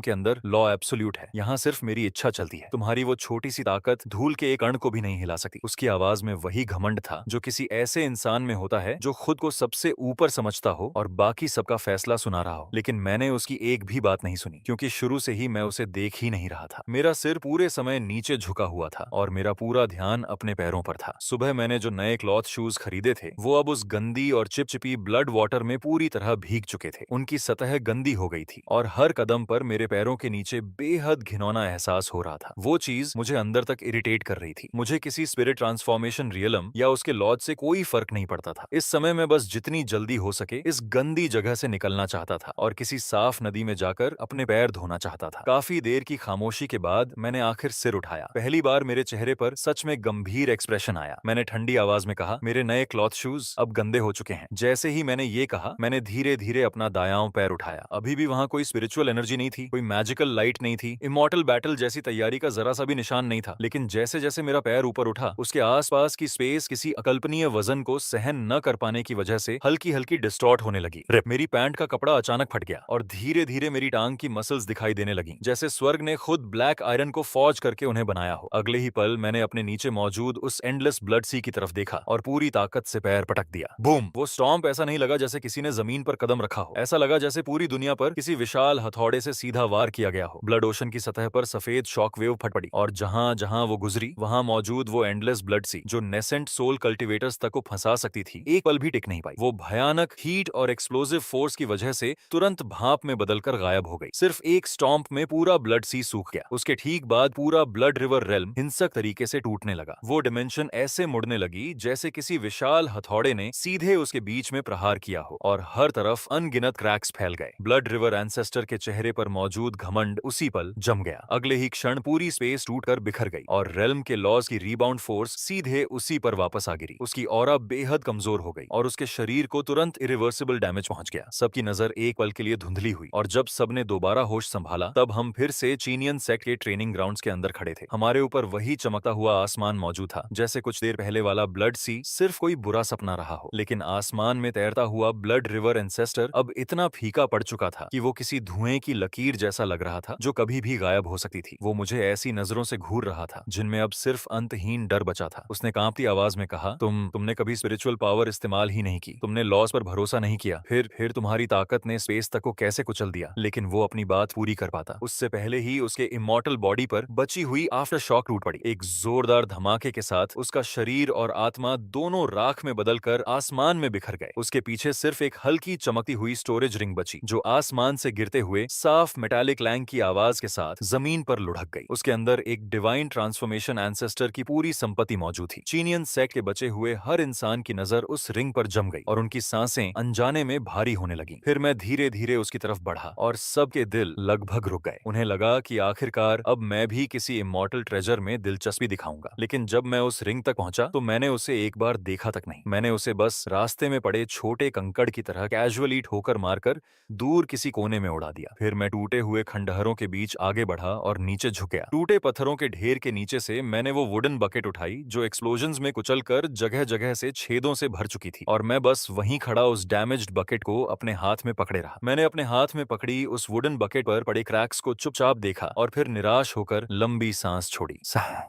के अंदर लॉ एब्सोल्यूट है। यहाँ सिर्फ मेरी इच्छा चलती है। तुम्हारी वो छोटी सी ताकत धूल के एक कण को भी नहीं हिला सकती। उसकी आवाज में वही घमंड था जो किसी ऐसे इंसान में होता है जो खुद को सबसे ऊपर समझता हो और बाकी सबका फैसला सुना रहा हो। लेकिन मैंने उसकी एक भी बात नहीं सुनी, क्योंकि शुरू से ही मैं उसे देख ही नहीं रहा था। मेरा सिर पूरे समय नीचे झुका हुआ था और मेरा पूरा ध्यान अपने पैरों पर था। सुबह मैंने जो नए क्लॉथ शूज खरीदे थे वो अब उस गंदी और चिपचिपी ब्लड वाटर में पूरी तरह भीग चुके थे। उनकी सतह गंदी हो गई थी और हर कदम पर मेरे पैरों के नीचे बेहद घिनौना एहसास हो रहा था। वो चीज मुझे अंदर तक इरिटेट कर रही थी। मुझे किसी स्पिरिट ट्रांसफॉर्मेशन रियलम या उसके लॉज से कोई फर्क नहीं पड़ता था। इस समय मैं बस जितनी जल्दी हो सके इस गंदी जगह से निकलना चाहता था और किसी साफ नदी में जाकर अपने पैर धोना चाहता था। काफी देर की खामोशी के बाद मैंने आखिर सिर उठाया। पहली बार मेरे चेहरे पर सच में गंभीर एक्सप्रेशन आया। मैंने ठंडी आवाज में कहा, मेरे नए क्लॉथ शूज अब गंदे हो चुके हैं। जैसे ही मैंने ये कहा, मैंने धीरे धीरे अपना दायां पैर उठाया। अभी भी वहां कोई स्पिरिचुअल एनर्जी नहीं थी, कोई मैजिकल लाइट नहीं थी, इमॉर्टल बैटल जैसी तैयारी का जरा सा भी निशान नहीं था। लेकिन जैसे जैसे मेरा पैर ऊपर उठा, उसके आसपास की स्पेस किसी अकल्पनीय वजन को सहन न कर पाने की वजह से हल्की हल्की डिस्टॉर्ट होने लगी। मेरी पैंट का कपड़ा अचानक फट गया और धीरे धीरे मेरी टांग की मसल्स दिखाई देने लगी, जैसे स्वर्ग ने खुद ब्लैक आयरन को फॉर्ज करके उन्हें बनाया हो। अगले ही पल मैंने अपने नीचे मौजूद उस एंडलेस ब्लड सी की तरफ देखा और पूरी ताकत से पैर पटक दिया। बूम! वो स्टॉम्प ऐसा नहीं लगा जैसे किसी ने जमीन पर कदम रखा हो। ऐसा लगा जैसे पूरी दुनिया पर किसी विशाल हथौड़े से सीधा वार किया गया हो। ब्लड ओशन की सतह पर सफेद शॉक वेव फट पड़ी और जहां जहां वो गुजरी वहां मौजूद वो एंडलेस ब्लड सी जो नेसेंट सोल कल्टिवेटर्स तक को फंसा सकती थी, एक पल भी टिक नहीं पाई। वो भयानक हीट और एक्सप्लोसिव फोर्स की वजह से तुरंत भाप में बदलकर गायब हो गई। सिर्फ एक स्टॉम्प में पूरा ब्लड सी सूख गया। उसके ठीक बाद पूरा ब्लड रिवर रेल्म हिंसक तरीके से टूटने लगा। वो डिमेंशन ऐसे मुड़ने लगी जैसे किसी विशाल हथौड़े ने सीधे उसके बीच में प्रहार किया हो और हर तरफ अनगिनत क्रैक्स फैल गए। ब्लड रिवर एंसेस्टर के चेहरे पर मौजूद घमंड उसी पल जम गया। अगले ही क्षण पूरी स्पेस टूटकर बिखर गई और रेल्म के लॉज की रीबाउंड फोर्स सीधे उसी पर वापस आ गिरी। उसकी ऑरा बेहद कमजोर हो गई और उसके शरीर को तुरंत इरिवर्सिबल डैमेज पहुंच गया। सबकी नजर एक पल के लिए धुंधली हुई और जब सबने दोबारा होश संभाला तब हम फिर से चीनियन सेक्ट के ट्रेनिंग ग्राउंड्स के अंदर खड़े थे। हमारे ऊपर वही चमकता हुआ आसमान मौजूद था, जैसे कुछ देर पहले वाला ब्लड सी सिर्फ कोई बुरा सपना रहा हो। लेकिन आसमान में तैरता हुआ ब्लड रिवर एंसेस्टर अब इतना फीका पड़ चुका था कि वो किसी धुएं की लकीर जैसा लग रहा था जो कभी भी गायब हो सकती थी। वो मुझे ऐसी नजरों से घूर रहा था जिनमें अब सिर्फ अंतहीन डर बचा था। उसने कांपती आवाज में कहा, तुमने कभी स्पिरिचुअल पावर इस्तेमाल ही नहीं की, तुमने लॉस पर भरोसा नहीं किया, फिर तुम्हारी ताकत ने स्पेस तक को कैसे कुचल दिया। लेकिन वो अपनी बात पूरी कर पाता उससे पहले ही उसके इमॉर्टल बॉडी पर बची हुई आफ्टर शॉक टूट पड़ी। एक जोरदार धमाके के साथ उसका शरीर और आत्मा दोनों राख में बदलकर आसमान में बिखर गए। उसके पीछे सिर्फ एक हल्की चमकती हुई स्टोरेज रिंग बची, जो आसमान से गिरते हुए साफ मेटालिक लैंग की आवाज के साथ जमीन पर लुढ़क गई। उसके अंदर एक डिवाइन ट्रांसफॉर्मेशन एंसेस्टर की पूरी संपत्ति मौजूद थी। चीनियन सेक्ट के बचे हुए हर इंसान की नजर उस रिंग पर जम गई और उनकी सांसें अनजाने में भारी होने लगी। फिर मैं धीरे धीरे उसकी तरफ बढ़ा और सबके दिल लगभग रुक गए। उन्हें लगा कि आखिरकार अब मैं भी किसी इमॉर्टल ट्रेजर में दिलचस्पी दिखाऊंगा। लेकिन जब मैं उस रिंग तक पहुंचा तो मैंने उसे एक बार देखा तक नहीं। मैंने उसे बस रास्ते में पड़े छोटे कंकड़ की तरह कैजुअली ठोकर मारकर दूर किसी कोने में उड़ा दिया। फिर मैं टूटे हुए खंडहरों के बीच आगे बढ़ा और नीचे झुक गया। टूटे पत्थरों के ढेर के नीचे से मैंने वो वुडन बकेट उठाई जो एक्सप्लोजन्स में कुचलकर जगह जगह से छेदों से भर चुकी थी, और मैं बस वहीं खड़ा उस डैमेज्ड बकेट को अपने हाथ में पकड़े रहा। मैंने अपने हाथ में पकड़ी उस वुडन बकेट पर पड़े क्रैक्स को चुपचाप देखा और फिर निराश होकर लंबी सांस छोड़ी।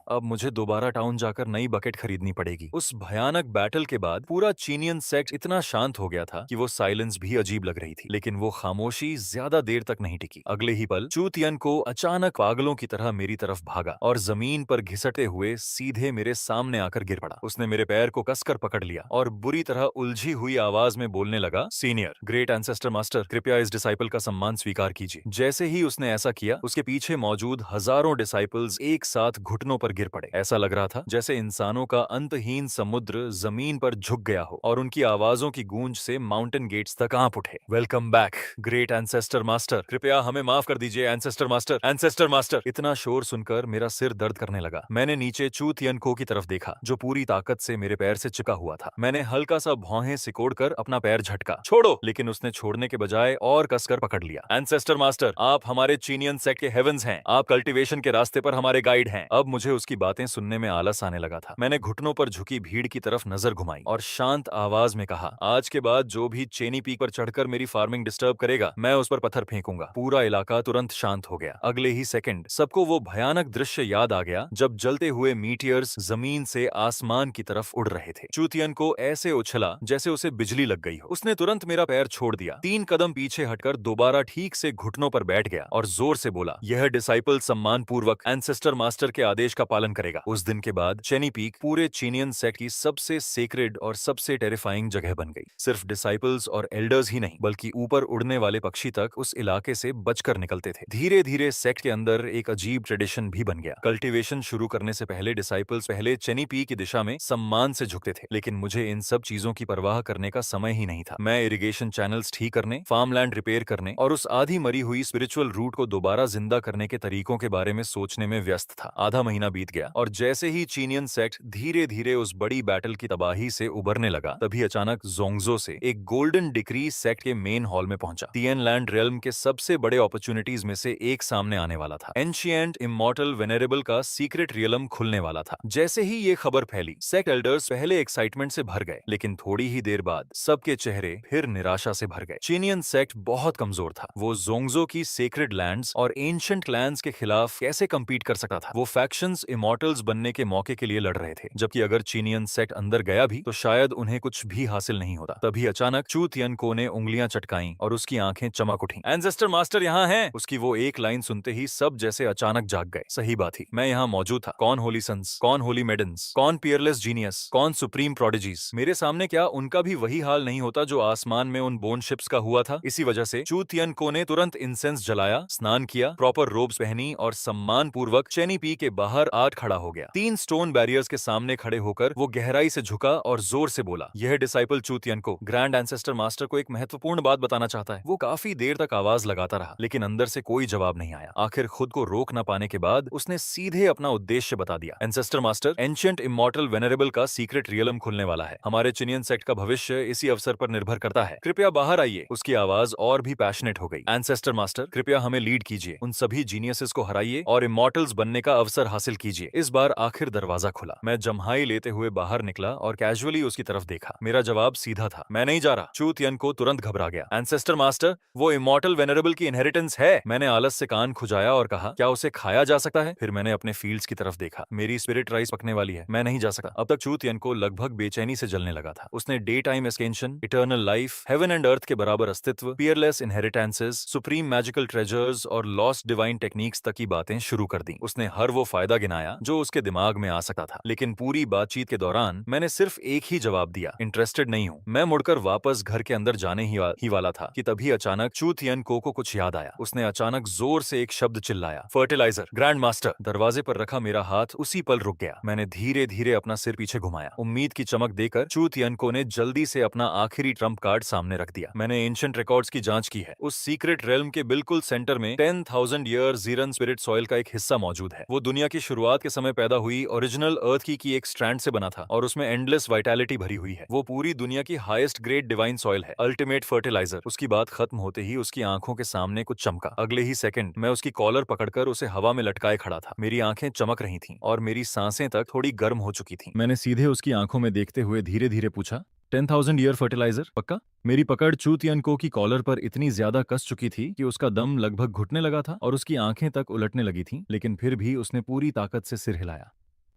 अब मुझे दोबारा टाउन जाकर नई बकेट खरीदनी पड़ेगी। उस भयानक बैटल के बाद पूरा चीनियन सेक्ट इतना शांत हो गया था कि वो साइलेंस भी अजीब लग रही थी। लेकिन वो खामोशी ज्यादा देर तक नहीं टिकी। अगले ही पल चू तियन को अचानक पागलों की तरह मेरी तरफ भागा और जमीन पर घिसटते हुए सीधे मेरे सामने आकर गिर पड़ा। उसने मेरे पैर को कसकर पकड़ लिया और बुरी तरह उलझी हुई आवाज में बोलने लगा, सीनियर ग्रेट एंसेस्टर मास्टर, कृपया इस डिसाइपल का सम्मान स्वीकार कीजिए। जैसे ही उसने ऐसा किया, उसके पीछे मौजूद हजारों डिसाइपल्स एक साथ घुटनों पर गिर पड़े। ऐसा लग रहा था जैसे इंसानों का अंतहीन समुद्र जमीन पर झुक गया हो और उनकी आवाजों की गूंज से माउंटेन गेट्स तक कांप उठे। Welcome back great ancestor master, कृपया हमें माफ कर दीजिए एंसेस्टर मास्टर, एंसेस्टर मास्टर। इतना शोर सुनकर मेरा सिर दर्द करने लगा। मैंने नीचे चू तियन को की तरफ देखा जो पूरी ताकत से मेरे पैर से चिपका हुआ था। मैंने हल्का सा भौहें सिकोड़कर अपना पैर झटका, छोड़ो, लेकिन उसने छोड़ने के बजाय और कसकर पकड़ लिया। एंसेस्टर मास्टर, आप हमारे चीनियन सेक्ट के हेवंस हैं, आप कल्टीवेशन के रास्ते पर हमारे गाइड हैं। अब मुझे उसकी बातें सुनने में आलस आने लगा था। मैंने घुटनों पर झुकी भीड़ की तरफ नजर घुमाई और शांत आवाज में कहा, आज के बाद जो भी चेनी पीक पर चढ़कर मेरी फार्मिंग डिस्टर्ब करेगा, मैं उस पर पत्थर फेंकूंगा। पूरा इलाका तुरंत शांत हो गया। अगले ही सेकंड सबको वो भयानक दृश्य याद आ गया जब जलते हुए मीटियर्स जमीन से आसमान की तरफ उड़ रहे थे। चू तियन को ऐसे उछला जैसे उसे बिजली लग गई हो। उसने तुरंत मेरा पैर छोड़ दिया, 3 कदम पीछे हटकर दोबारा ठीक से घुटनों पर बैठ गया और जोर से बोला, यह डिसाइपल सम्मान पूर्वक एंसेस्टर मास्टर के आदेश का पालन करेगा। उस दिन के बाद चेनी पीक पूरे चीनियन सेक्ट की सबसे सेक्रेड और सबसे टेरिफाइंग जगह बन गई। सिर्फ डिसाइपल्स और एल्डर्स ही नहीं, बल्कि ऊपर उड़ने वाले पक्षी तक उस इलाके से बचकर निकलते थे। धीरे धीरे सेक्ट के अंदर एक अजीब ट्रेडिशन भी बन गया। कल्टीवेशन शुरू करने से पहले डिसाइपल्स पहले चेनी पी की दिशा में सम्मान से झुकते थे। लेकिन मुझे इन सब चीजों की परवाह करने का समय ही नहीं था। मैं इरिगेशन चैनल्स ठीक करने, फार्मलैंड रिपेयर करने और उस आधी मरी हुई स्पिरिचुअल रूट को दोबारा जिंदा करने के तरीकों के बारे में सोचने में व्यस्त था। आधा महीना बीत गया और जैसे ही चीनियन सेक्ट धीरे धीरे उस बड़ी बैटल की तबाही से उबरने लगा, तभी अचानक जोंगजो से एक गोल्डन डिक्री सेक्ट के मेन हॉल में पहुंचा। तियन लैंड रेल्म के सबसे बड़े अपॉर्चुनिटीज में से एक सामने आने वाला था। एंशिएंट इमॉर्टल वेनेरेबल का सीक्रेट रियलम खुलने वाला था। जैसे ही ये खबर फैली, सेक्ट एल्डर्स पहले एक्साइटमेंट से भर गए, लेकिन थोड़ी ही देर बाद सबके चेहरे फिर निराशा से भर गए। चीनियन सेक्ट बहुत कमजोर था। वो जोंगजो की सेक्रेड लैंड्स और एंशिएंट क्लैंस के खिलाफ कैसे कम्पीट कर सकता था? वो फैक्शंस इमॉर्टल्स बनने के मौके के लिए लड़ रहे थे, जबकि अगर चीनियन सेक्ट अंदर गया भी तो शायद उन्हें कुछ भी हासिल नहीं होता। तभी अचानक चू तियन को ने उंगलियां चटकाईं और उसकी आंखें चमक उठी। एंसेस्टर मास्टर यहाँ हैं। उसकी वो एक लाइन सुनते ही सब जैसे अचानक जाग गए। सही बात थी, मैं यहाँ मौजूद था। कौन होली सन्स, कौन होली मेडन्स, कौन पियरलेस जीनियस, कौन सुप्रीम प्रोडिजीज। मेरे सामने क्या उनका भी वही हाल नहीं होता जो आसमान में उन बोन शिप्स का हुआ था? इसी वजह से चू तियन को ने तुरंत इंसेंस जलाया, स्नान किया, प्रॉपर रोब्स पहनी और सम्मान पूर्वक चेनी पी के बाहर आठ खड़ा हो गया। 3 स्टोन बैरियर्स के सामने खड़े होकर वो गहराई से झुका और जोर से बोला, यह डिसाइपल चू तियन को ग्रैंड एंसेस्टर मास्टर को एक महत्वपूर्ण बात बताना चाहता है। वो काफी देर तक आवाज लगाता रहा, लेकिन अंदर से कोई जवाब नहीं आया। आखिर खुद को रोक न पाने के बाद उसने सीधे अपना उद्देश्य बता दिया। एंसेस्टर मास्टर, एंशिएंट इमॉर्टल वेनेरेबल का सीक्रेट रियलम खुलने वाला है। हमारे चीनियन सेक्ट का भविष्य इसी अवसर पर निर्भर करता है। कृपया बाहर आइए। उसकी आवाज और भी पैशनेट हो गई। एंसेस्टर मास्टर, कृपया हमें लीड कीजिए। उन सभी जीनियसेस को हराइए और इमॉर्टल्स बनने का अवसर हासिल कीजिए। इस बार आखिर दरवाजा खुला। मैं जम्हाई लेते हुए बाहर निकला और कैजुअली उसकी तरफ देखा। मेरा जवाब सीधा था, मैं नहीं जा रहा। चू तियन को तुरंत घबरा गया। एंसेस्टर मास्टर, वो इमॉर्टल वेनेरेबल की इनहेरिटेंस है। मैंने आलस से कान खुजाया और कहा, क्या उसे खाया जा सकता है? फिर मैंने अपने फील्ड्स की तरफ देखा। मेरी स्पिरिट राइस पकने वाली है, मैं नहीं जा सकता। अब तक चू तियन को लगभग बेचैनी से जलने लगा था। उसने day time ascension, eternal life, heaven and earth के बराबर अस्तित्व, peerless inheritances, supreme magical treasures और लॉस्ट डिवाइन टेक्निक्स तक की बातें शुरू कर दी। उसने हर वो फायदा गिनाया जो उसके दिमाग में आ सकता था। लेकिन पूरी बातचीत के दौरान मैंने सिर्फ एक ही जवाब दिया, इंटरेस्ट इन्वेस्टेड नहीं हूँ। मैं मुड़कर वापस घर के अंदर जाने ही वाला था कि तभी अचानक चू तियन को कुछ याद आया। उसने अचानक जोर से एक शब्द चिल्लाया, फर्टिलाइजर। Grand master. दरवाजे पर रखा मेरा हाथ उसी पल रुक गया। मैंने धीरे धीरे अपना सिर पीछे घुमाया। उम्मीद की चमक देकर चू तियन ने जल्दी से अपना आखिरी ट्रम्प कार्ड सामने रख दिया। मैंने एंशिएंट रिकॉर्ड्स की जांच की है। उस सीक्रेट रेल्म के बिल्कुल सेंटर में 10,000 ईयर जीरन स्पिरिट सॉइल का एक हिस्सा मौजूद है। वो दुनिया की शुरुआत के समय पैदा हुई ओरिजिनल अर्थ की एक स्ट्रैंड से बना था और उसमें एंडलेस वाइटैलिटी भरी हुई है। वो पूरी दुनिया की हाईएस्ट ग्रेड डिवाइन सॉइल है, अल्टीमेट फर्टिलाइजर। उसकी बात खत्म होते ही उसकी आंखों के सामने कुछ चमका। अगले ही सेकंड मैं उसकी कॉलर पकड़कर उसे हवा में लटकाए खड़ा था। मेरी आंखें चमक रही थीं और मेरी सांसें तक थोड़ी गर्म हो चुकी थीं। मैंने सीधे उसकी आंखों में देखते हुए धीरे धीरे पूछा, 10,000 ईयर फर्टिलाइजर पक्का? मेरी पकड़ चू तियन की कॉलर पर इतनी ज्यादा कस चुकी थी कि उसका दम लगभग घुटने लगा था और उसकी आंखें तक उलटने लगी थीं, लेकिन फिर भी उसने पूरी ताकत से सिर हिलाया।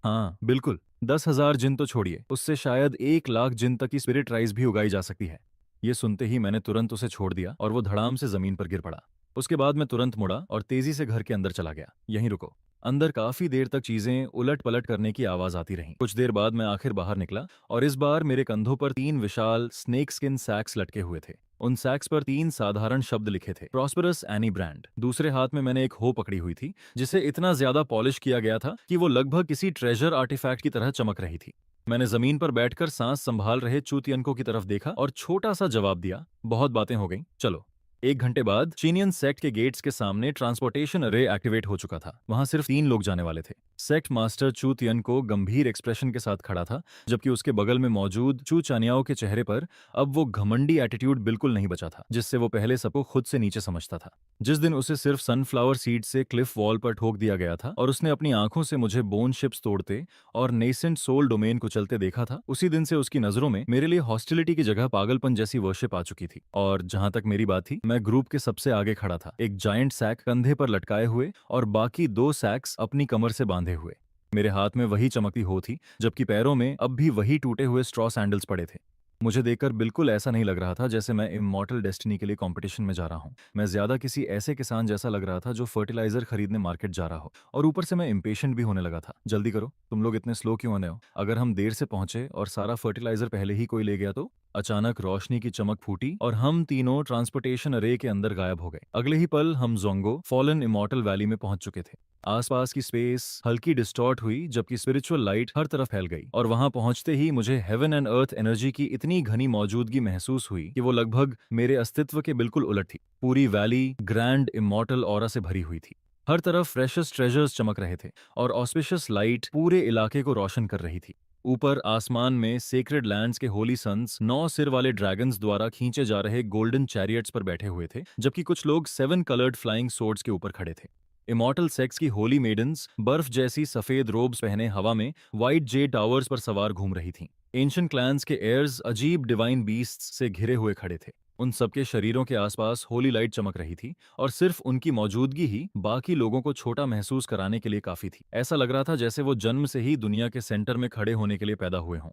हाँ बिल्कुल, 10,000 जिन तो छोड़िए, उससे शायद 1 लाख जिन तक की स्पिरिट राइस भी उगाई जा सकती है। ये सुनते ही मैंने तुरंत उसे छोड़ दिया और वो धड़ाम से जमीन पर गिर पड़ा। उसके बाद मैं तुरंत मुड़ा और तेजी से घर के अंदर चला गया। यहीं रुको। अंदर काफी देर तक चीजें उलट पलट करने की आवाज आती रही। कुछ देर बाद मैं आखिर बाहर निकला और इस बार मेरे कंधों पर 3 विशाल स्नेक स्किन सैक्स लटके हुए थे। उन सैक्स पर 3 साधारण शब्द लिखे थे, प्रॉस्पेरस एनी ब्रांड। दूसरे हाथ में मैंने एक हो पकड़ी हुई थी जिसे इतना ज्यादा पॉलिश किया गया था कि वो लगभग किसी ट्रेजर आर्टिफैक्ट की तरह चमक रही थी। मैंने जमीन पर बैठकर सांस संभाल रहे चू तियन की तरफ देखा और छोटा सा जवाब दिया, बहुत बातें हो गई, चलो। 1 घंटे बाद चीनियन सेक्ट के गेट्स के सामने ट्रांसपोर्टेशन अरे एक्टिवेट हो चुका था। वहां सिर्फ 3 लोग जाने वाले थे। सेक्ट मास्टर चू तियन गंभीर एक्सप्रेशन के साथ खड़ा था, जबकि उसके बगल में मौजूद चू चानियाओ के चेहरे पर अब वो घमंडी एटीट्यूड बिल्कुल नहीं बचा था, जिससे वो पहले सबको खुद से नीचे समझता था। जिस दिन उसे सिर्फ सनफ्लावर सीड से क्लिफ वॉल पर ठोक दिया गया था और उसने अपनी आंखों से मुझे बोन शिप्स तोड़ते और नेसेंट सोल डोमेन को चलते देखा था, उसी दिन से उसकी नजरों में मेरे लिए हॉस्टिलिटी की जगह पागलपन जैसी वर्शिप आ चुकी थी। और जहां तक मेरी बात थी, मैं ग्रुप के सबसे आगे खड़ा था, एक जायंट सैक कंधे पर लटकाए हुए और बाकी 2 सैक्स अपनी कमर से बांधे हुए। मेरे हाथ में वही चमकती हो थी, जबकि पैरों में अब भी वही टूटे हुए स्ट्रॉ सैंडल्स पड़े थे। मुझे देखकर बिल्कुल ऐसा नहीं लग रहा था जैसे मैं इमॉर्टल डेस्टिनी के लिए कंपटीशन में जा रहा हूँ। मैं ज्यादा किसी ऐसे किसान जैसा लग रहा था जो फर्टिलाइजर खरीदने मार्केट जा रहा हो। और ऊपर से मैं इम्पेशेंट भी होने लगा था। जल्दी करो, तुम लोग इतने स्लो क्यों आने हो? अगर हम देर से पहुंचे और सारा फर्टिलाइजर पहले ही कोई ले गया तो? अचानक रोशनी की चमक फूटी और हम तीनों ट्रांसपोर्टेशन अरे के अंदर गायब हो गए। अगले ही पल हम जोंगो फॉलन इमॉर्टल वैली में पहुंच चुके थे। आसपास की स्पेस हल्की डिस्टॉर्ट हुई, जबकि स्पिरिचुअल लाइट हर तरफ फैल गई और वहां पहुंचते ही मुझे हेवन एंड अर्थ एनर्जी की इतनी घनी मौजूदगी महसूस हुई कि वो लगभग मेरे अस्तित्व के बिल्कुल उलट थी। पूरी वैली ग्रैंड इमॉर्टल ऑरा से भरी हुई थी। हर तरफ फ्रेशेस्ट ट्रेजर्स चमक रहे थे और ऑस्पिशियस लाइट पूरे इलाके को रोशन कर रही थी। ऊपर आसमान में सेक्रेड लैंड्स के होली सन्स 9 सिर वाले ड्रैगन्स द्वारा खींचे जा रहे गोल्डन चैरियट्स पर बैठे हुए थे, जबकि कुछ लोग 7 कलर्ड फ्लाइंग सोर्ड्स के ऊपर खड़े थे। इमॉर्टल सेक्स की होली मेडन्स बर्फ जैसी सफेद रोब्स पहने हवा में व्हाइट जे टावर्स पर सवार घूम रही थीं। एंशिएंट क्लैंस के एयर्स अजीब डिवाइन बीस्ट्स से घिरे हुए खड़े थे। उन सबके शरीरों के आसपास होली लाइट चमक रही थी और सिर्फ उनकी मौजूदगी ही बाकी लोगों को छोटा महसूस कराने के लिए काफी थी। ऐसा लग रहा था जैसे वो जन्म से ही दुनिया के सेंटर में खड़े होने के लिए पैदा हुए हों।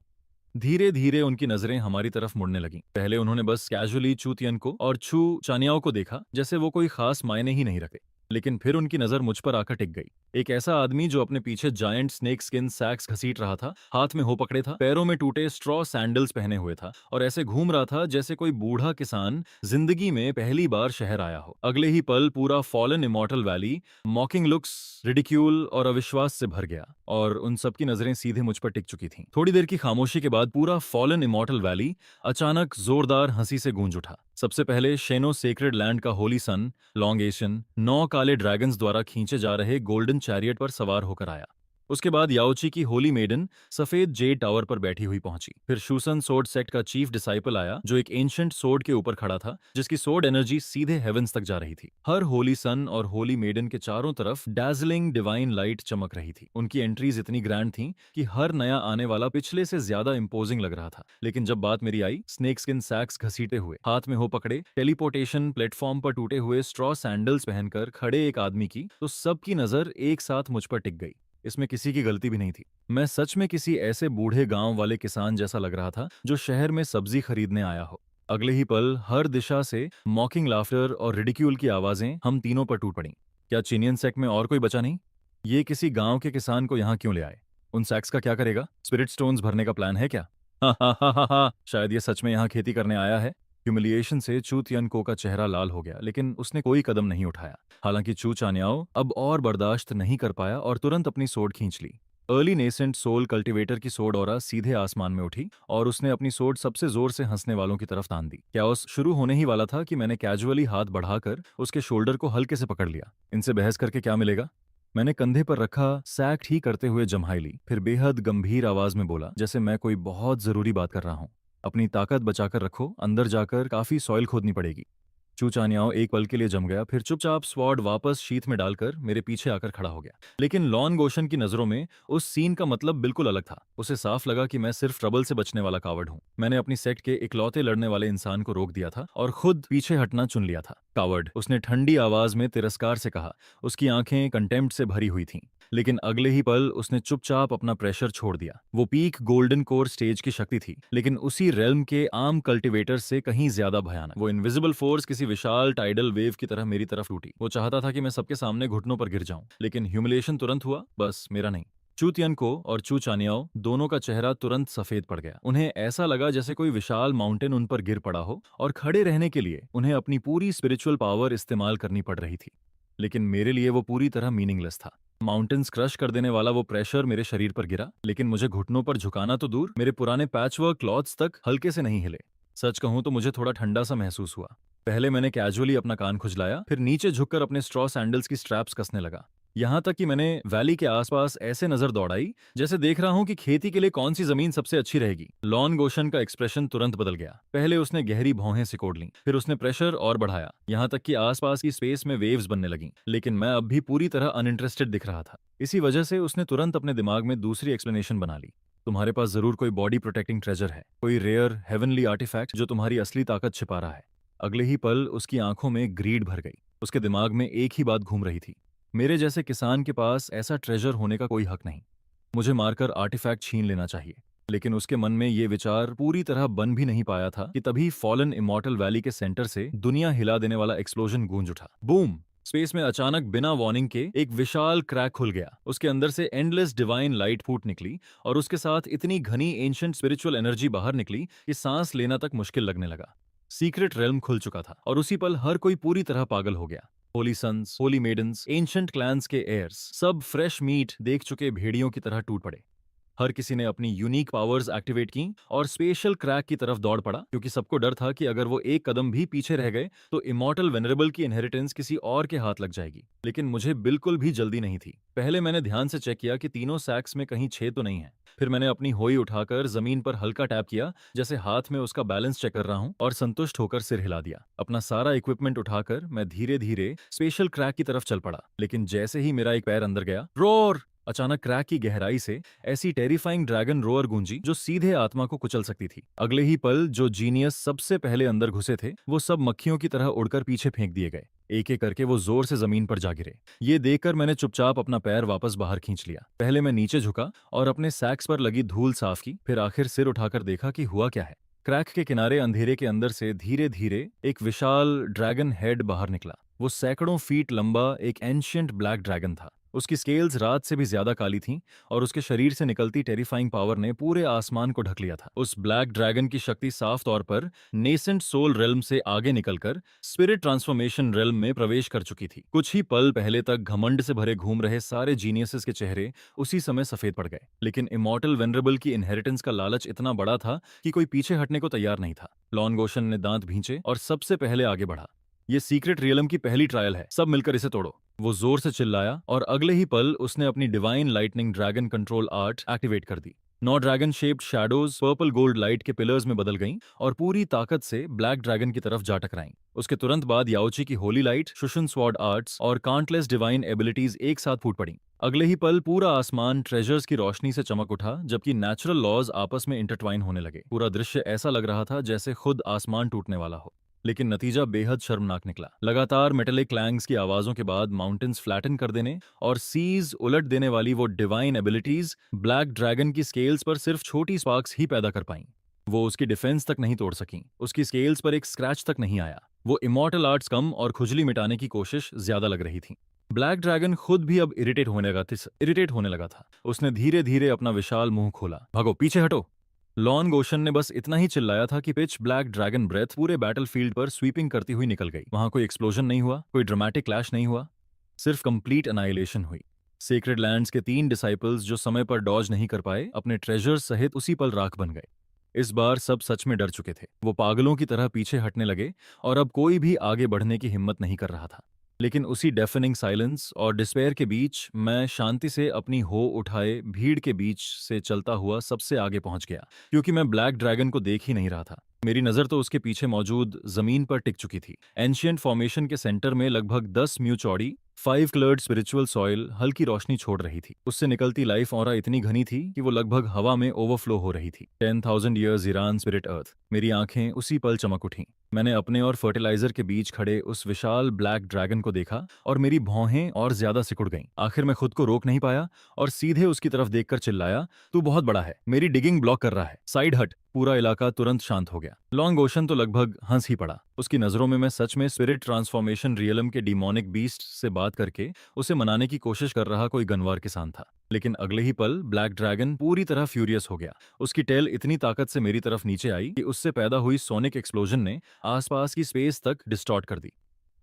धीरे धीरे उनकी नजरें हमारी तरफ मुड़ने लगीं। पहले उन्होंने बस कैजुअली चू तियन को और चू चानियाओ को देखा, जैसे वो कोई खास मायने ही नहीं रखे। लेकिन फिर उनकी नजर मुझ पर आकर टिक गई। एक ऐसा आदमी जो अपने पीछे जायंट स्नेक स्किन सैक्स घसीट रहा था, हाथ में हो पकड़े था, पैरों में टूटे स्ट्रॉ सैंडल्स पहने हुए था और ऐसे घूम रहा था जैसे कोई बूढ़ा किसान जिंदगी में पहली बार शहर आया हो। अगले ही पल पूरा fallen immortal valley मॉकिंग looks, ridicule और अविश्वास से भर गया और उन सबकी नजरें सीधे मुझ पर टिक चुकी थीं। थोड़ी देर की खामोशी के बाद पूरा फॉलन इमॉर्टल वैली अचानक जोरदार हंसी से गूंज उठा। सबसे पहले शेनो सेक्रेड लैंड का होली सन लॉन्ग एशियन 9 काले ड्रैगन्स द्वारा खींचे जा रहे गोल्डन चैरियट पर सवार होकर आया। उसके बाद याओची की होली मेडन सफेद जेड टावर पर बैठी हुई पहुंची। फिर शूसन सोर्ड सेक्ट का चीफ डिसाइपल आया, जो एक एंशिएंट सोर्ड के ऊपर खड़ा था, जिसकी सोर्ड एनर्जी सीधे हेवंस तक जा रही थी। हर होली सन और होली मेडन के चारों तरफ डैजलिंग डिवाइन लाइट चमक रही थी। उनकी एंट्रीज इतनी ग्रैंड थी कि हर नया आने वाला पिछले से ज्यादा इंपोजिंग लग रहा था। लेकिन जब बात मेरी आई, स्नेक स्किन सैक्स घसीटे हुए, हाथ में हो पकड़े टेलीपोर्टेशन प्लेटफॉर्म पर टूटे हुए स्ट्रॉ सैंडल्स पहनकर खड़े एक आदमी की, तो सबकी नजर एक साथ मुझ पर टिक गई। इसमें किसी की गलती भी नहीं थी। मैं सच में किसी ऐसे बूढ़े गांव वाले किसान जैसा लग रहा था जो शहर में सब्जी खरीदने आया हो। अगले ही पल हर दिशा से मॉकिंग लाफ्टर और रिडिक्यूल की आवाजें हम तीनों पर टूट पड़ी। क्या चीनियन सेक्ट में और कोई बचा नहीं? ये किसी गांव के किसान को यहाँ क्यों ले आए? उन सैक्स का क्या करेगा? स्पिरिट स्टोन्स भरने का प्लान है क्या? हा हा हा हा हा, शायद ये सच में यहाँ खेती करने आया है। ह्यूमिलिएशन से चू तियनको का चेहरा लाल हो गया, लेकिन उसने कोई कदम नहीं उठाया। हालांकि चू चान्याओ अब और बर्दाश्त नहीं कर पाया और तुरंत अपनी सोड खींच ली। अर्ली नेसेंट सोल कल्टीवेटर की सोड ऑरा सीधे आसमान में उठी और उसने अपनी सोड सबसे जोर से हंसने वालों की तरफ तान दी। कैओस शुरू होने ही वाला था कि मैंने कैजुअली हाथ बढ़ाकर उसके शोल्डर को हल्के से पकड़ लिया। इनसे बहस करके क्या मिलेगा? मैंने कंधे पर रखा सैक ठीक करते हुए जम्हाई ली, फिर बेहद गंभीर आवाज में बोला, जैसे मैं कोई बहुत जरूरी बात कर रहा हूं। अपनी ताकत बचाकर रखो, अंदर जाकर काफी सॉइल खोदनी पड़ेगी। चूचानियाओ एक पल के लिए जम गया, फिर चुपचाप स्वॉर्ड वापस शीथ में डालकर मेरे पीछे आकर खड़ा हो गया। लेकिन लॉन गोशन की नजरों में उस सीन का मतलब बिल्कुल अलग था। उसे साफ लगा कि मैं सिर्फ ट्रबल से बचने वाला कावड़ हूँ। मैंने अपनी सेट के इकलौते लड़ने वाले इंसान को रोक दिया था और खुद पीछे हटना चुन लिया था। कावड़, उसने ठंडी आवाज में तिरस्कार से कहा। उसकी आंखें कंटेम्प्ट से भरी हुई थीं। लेकिन अगले ही पल उसने चुपचाप अपना प्रेशर छोड़ दिया। वो पीक गोल्डन कोर स्टेज की शक्ति थी, लेकिन उसी रेल्म के आम कल्टीवेटर से कहीं ज्यादा भयानक। वो इनविजिबल फोर्स किसी विशाल टाइडल वेव की तरह मेरी तरफ टूटी। वो चाहता था कि मैं सबके सामने घुटनों पर गिर जाऊं, लेकिन ह्यूमिलेशन तुरंत हुआ, बस मेरा नहीं। चू तियनको और चू चानियाओ दोनों का चेहरा तुरंत सफेद पड़ गया। उन्हें ऐसा लगा जैसे कोई विशाल माउंटेन उन पर गिर पड़ा हो और खड़े रहने के लिए उन्हें अपनी पूरी स्पिरिचुअल पावर इस्तेमाल करनी पड़ रही थी। लेकिन मेरे लिए वो पूरी तरह मीनिंगलेस था। माउंटेन्स क्रश कर देने वाला वो प्रेशर मेरे शरीर पर गिरा, लेकिन मुझे घुटनों पर झुकाना तो दूर, मेरे पुराने पैचवर्क क्लॉथ्स तक हल्के से नहीं हिले। सच कहूं तो मुझे थोड़ा ठंडा सा महसूस हुआ। पहले मैंने कैजुअली अपना कान खुजलाया, फिर नीचे झुककर अपने स्ट्रॉ सैंडल्स की स्ट्रैप्स कसने लगा। यहाँ तक कि मैंने वैली के आसपास ऐसे नजर दौड़ाई जैसे देख रहा हूँ कि खेती के लिए कौन सी जमीन सबसे अच्छी रहेगी। लॉन गोशन का एक्सप्रेशन तुरंत बदल गया। पहले उसने गहरी भौहें सिकोड़ लीं, फिर उसने प्रेशर और बढ़ाया, यहाँ तक कि आसपास की स्पेस में वेव्स बनने लगीं। लेकिन मैं अब भी पूरी तरह अनइंटरेस्टेड दिख रहा था। इसी वजह से उसने तुरंत अपने दिमाग में दूसरी एक्सप्लेनेशन बना ली। तुम्हारे पास जरूर कोई बॉडी प्रोटेक्टिंग ट्रेजर है, कोई रेयर हेवनली आर्टिफैक्ट जो तुम्हारी असली ताकत छिपा रहा है। अगले ही पल उसकी आंखों में ग्रीड भर गई। उसके दिमाग में एक ही बात घूम रही थी, मेरे जैसे किसान के पास ऐसा ट्रेजर होने का कोई हक नहीं। मुझे मारकर आर्टिफैक्ट छीन लेना चाहिए। लेकिन उसके मन में ये विचार पूरी तरह बन भी नहीं पाया था कि तभी फॉलन इमॉर्टल वैली के सेंटर से दुनिया हिला देने वाला एक्सप्लोजन गूंज उठा। बूम! स्पेस में अचानक बिना वार्निंग के एक विशाल क्रैक खुल गया। उसके अंदर से एंडलेस डिवाइन लाइट फूट निकली और उसके साथ इतनी घनी एंशिएंट स्पिरिचुअल एनर्जी बाहर निकली कि सांस लेना तक मुश्किल लगने लगा। सीक्रेट रेल्म खुल चुका था और उसी पल हर कोई पूरी तरह पागल हो गया। Holy sons, holy maidens, ancient clans के एयर्स, सब फ्रेश मीट देख चुके भेड़ियों की तरह टूट पड़े। हर किसी ने अपनी यूनिक पावर्स एक्टिवेट की और स्पेशल क्रैक की तरफ दौड़ पड़ा, क्योंकि सबको डर था कि अगर वो एक कदम भी पीछे रह गए तो इमॉर्टल वेनरेबल की इनहेरिटेंस किसी और के हाथ लग जाएगी। लेकिन मुझे बिल्कुल भी जल्दी नहीं थी। पहले मैंने ध्यान से चेक किया कि तीनों सैक्स में कहीं छेद तो नहीं है। फिर मैंने अपनी होई उठाकर जमीन पर हल्का टैप किया, जैसे हाथ में उसका बैलेंस चेक कर रहा हूं, और संतुष्ट होकर सिर हिला दिया। अपना सारा इक्विपमेंट उठाकर मैं धीरे धीरे स्पेशल क्रैक की तरफ चल पड़ा। लेकिन जैसे ही मेरा एक पैर अंदर गया, रोर! अचानक क्रैक की गहराई से ऐसी टेरिफाइंग ड्रैगन रोअर गूंजी जो सीधे आत्मा को कुचल सकती थी। अगले ही पल जो जीनियस सबसे पहले अंदर घुसे थे, वो सब मक्खियों की तरह उड़कर पीछे फेंक दिए गए। एक एक करके वो जोर से जमीन पर जा गिरे। ये देखकर मैंने चुपचाप अपना पैर वापस बाहर खींच लिया। पहले मैं नीचे झुका और अपने सैक्स पर लगी धूल साफ की, फिर आखिर सिर उठाकर देखा कि हुआ क्या है। क्रैक के किनारे अंधेरे के अंदर से धीरे धीरे एक विशाल ड्रैगन हेड बाहर निकला। वो सैकड़ों फीट लंबा एक एंशिएंट ब्लैक ड्रैगन था। उसकी स्केल्स रात से भी ज्यादा काली थीं और उसके शरीर से निकलती टेरिफाइंग पावर ने पूरे आसमान को ढक लिया था। उस ब्लैक ड्रैगन की शक्ति साफ तौर पर नेसेंट सोल रेल्म से आगे निकलकर स्पिरिट ट्रांसफॉर्मेशन रेल्म में प्रवेश कर चुकी थी। कुछ ही पल पहले तक घमंड से भरे घूम रहे सारे जीनियसेस के चेहरे उसी समय सफेद पड़ गए। लेकिन इमॉर्टल वेनरेबल की इनहेरिटेंस का लालच इतना बड़ा था कि कोई पीछे हटने को तैयार नहीं था। लॉन गोशन ने दांत भींचे और सबसे पहले आगे बढ़ा। ये सीक्रेट रियलम की पहली ट्रायल है, सब मिलकर इसे तोड़ो। वो जोर से चिल्लाया और अगले ही पल उसने अपनी divine lightning dragon control art activate कर दी। 9 dragon shaped shadows purple gold light के पिलर्स में बदल गईं और पूरी ताकत से ब्लैक ड्रैगन की तरफ जा टकराईं। उसके तुरंत बाद याओची की Holi light, Shushan sword arts और काउंटलेस डिवाइन एबिलिटीज एक साथ फूट पड़ी। अगले ही पल पूरा आसमान ट्रेजर्स की रोशनी से चमक उठा, जबकि नेचुरल लॉज आपस में इंटरट्वाइन होने लगे। पूरा दृश्य ऐसा लग रहा था जैसे खुद आसमान टूटने वाला हो। लेकिन नतीजा बेहद शर्मनाक निकला। लगातार मेटेलिक क्लैंग्स की आवाजों के बाद माउंटेन्स फ्लैटन कर देने और सीज उलट देने वाली वो डिवाइन एबिलिटीज ब्लैक ड्रैगन की स्केल्स पर सिर्फ छोटी स्पार्क्स ही पैदा कर पाईं। वो उसकी डिफेंस तक नहीं तोड़ सकी। उसकी स्केल्स पर एक स्क्रैच तक नहीं आया। वो इमॉर्टल आर्ट्स कम और खुजली मिटाने की कोशिश ज्यादा लग रही थी। ब्लैक ड्रैगन खुद भी अब इरिटेट होने लगा था। उसने धीरे धीरे अपना विशाल मुंह खोला। भागो, पीछे हटो। लॉन गोशन ने बस इतना ही चिल्लाया था कि पिच ब्लैक ड्रैगन ब्रेथ पूरे बैटलफील्ड पर स्वीपिंग करती हुई निकल गई। वहां कोई एक्सप्लोजन नहीं हुआ, कोई ड्रामेटिक क्लैश नहीं हुआ, सिर्फ कंप्लीट अनाइलेशन हुई। सेक्रेड लैंड्स के 3 डिसाइपल्स जो समय पर डॉज नहीं कर पाए, अपने ट्रेजर्स सहित उसी पल राख बन गए। इस बार सब सच में डर चुके थे। वो पागलों की तरह पीछे हटने लगे और अब कोई भी आगे बढ़ने की हिम्मत नहीं कर रहा था। लेकिन उसी डेफनिंग साइलेंस और डिस्पेयर के बीच मैं शांति से अपनी हो उठाए भीड़ के बीच से चलता हुआ सबसे आगे पहुंच गया, क्योंकि मैं ब्लैक ड्रैगन को देख ही नहीं रहा था। मेरी नजर तो उसके पीछे मौजूद जमीन पर टिक चुकी थी। एंशियंट फॉर्मेशन के सेंटर में लगभग 10 म्यू चौड़ी 5 कलर्ड स्पिरिचुअल सॉइल हल्की रोशनी छोड़ रही थी। उससे निकलती लाइफ ऑरा इतनी घनी थी कि वो लगभग हवा में ओवरफ्लो हो रही थी। 10,000 ईयर्स ईरान स्पिरिट अर्थ। मेरी आंखें उसी पल चमक उठीं। मैंने अपने और फर्टिलाइजर के बीच खड़े उस विशाल ब्लैक ड्रैगन को देखा और मेरी भौहें और ज्यादा सिकुड़ गईं। आखिर मैं खुद को रोक नहीं पाया और सीधे उसकी तरफ देखकर चिल्लाया, तू बहुत बड़ा है, मेरी डिगिंग ब्लॉक कर रहा है, साइड हट। पूरा इलाका तुरंत शांत हो गया। लॉन्ग ओशन तो लगभग हंस ही पड़ा। उसकी नजरों में मैं सच में स्पिरिट ट्रांसफॉर्मेशन रियलम के डिमोनिक बीस्ट से बात करके उसे मनाने की कोशिश कर रहा कोई गनवार किसान था। लेकिन अगले ही पल ब्लैक ड्रैगन पूरी तरह फ्यूरियस हो गया। उसकी टेल इतनी ताकत से मेरी तरफ नीचे आई कि उससे पैदा हुई सोनिक एक्सप्लोजन ने आसपास की स्पेस तक डिस्टॉर्ट कर दी।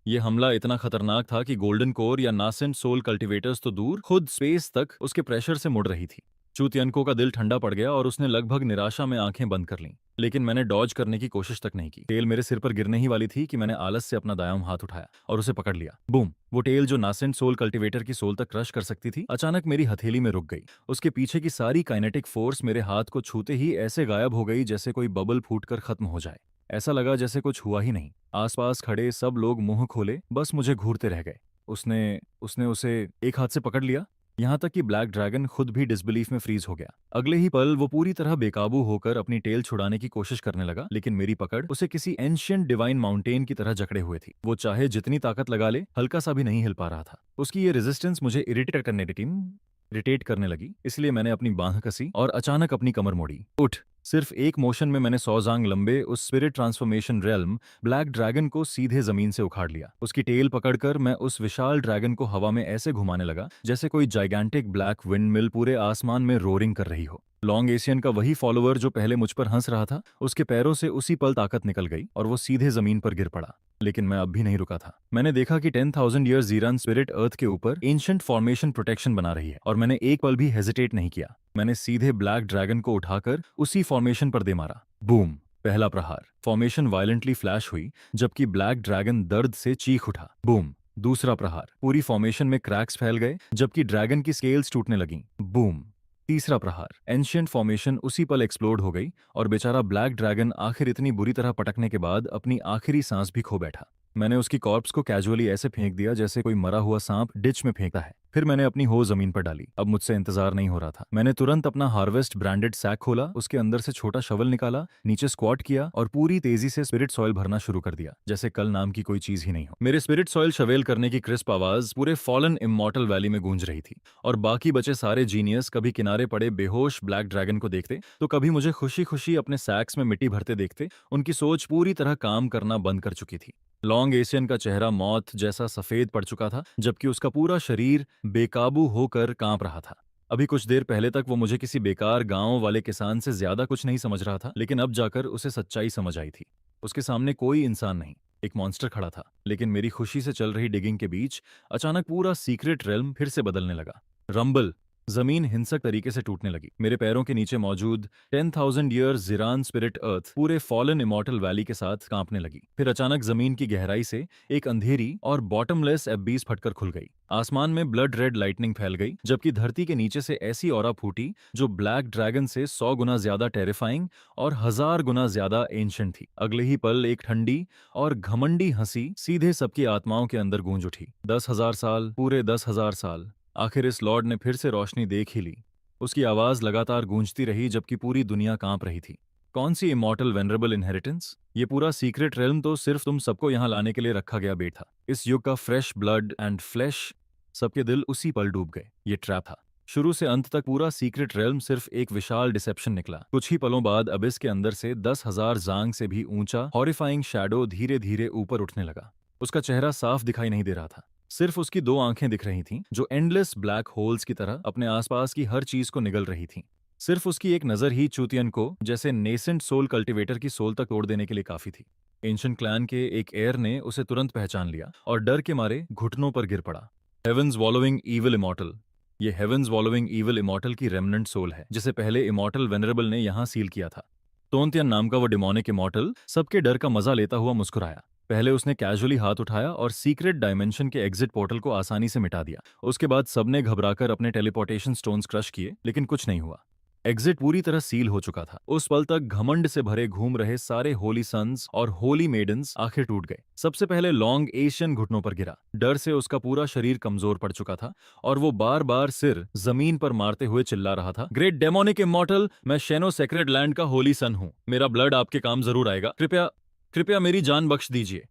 ये हमला इतना खतरनाक था कि गोल्डन कोर या नासेंट सोल कल्टीवेटर्स तो दूर, खुद स्पेस तक उसके प्रेशर से मुड़ रही थी। चूतियनको का दिल ठंडा पड़ गया और उसने लगभग निराशा में आंखें बंद कर लीं। लेकिन मैंने डॉज करने की कोशिश तक नहीं की। टेल मेरे सिर पर गिरने ही वाली थी कि मैंने आलस से अपना दायां हाथ उठाया और उसे पकड़ लिया। बूम! वो टेल जो नासेंट सोल कल्टीवेटर की सोल तक क्रश कर सकती थी, अचानक मेरी हथेली में रुक गई। उसके पीछे की सारी काइनेटिक फोर्स मेरे हाथ को छूते ही ऐसे गायब हो गई जैसे कोई बबल फूटकर खत्म हो जाए। ऐसा लगा जैसे कुछ हुआ ही नहीं। आसपास खड़े सब लोग मुंह खोले, बस मुझे घूरते रह गए। उसने उसने उसे एक हाथ से पकड़ लिया, यहाँ तक कि ब्लैक ड्रैगन खुद भी डिसबिलीफ में फ्रीज हो गया। अगले ही पल वो पूरी तरह बेकाबू होकर अपनी टेल छुड़ाने की कोशिश करने लगा, लेकिन मेरी पकड़ उसे किसी एंशियंट डिवाइन माउंटेन की तरह जकड़े हुए थी। वो चाहे जितनी ताकत लगा ले, हल्का सा भी नहीं हिल पा रहा था। उसकी ये रेजिस्टेंस मुझे इरिटेट करने लगी, इसलिए मैंने अपनी बांह कसी और अचानक अपनी कमर मोड़ी। उठ! सिर्फ एक मोशन में मैंने 100 जांग लंबे उस spirit transformation realm black dragon को सीधे जमीन से उखाड़ लिया। उसकी टेल पकड़कर मैं उस विशाल ड्रैगन को हवा में ऐसे घुमाने लगा जैसे कोई जाइगैंटिक ब्लैक विंड मिल पूरे आसमान में रोरिंग कर रही हो। लॉन्ग एशियन का वही फॉलोअर जो पहले मुझ पर हंस रहा था, उसके पैरों से उसी पल ताकत निकल गई और वो सीधे जमीन पर गिर पड़ा। लेकिन मैं अब भी नहीं रुका था। मैंने देखा कि 10,000 ईयर्स जीरान स्पिरिट अर्थ के ऊपर एंशिएंट फॉर्मेशन प्रोटेक्शन बना रही है और मैंने एक पल भी हेजिटेट नहीं किया। मैंने सीधे ब्लैक ड्रैगन को उठाकर उसी फॉर्मेशन पर दे मारा। बूम! पहला प्रहार। फॉर्मेशन वायलेंटली फ्लैश हुई जबकि ब्लैक ड्रैगन दर्द से चीख उठा। बूम! दूसरा प्रहार। पूरी फॉर्मेशन में क्रैक्स फैल गए जबकि ड्रैगन की स्केल्स टूटने लगीं। बूम! तीसरा प्रहार। एंशिएंट फॉर्मेशन उसी पल एक्सप्लोड हो गई और बेचारा ब्लैक ड्रैगन आखिर इतनी बुरी तरह पटकने के बाद अपनी आखिरी सांस भी खो बैठा। मैंने उसकी कॉर्प्स को कैजुअली ऐसे फेंक दिया जैसे कोई मरा हुआ सांप डिच में फेंकता है। फिर मैंने अपनी हो जमीन पर डाली। अब मुझसे इंतजार नहीं हो रहा था। मैंने तुरंत अपना हार्वेस्ट ब्रांडेड सैक खोला, उसके अंदर से छोटा शवल निकाला, नीचे स्क्वाट किया और पूरी तेजी से स्पिरिट सॉइल भरना शुरू कर दिया, जैसे कल नाम की कोई चीज ही नहीं हो। मेरे स्पिरिट सॉइल शवेल करने की क्रिस्प आवाज पूरे फॉलन इमॉर्टल वैली में गूंज रही थी और बाकी बचे सारे जीनियस कभी किनारे पड़े बेहोश ब्लैक ड्रैगन को देखते तो कभी मुझे खुशी खुशी अपने सैक्स में मिट्टी भरते देखते। उनकी सोच पूरी तरह काम करना बंद कर चुकी थी। लॉन्ग एशियन का चेहरा मौत जैसा सफेद पड़ चुका था जबकि उसका पूरा शरीर बेकाबू होकर कांप रहा था। अभी कुछ देर पहले तक वो मुझे किसी बेकार गांव वाले किसान से ज्यादा कुछ नहीं समझ रहा था, लेकिन अब जाकर उसे सच्चाई समझ आई थी। उसके सामने कोई इंसान नहीं, एक मॉन्स्टर खड़ा था। लेकिन मेरी खुशी से चल रही डिगिंग के बीच अचानक पूरा सीक्रेट रेल्म फिर से बदलने लगा। रंबल! जमीन हिंसक तरीके से टूटने लगी। मेरे पैरों के नीचे मौजूद 10,000 ईयर्स जीरान स्पिरिट अर्थ पूरे फॉलन इमॉर्टल वैली के साथ कांपने लगी। फिर अचानक जमीन की गहराई से एक अंधेरी और बॉटमलेस एबीज फटकर खुल गई। आसमान में ब्लड रेड लाइटनिंग फैल गई जबकि धरती के नीचे से ऐसी ऑरा फूटी जो ब्लैक ड्रैगन से 100 गुना ज्यादा टेरिफाइंग और 1000 गुना ज्यादा एंशिएंट थी। अगले ही पल एक ठंडी और घमंडी हंसी सीधे सबकी आत्माओं के अंदर गूंज उठी। 10,000 साल, पूरे 10,000 साल। आखिर इस लॉर्ड ने फिर से रोशनी देख ही ली। उसकी आवाज लगातार गूंजती रही जबकि पूरी दुनिया कांप रही थी। कौन सी इमॉर्टल वेनरेबल इनहेरिटेंस? ये पूरा सीक्रेट रेल्म तो सिर्फ तुम सबको यहाँ लाने के लिए रखा गया बेट था। इस युग का फ्रेश ब्लड एंड फ्लैश। सबके दिल उसी पल डूब गए। ये ट्रैप था। शुरू से अंत तक पूरा सीक्रेट रेल्म सिर्फ एक विशाल डिसेप्शन निकला। कुछ ही पलों बाद अबिस के अंदर से 10,000 जांग से भी ऊंचा हॉरिफाइंग शैडो धीरे धीरे ऊपर उठने लगा। उसका चेहरा साफ दिखाई नहीं दे रहा था, सिर्फ उसकी दो आंखें दिख रही थीं जो एंडलेस ब्लैक होल्स की तरह अपने आसपास की हर चीज को निगल रही थीं। सिर्फ उसकी एक नजर ही चूतियन को जैसे नेसेंट सोल कल्टीवेटर की सोल तक तोड़ देने के लिए काफी थी। एंशिएंट क्लैन के एक एयर ने उसे तुरंत पहचान लिया और डर के मारे घुटनों पर गिर पड़ा। Heavens wallowing evil immortal. ये हेवंस वॉलोइंग ईविल इमॉर्टल की रेमनेंट सोल है, जिसे पहले इमॉर्टल वेनरेबल ने यहाँ सील किया था। तोंतियन नाम का वो डिमोनिक इमॉर्टल सबके डर का मजा लेता हुआ मुस्कुराया। पहले उसने कैजुअली हाथ उठाया और सीक्रेट डायमेंशन के एग्जिट पोर्टल को आसानी से मिटा दिया। उसके बाद सबने घबराकर अपने टेलीपोर्टेशन स्टोन्स क्रश किए, लेकिन कुछ नहीं हुआ। एग्जिट पूरी तरह सील हो चुका था। उस पल तक घमंड से भरे घूम रहे सारे होली सन्स और होली मेडन्स आखिर टूट गए। सबसे पहले लॉन्ग एशियन घुटनों पर गिरा। डर से उसका पूरा शरीर कमजोर पड़ चुका था और वो बार बार सिर जमीन पर मारते हुए चिल्ला रहा था, ग्रेट डेमोनिक इमॉर्टल, मैं शेनो सेक्रेड लैंड का होली सन हूँ। मेरा ब्लड आपके काम जरूर आएगा। कृपया कृपया मेरी जान बख्श दीजिए।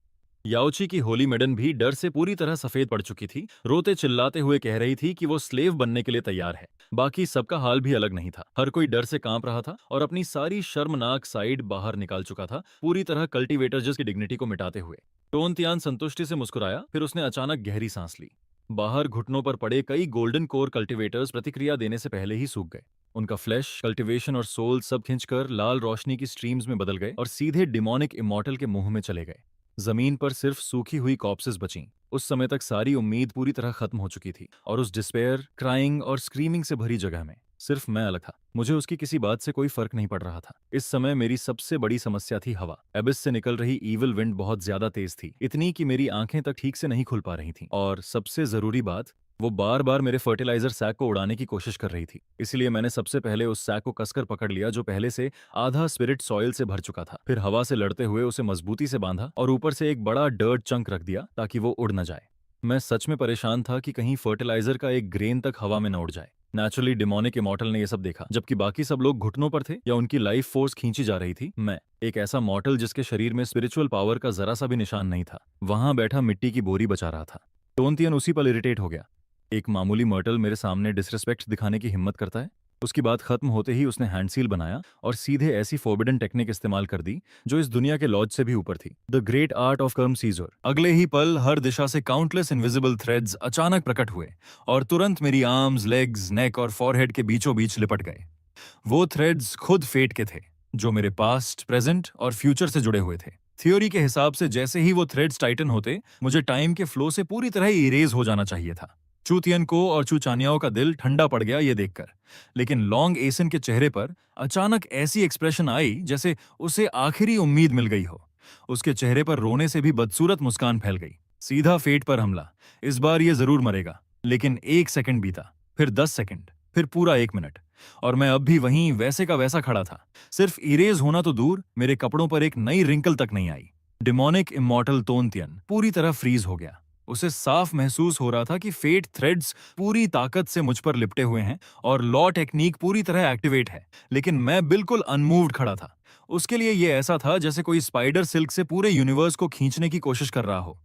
याओची की होली मेडन भी डर से पूरी तरह सफेद पड़ चुकी थी। रोते चिल्लाते हुए कह रही थी कि वो स्लेव बनने के लिए तैयार है। बाकी सबका हाल भी अलग नहीं था। हर कोई डर से कांप रहा था और अपनी सारी शर्मनाक साइड बाहर निकाल चुका था, पूरी तरह कल्टीवेटर्स की डिग्निटी को मिटाते हुए। टोनतियान संतुष्टि से मुस्कुराया, फिर उसने अचानक गहरी सांस ली। बाहर घुटनों पर पड़े कई गोल्डन कोर कल्टीवेटर्स प्रतिक्रिया देने से पहले ही सूख गए। उनका फ्लैश, कल्टीवेशन और सोल सब खिंचकर लाल रोशनी की स्ट्रीम्स में बदल गए और सीधे डिमोनिक इमॉर्टल के मुंह में चले गए। जमीन पर सिर्फ सूखी हुई कॉप्सेस बचीं। उस समय तक सारी उम्मीद पूरी तरह खत्म हो चुकी थी और उस डिस्पेयर, क्राइंग और स्क्रीमिंग से भरी जगह में सिर्फ मैं अलग था। मुझे उसकी किसी बात से कोई फर्क नहीं पड़ रहा था। इस समय मेरी सबसे बड़ी समस्या थी हवा। एबिस से निकल रही ईविल विंड बहुत ज्यादा तेज थी, इतनी कि मेरी आंखें तक ठीक से नहीं खुल पा रही थीं। और सबसे जरूरी बात, वो बार बार मेरे फर्टिलाइजर सैक को उड़ाने की कोशिश कर रही थी। इसलिए मैंने सबसे पहले उस सैक को कसकर पकड़ लिया, जो पहले से आधा स्पिरिट सॉइल से भर चुका था। फिर हवा से लड़ते हुए उसे मजबूती से बांधा और ऊपर से एक बड़ा डर्ट चंक रख दिया ताकि वो उड़ न जाए। मैं सच में परेशान था कि कहीं फर्टिलाइजर का एक ग्रेन तक हवा में न उड़ जाए। नेचुरली डिमोनिक इमॉर्टल ने यह सब देखा, जबकि बाकी सब लोग घुटनों पर थे या उनकी लाइफ फोर्स खींची जा रही थी। मैं, एक ऐसा मॉर्टल जिसके शरीर में स्पिरिचुअल पावर का जरा सा भी निशान नहीं था, वहां बैठा मिट्टी की बोरी बचा रहा था। टोनतियन उसी पर इरिटेट हो गया। एक मामूली मर्टल मेरे सामने डिसरिस्पेक्ट दिखाने की हिम्मत करता है? उसकी बात खत्म होते ही उसने हैंडसील बनाया और सीधे ऐसी फोर्बिडन टेक्निक इस्तेमाल कर दी जो इस दुनिया के लॉज से भी ऊपर थी, द ग्रेट आर्ट ऑफ कर्म सीजर। अगले ही पल हर दिशा से काउंटलेस इनविजिबल थ्रेड्स अचानक प्रकट हुए और तुरंत मेरी आर्म्स, लेग्स, नेक और फॉरहेड के बीचों बीच लिपट गए। वो थ्रेड्स खुद फेट के थे, जो मेरे पास्ट, प्रेजेंट और फ्यूचर से जुड़े हुए थे। थ्योरी के हिसाब से जैसे ही वो थ्रेड्स टाइटन होते, मुझे टाइम के फ्लो से पूरी तरह इरेज हो जाना चाहिए था। चूतियन को और चूचानियाओं का दिल ठंडा पड़ गया ये देखकर। लेकिन लॉन्ग एसन के चेहरे पर अचानक ऐसी एक्सप्रेशन आई जैसे उसे आखिरी उम्मीद मिल गई हो। उसके चेहरे पर रोने से भी बदसूरत मुस्कान फैल गई। सीधा फेट पर हमला। इस बार ये जरूर मरेगा। लेकिन 1 सेकंड बीता, फिर 10 सेकंड, फिर पूरा 1 मिनट, और मैं अब भी वहीं वैसे का वैसा खड़ा था। सिर्फ इरेज होना तो दूर, मेरे कपड़ों पर एक नई रिंकल तक नहीं आई। डिमोनिक इमॉर्टल तोनतियन पूरी तरह फ्रीज हो गया। उसे साफ महसूस हो रहा था कि फेट थ्रेड्स पूरी ताकत से मुझ पर लिपटे हुए हैं और लॉ टेक्निक पूरी तरह एक्टिवेट है, लेकिन मैं बिल्कुल अनमूव्ड खड़ा था। उसके लिए यह ऐसा था जैसे कोई स्पाइडर सिल्क से पूरे यूनिवर्स को खींचने की कोशिश कर रहा हो।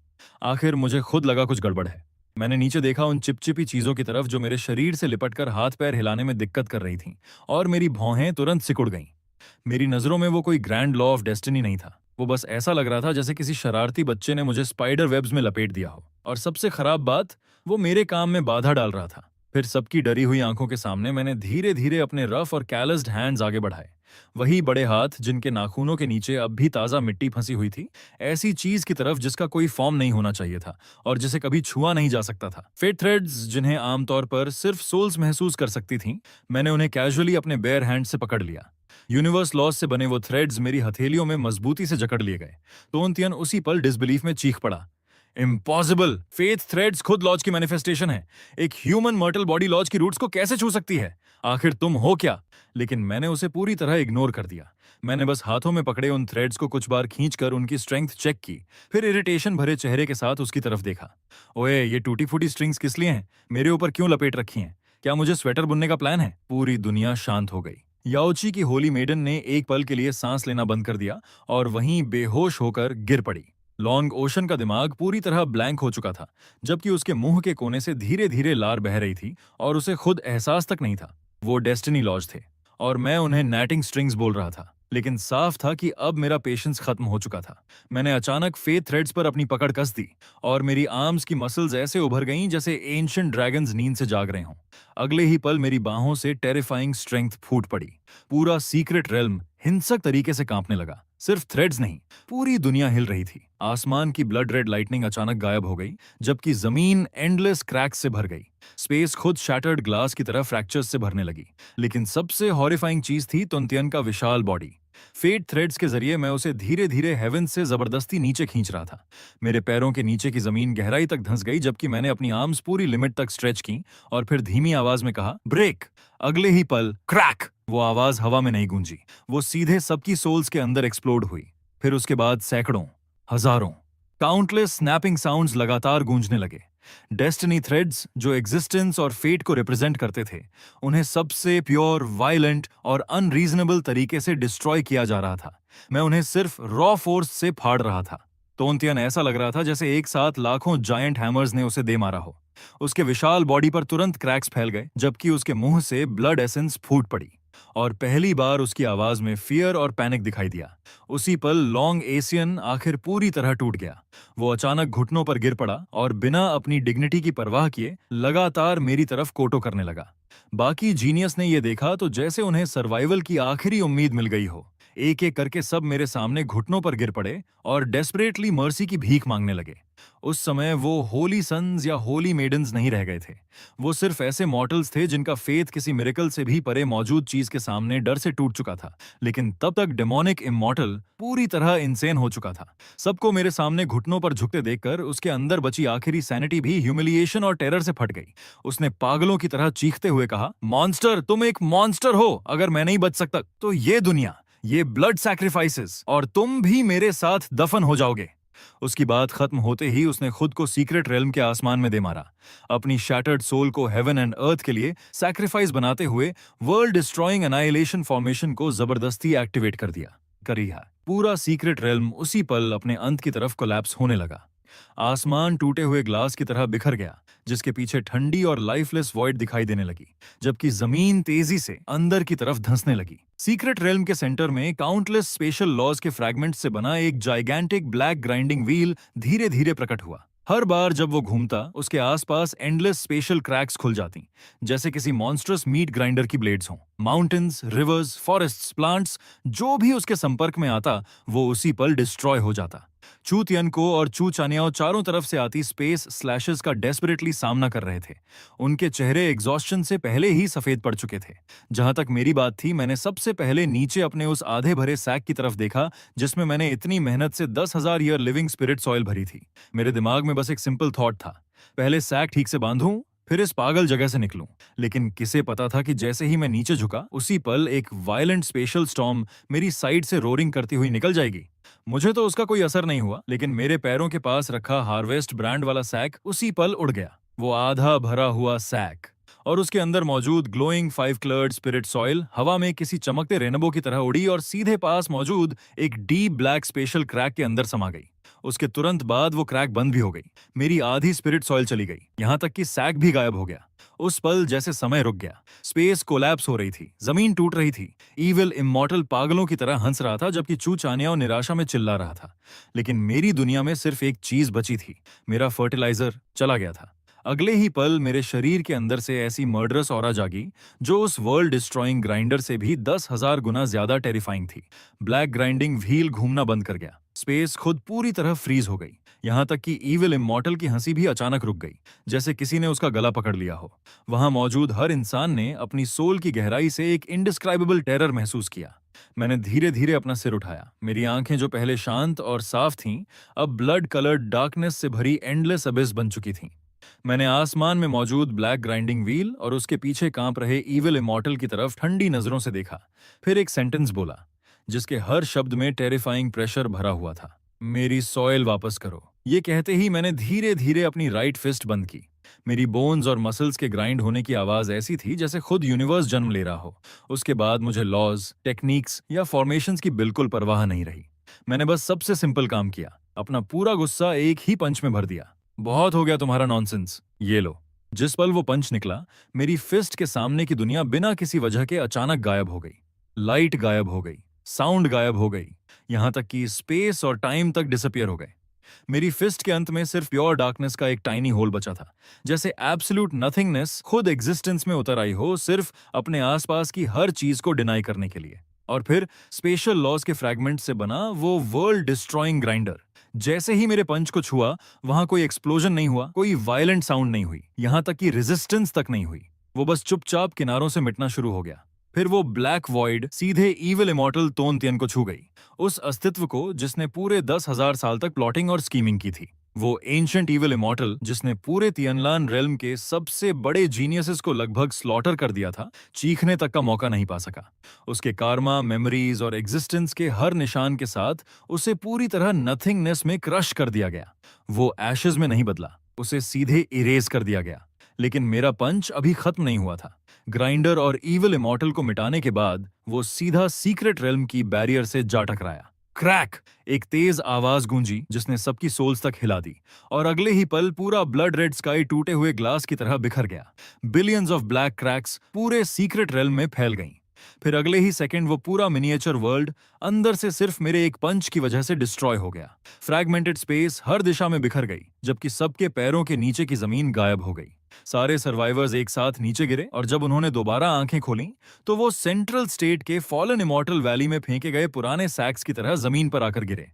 आखिर मुझे खुद लगा कुछ गड़बड़ है। मैंने नीचे देखा उन चिपचिपी चीजों की तरफ जो मेरे शरीर से लिपटकर हाथ पैर हिलाने में दिक्कत कर रही थीं, और मेरी भौहें तुरंत सिकुड़ गईं। मेरी नजरों में वो कोई ग्रैंड लॉ ऑफ डेस्टिनी नहीं था। वो बस ऐसा लग रहा था जैसे किसी शरारती बच्चे ने मुझे स्पाइडर वेब्स में लपेट दिया हो। और सबसे खराब बात, वो मेरे काम में बाधा डाल रहा था। फिर सबकी डरी हुई आंखों के सामने मैंने धीरे धीरे अपने रफ और कैलस्ड हैंड्स आगे बढ़ाए। वही बड़े हाथ जिनके नाखूनों के नीचे अब भी ताजा मिट्टी फंसी हुई थी, ऐसी चीज की तरफ जिसका कोई फॉर्म नहीं होना चाहिए था और जिसे कभी छुआ नहीं जा सकता था। फेट थ्रेड्स जिन्हें आमतौर पर सिर्फ सोल्स महसूस कर सकती थीं, मैंने उन्हें कैजुअली अपने बेयर हैंड से पकड़ लिया। यूनिवर्स लॉज से बने वो थ्रेड्स मेरी हथेलियों में मजबूती से जकड़ लिए गए। तोनतियन उसी पल डिसबिलीफ में चीख पड़ा, इम्पॉसिबल! फेथ थ्रेड्स खुद लॉज की मैनिफेस्टेशन है। एक ह्यूमन मर्टल बॉडी लॉज की रूट्स को कैसे छू सकती है? आखिर तुम हो क्या? लेकिन मैंने उसे पूरी तरह इग्नोर कर दिया। मैंने बस हाथों में पकड़े उन थ्रेड्स को कुछ बार खींचकर उनकी स्ट्रेंथ चेक की, फिर इरिटेशन भरे चेहरे के साथ उसकी तरफ देखा। ओए, ये टूटी फूटी स्ट्रिंग्स किस लिए हैं? मेरे ऊपर क्यों लपेट रखी हैं? क्या मुझे स्वेटर बुनने का प्लान है? पूरी दुनिया शांत हो गई। याओची की होली मेडन ने एक पल के लिए सांस लेना बंद कर दिया और वहीं बेहोश होकर गिर पड़ी। लॉन्ग ओशन का दिमाग पूरी तरह ब्लैंक हो चुका था, जबकि उसके मुंह के कोने से धीरे धीरे लार बह रही थी और उसे खुद एहसास तक नहीं था। वो डेस्टिनी लॉज थे और मैं उन्हें नैटिंग स्ट्रिंग्स बोल रहा था। लेकिन साफ था कि अब मेरा पेशेंस खत्म हो चुका था। मैंने अचानक फेथ थ्रेड्स पर अपनी पकड़ कस दी और मेरी आर्म्स की मसल्स ऐसे उभर गईं जैसे एंशिएंट ड्रैगन्स नींद से जाग रहे हों। अगले ही पल मेरी बाहों से टेरिफाइंग स्ट्रेंथ फूट पड़ी। पूरा सीक्रेट रेल्म हिंसक तरीके से कांपने लगा। सिर्फ थ्रेड्स नहीं, पूरी दुनिया हिल रही थी। आसमान की ब्लड रेड लाइटनिंग अचानक गायब हो गई, जबकि जमीन एंडलेस क्रैक्स से भर गई। स्पेस खुद शैटर्ड ग्लास की तरह फ्रैक्चर्स से भरने लगी। लेकिन सबसे हॉरिफाइंग चीज थी तुनतियन का विशाल बॉडी। फेट थ्रेड्स के जरिए मैं उसे धीरे धीरे हेवन से जबरदस्ती नीचे खींच रहा था। मेरे पैरों के नीचे की जमीन गहराई तक धंस गई, जबकि मैंने अपनी आर्म्स पूरी लिमिट तक स्ट्रेच की और फिर धीमी आवाज में कहा, ब्रेक। अगले ही पल क्रैक! वो आवाज हवा में नहीं गूंजी, वो सीधे सबकी सोल्स के अंदर एक्सप्लोड हुई। फिर उसके बाद सैकड़ों, हजारों, काउंटलेस स्नैपिंग साउंड्स लगातार गूंजने लगे। डेस्टिनी थ्रेड्स, जो एग्जिस्टेंस और फेट को रिप्रेजेंट करते थे, उन्हें सबसे प्योर, वायलेंट और अनरीजनेबल तरीके से डिस्ट्रॉय किया जा रहा था। मैं उन्हें सिर्फ रॉ फोर्स से फाड़ रहा था। तोंतियन ऐसा लग रहा था जैसे एक साथ लाखों जायंट हैमर्स ने उसे दे मारा हो। उसके विशाल बॉडी पर तुरंत क्रैक्स फैल गए, जबकि उसके मुंह से ब्लड एसेंस फूट पड़ी और पहली बार उसकी आवाज में फियर और पैनिक दिखाई दिया। उसी पल लॉन्ग एशियन आखिर पूरी तरह टूट गया। वो अचानक घुटनों पर गिर पड़ा और बिना अपनी डिग्निटी की परवाह किए लगातार मेरी तरफ कोटो करने लगा। बाकी जीनियस ने यह देखा तो जैसे उन्हें सर्वाइवल की आखिरी उम्मीद मिल गई हो। एक एक करके सब मेरे सामने घुटनों पर गिर पड़े और डेस्परेटली मर्सी की भीख मांगने लगे। उस समय वो होली सन्स या होली मेडन्स नहीं रह गए थे। वो सिर्फ ऐसे मॉर्टल्स थे जिनका फेथ किसी मिरेकल से भी परे मौजूद चीज के सामने डर से टूट चुका था। लेकिन तब तक डेमोनिक इमॉर्टल पूरी तरह इंसेन हो चुका था। सबको मेरे सामने घुटनों पर झुकते देखकर उसके अंदर बची आखिरी सैनिटी भी ह्यूमिलिएशन और टेरर से फट गई। उसने पागलों की तरह चीखते हुए कहा, मॉन्स्टर, तुम एक मॉन्स्टर हो। अगर मैं नहीं बच सकता तो ये दुनिया, ये ब्लड सैक्रिफाइसेस, और तुम भी मेरे साथ दफन हो जाओगे। उसकी बात खत्म होते ही उसने खुद को सीक्रेट रेल्म के आसमान में दे मारा। अपनी शैटर्ड सोल को हेवन एंड अर्थ के लिए सैक्रिफाइस बनाते हुए वर्ल्ड डिस्ट्रॉइंग एनाइलेशन फॉर्मेशन को जबरदस्ती एक्टिवेट कर दिया। पूरा सीक्रेट रेल्म उसी पल अपने अंत की तरफ कोलैप्स होने लगा। आसमान टूटे हुए ग्लास की तरह बिखर गया, जिसके पीछे ठंडी और लाइफलेस वॉइड दिखाई देने लगी, जबकि जमीन तेजी से अंदर की तरफ धंसने लगी। सीक्रेट रेल्म के सेंटर में काउंटलेस स्पेशल लॉज के फ्रैगमेंट्स से बना एक जाइगैंटिक ब्लैक ग्राइंडिंग व्हील धीरे धीरे प्रकट हुआ। हर बार जब वो घूमता, उसके आसपास एंडलेस स्पेशल क्रैक्स खुल जाती, जैसे किसी मॉन्स्टरस मीट ग्राइंडर की ब्लेड्स हों। माउंटेन्स, रिवर्स, फॉरेस्ट्स, प्लांट्स, जो भी उसके संपर्क में आता, वो उसी पल डिस्ट्रॉय हो जाता। चू तियनको और चू चानियाओ चारों तरफ से आती स्पेस स्लैशेस का डेस्परेटली सामना कर रहे थे। उनके चेहरे एग्जॉस्शन से पहले ही सफेद पड़ चुके थे। जहां तक मेरी बात थी, मैंने सबसे पहले नीचे अपने उस आधे भरे सैक की तरफ देखा जिसमें मैंने इतनी मेहनत से 10,000 ईयर लिविंग स्पिरिट सॉइल भरी थी। मेरे दिमाग में बस एक सिंपल थॉट था, पहले सैक ठीक से बांधूं, फिर इस पागल जगह से निकलूं। लेकिन किसे पता था कि जैसे ही मैं नीचे झुका, उसी पल एक वायलेंट स्पेशल स्टॉर्म मेरी साइड से रोरिंग करती हुई निकल जाएगी। मुझे तो उसका कोई असर नहीं हुआ, लेकिन मेरे पैरों के पास रखा हार्वेस्ट ब्रांड वाला सैक उसी पल उड़ गया। वो आधा भरा हुआ सैक और उसके अंदर मौजूद ग्लोइंग 5 कलर्ड स्पिरिट सॉइल हवा में किसी चमकते रेनबो की तरह उड़ी और सीधे पास मौजूद एक डीप ब्लैक स्पेशल क्रैक के अंदर समा गई। उसके तुरंत बाद वो क्रैक बंद भी हो गई। मेरी आधी स्पिरिट सॉइल चली गई, यहां तक कि सैक भी गायब हो गया। उस पल जैसे समय रुक गया। स्पेस कोलैप्स हो रही थी, जमीन टूट रही थी। ईविल इमॉर्टल पागलों की तरह हंस रहा था, जबकि चू चानियाओ निराशा में चिल्ला रहा था। लेकिन मेरी दुनिया में सिर्फ एक चीज बची थी, मेरा फर्टिलाइजर चला गया था। अगले ही पल मेरे शरीर के अंदर से ऐसी मर्डरस ऑरा जागी जो उस वर्ल्ड डिस्ट्रॉइंग ग्राइंडर से भी 10,000 गुना ज्यादा टेरिफाइंग थी। ब्लैक ग्राइंडिंग व्हील घूमना बंद कर गया। स्पेस खुद पूरी तरह फ्रीज हो गई। यहां तक कि ईविल इमॉर्टल की हंसी भी अचानक रुक गई, जैसे किसी ने उसका गला पकड़ लिया हो। वहां मौजूद हर इंसान ने अपनी सोल की गहराई से एक इनडिस्क्राइबेबल टेरर महसूस किया। मैंने धीरे धीरे अपना सिर उठाया। मेरी आंखें जो पहले शांत और साफ थीं, अब ब्लड कलर्ड डार्कनेस से भरी एंडलेस अबिस बन चुकी थीं। मैंने आसमान में मौजूद ब्लैक ग्राइंडिंग व्हील और उसके पीछे कांप रहे ईविल इमॉर्टल की तरफ ठंडी नजरों से देखा। फिर एक सेंटेंस बोला, जिसके हर शब्द में टेरिफाइंग प्रेशर भरा हुआ था, मेरी सॉइल वापस करो। ये कहते ही मैंने धीरे धीरे अपनी राइट फिस्ट बंद की। मेरी बोन्स और मसल्स के ग्राइंड होने की आवाज ऐसी थी जैसे खुद यूनिवर्स जन्म ले रहा हो। उसके बाद मुझे लॉज, टेक्निक्स या फॉर्मेशंस की बिल्कुल परवाह नहीं रही। मैंने बस सबसे सिंपल काम किया, अपना पूरा गुस्सा एक ही पंच में भर दिया। बहुत हो गया तुम्हारा नॉनसेंस, ये लो। जिस पल वो पंच निकला, मेरी फिस्ट के सामने की दुनिया बिना किसी वजह के अचानक गायब हो गई। लाइट गायब हो गई, साउंड गायब हो गई, यहां तक कि स्पेस और टाइम तक डिसअपियर हो गए। मेरी फिस्ट के अंत में सिर्फ प्योर डार्कनेस का एक टाइनी होल बचा था, जैसे एब्सोल्यूट नथिंगनेस खुद एग्जिस्टेंस में उतर आई हो, सिर्फ अपने आसपास की हर चीज को डिनाई करने के लिए। और फिर स्पेशल लॉज के फ्रैगमेंट से बना वो वर्ल्ड डिस्ट्रॉइंग ग्राइंडर। जैसे ही मेरे पंच को छुआ, वहां कोई एक्सप्लोजन नहीं हुआ, कोई वायलेंट साउंड नहीं हुई, यहां तक कि रेजिस्टेंस तक नहीं हुई। वो बस चुपचाप किनारों से मिटना शुरू हो गया। फिर वो ब्लैक वॉइड सीधे ईविल इमॉर्टल तोनतियन को छू गई, उस अस्तित्व को जिसने पूरे 10,000 साल तक प्लॉटिंग और स्कीमिंग की थी। वो एंशिएंट ईविल इमॉर्टल जिसने पूरे तियनलान रेल्म के सबसे बड़े जीनियसेस को लगभग स्लॉटर कर दिया था, चीखने तक का मौका नहीं पा सका। उसके कार्मा, मेमोरीज और एग्जिस्टेंस के हर निशान के साथ उसे पूरी तरह नथिंगनेस में क्रश कर दिया गया। वो एशेज में नहीं बदला, उसे सीधे इरेज कर दिया गया। लेकिन मेरा पंच अभी खत्म नहीं हुआ था। ग्राइंडर और ईविल इमॉर्टल को मिटाने के बाद वो सीधा सीक्रेट रेल्म की बैरियर से जा टकराया। क्रैक! एक तेज आवाज गूंजी जिसने सबकी सोल्स तक हिला दी, और अगले ही पल पूरा ब्लड रेड स्काई टूटे हुए ग्लास की तरह बिखर गया। बिलियंस ऑफ ब्लैक क्रैक्स पूरे सीक्रेट रेल्म में फैल गईं। फिर अगले ही सेकंड वो पूरा मिनिएचर वर्ल्ड अंदर से सिर्फ मेरे एक पंच की वजह से डिस्ट्रॉय हो गया। फ्रैगमेंटेड स्पेस हर दिशा में बिखर गई, जबकि सबके पैरों के नीचे की जमीन गायब हो गई। सारे सर्वाइवर्स एक साथ नीचे गिरे, और जब उन्होंने दोबारा आंखें खोलीं, तो वो सेंट्रल स्टेट के फॉलन इमॉर्टल वैली में फेंके गए पुराने सैक्स की तरह जमीन पर आकर गिरे।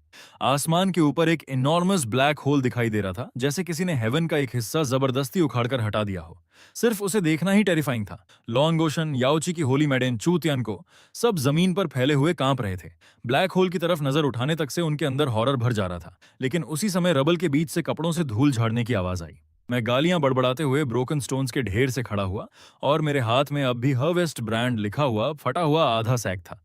आसमान के ऊपर एक इनॉर्मस ब्लैक होल दिखाई दे रहा था, जैसे किसी ने हेवन का एक हिस्सा जबरदस्ती उखाड़कर हटा दिया हो। सिर्फ उसे देखना ही टेरिफाइंग था। लॉन्ग ओशन, याओची की होली मैडेन, चू तियान को सब जमीन पर फैले हुए कांप रहे थे। ब्लैक होल की तरफ नजर उठाने तक से उनके अंदर हॉरर भर जा रहा था। लेकिन उसी समय रबल के बीच से कपड़ों से धूल झाड़ने की आवाज आई। मैं गालियां बड़बड़ाते हुए ब्रोकन स्टोन्स के ढेर से खड़ा हुआ, और मेरे हाथ में अब भी हर्वेस्ट ब्रांड लिखा हुआ फटा हुआ आधा सैक था।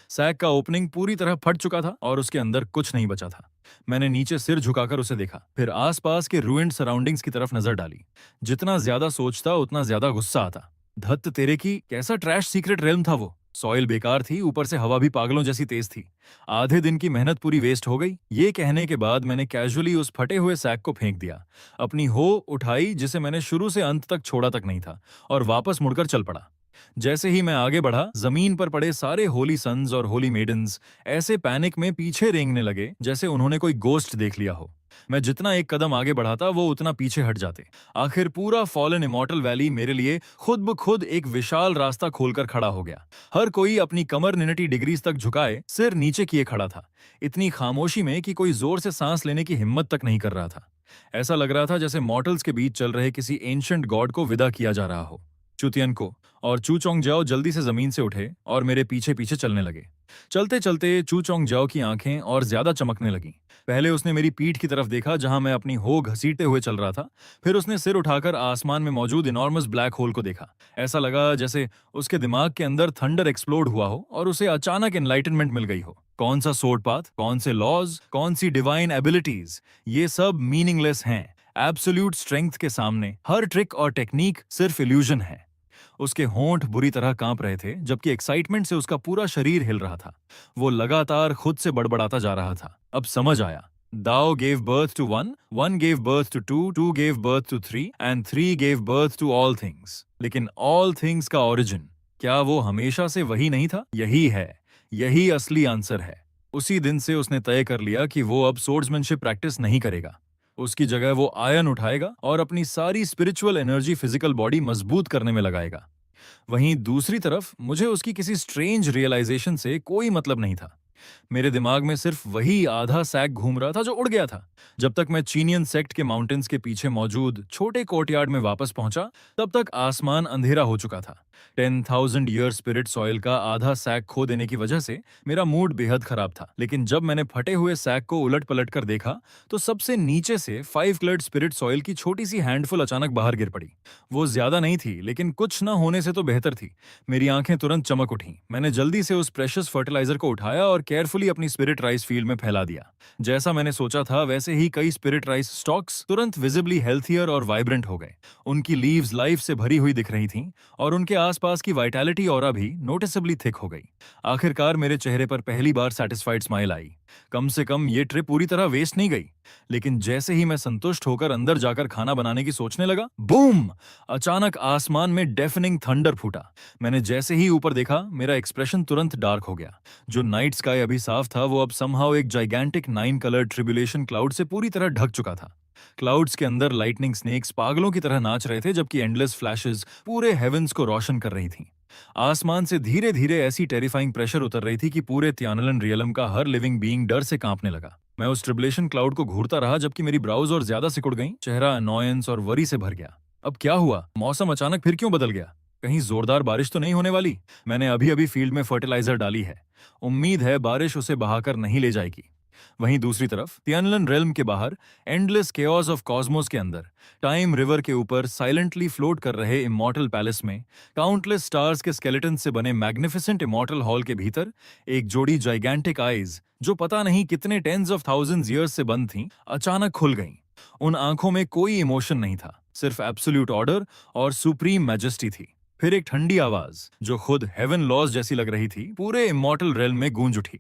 सैक का ओपनिंग पूरी तरह फट चुका था और उसके अंदर कुछ नहीं बचा था। मैंने नीचे सिर झुकाकर उसे देखा, फिर आसपास के रूइंड सराउंडिंग्स की तरफ नजर डाली। जितना ज्यादा सोचता उतना ज्यादा गुस्सा आता। धत्त तेरे की, कैसा ट्रैश सीक्रेट रेल्म था वो। सॉइल बेकार थी, ऊपर से हवा भी पागलों जैसी तेज थी। आधे दिन की मेहनत पूरी वेस्ट हो गई। ये कहने के बाद मैंने कैजुअली उस फटे हुए सैक को फेंक दिया, अपनी हो उठाई जिसे मैंने शुरू से अंत तक छोड़ा तक नहीं था, और वापस मुड़कर चल पड़ा। जैसे ही मैं आगे बढ़ा, जमीन पर पड़े सारे होली सन्स और होली मेडन्स ऐसे पैनिक में पीछे रेंगने लगे जैसे उन्होंने कोई गोस्ट देख लिया हो। मैं जितना एक कदम आगे बढ़ाता, वो उतना पीछे हट जाते। आखिर पूरा फॉलन इमॉर्टल वैली मेरे लिए खुद ब खुद एक विशाल रास्ता खोलकर खड़ा हो गया। हर कोई अपनी कमर 90 डिग्रीज तक झुकाए सिर नीचे किए खड़ा था, इतनी खामोशी में कि कोई जोर से सांस लेने की हिम्मत तक नहीं कर रहा था। ऐसा लग रहा था जैसे मॉर्टल्स के बीच चल रहे किसी एंशिएंट गॉड को विदा किया जा रहा हो। चुतियन को और चू चोंग जाओ जल्दी से जमीन से उठे और मेरे पीछे पीछे चलने लगे। चलते चलते चू चोंग जाओ की आंखें और ज्यादा चमकने लगीं। पहले उसने मेरी पीठ की तरफ देखा जहां मैं अपनी हो घसीटते हुए चल रहा था। फिर उसने सिर उठाकर आसमान में मौजूद इनॉर्मस ब्लैक होल को देखा। ऐसा लगा जैसे उसके दिमाग के अंदर थंडर एक्सप्लोड हुआ हो और उसे अचानक एनलाइटनमेंट मिल गई हो। कौन सा सोर्ड पाथ, कौन से लॉज, कौन सी डिवाइन एबिलिटीज, ये सब मीनिंगलेस हैं। एब्सोल्यूट स्ट्रेंथ के सामने हर ट्रिक और टेक्निक सिर्फ इल्यूजन है। उसके होंठ बुरी तरह कांप रहे थे, जबकि एक्साइटमेंट से उसका पूरा शरीर हिल रहा था। वो लगातार खुद से बड़बड़ाता जा रहा था। अब समझ आया। Dao gave birth to one, one gave birth to two, two gave birth to three, and three gave birth to all things. लेकिन ऑल थिंग्स का ओरिजिन, क्या वो हमेशा से वही नहीं था? यही है, यही असली आंसर है। उसी दिन से उसने तय कर लिया कि वो अब सोर्ड्समैनशिप प्रैक्टिस नहीं करेगा। उसकी जगह वो आयन उठाएगा और अपनी सारी स्पिरिचुअल एनर्जी फिजिकल बॉडी मजबूत करने में लगाएगा। वहीं दूसरी तरफ मुझे उसकी किसी स्ट्रेंज रियलाइजेशन से कोई मतलब नहीं था। मेरे दिमाग में सिर्फ वही आधा सैक घूम रहा था जो उड़ गया था। जब तक मैं चीनियन सेक्ट के माउंटेन्स के पीछे मौजूद छोटे कोर्टयार्ड में वापस पहुंचा, तब तक आसमान अंधेरा हो चुका था। 10,000 ईयर स्पिरिट सॉइल का आधा सैक खो देने की वजह से मेरा मूड बेहद खराब था। लेकिन जब मैंने फटे हुए सैक को उलट पलट कर देखा, तो सबसे नीचे से 5 क्लर्ड स्पिरिट सॉइल की छोटी सी हैंडफुल अचानक बाहर गिर पड़ी। वो ज्यादा नहीं थी, लेकिन कुछ न होने से तो बेहतर थी। मेरी आंखें तुरंत चमक उठी। मैंने जल्दी से उस प्रेशियस फर्टिलाइजर को उठाया और केयरफुली अपनी स्पिरिट राइस फील्ड में फैला दिया। जैसा मैंने सोचा था, वैसे ही कई स्पिरिट राइस स्टॉक्स तुरंत विजिबली हेल्थियर और वाइब्रेंट हो गए। उनकी लीव्स लाइफ से भरी हुई दिख रही थीं, और उनके आसपास की वाइटैलिटी ऑरा भी नोटिसेबली थिक हो गई। आखिरकार मेरे चेहरे पर पहली बार सैटिस्फाइड स्माइल आई। कम से कम ये ट्रिप पूरी तरह वेस्ट नहीं गई। लेकिन जैसे ही मैं संतुष्ट होकर अंदर जाकर खाना बनाने की सोचने लगा, बूम! अचानक आसमान में डेफनिंग थंडर फूटा। मैंने जैसे ही ऊपर देखा, मेरा एक्सप्रेशन तुरंत डार्क हो गया। जो नाइट स्काई अभी साफ था, वो अब समहाउ एक जाइगेंटिक 9 कलर ट्रिब्यूलेशन क्लाउड से पूरी तरह ढक चुका था। क्लाउड्स के अंदर लाइटनिंग स्नेक्स पागलों की तरह नाच रहे थे, जबकि एंडलेस फ्लैशेस पूरे हेवंस को रोशन कर रही थीं। आसमान से धीरे धीरे ऐसी टेरिफाइंग प्रेशर उतर रही थी कि पूरे त्यानलन रियलम का हर लिविंग बीइंग डर से कांपने लगा। मैं उस ट्रिबुलेशन क्लाउड को घूरता रहा, जबकि मेरी ब्राउज और ज्यादा सिकुड़ गईं, चेहरा अनॉयंस और वरी से भर गया। अब क्या हुआ? मौसम अचानक फिर क्यों बदल गया? कहीं जोरदार बारिश तो नहीं होने वाली? मैंने अभी अभी फील्ड में फर्टिलाइजर डाली है, उम्मीद है बारिश उसे बहाकर नहीं ले जाएगी। वहीं दूसरी तरफ तियानलन रेल्म के बाहर, एंडलेस केओस ऑफ कॉस्मोस के अंदर, टाइम रिवर के ऊपर साइलेंटली फ्लोट कर रहे इमॉर्टल पैलेस में, काउंटलेस स्टार्स के स्केलेटन से बने मैग्निफिसेंट इमॉर्टल हॉल के भीतर, एक जोड़ी जाइगेंटिक आईज, जो पता नहीं कितने टेंस ऑफ थाउजेंड्स ईयर्स से बंद थीं, अचानक खुल गईं। उन आंखों में कोई इमोशन नहीं था, सिर्फ एब्सोल्यूट ऑर्डर और सुप्रीम मैजेस्टी थी। फिर एक ठंडी आवाज, जो खुद हेवन लॉज जैसी लग रही थी, पूरे इमॉर्टल रेल्म में गूंज उठी।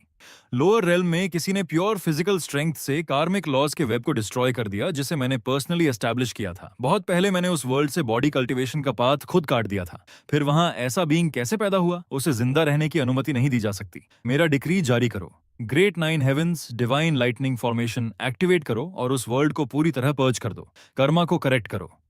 लोअर रेल्म में किसी ने प्योर फिजिकल स्ट्रेंथ से कार्मिक लॉज के वेब को डिस्ट्रॉय कर दिया, जिसे मैंने पर्सनली एस्टैब्लिश किया था। बहुत पहले मैंने उस वर्ल्ड से बॉडी कल्टीवेशन का पाथ खुद काट दिया था। फिर वहां ऐसा बीइंग कैसे पैदा हुआ? उसे जिंदा रहने की अनुमति नहीं दी जा सकती। मेरा डिक्री जारी करो, great 9 heavens divine lightning formation activate करो और उस वर्ल्ड को पूरी तरह पर्ज कर दो। कर्मा को करेक्ट करो।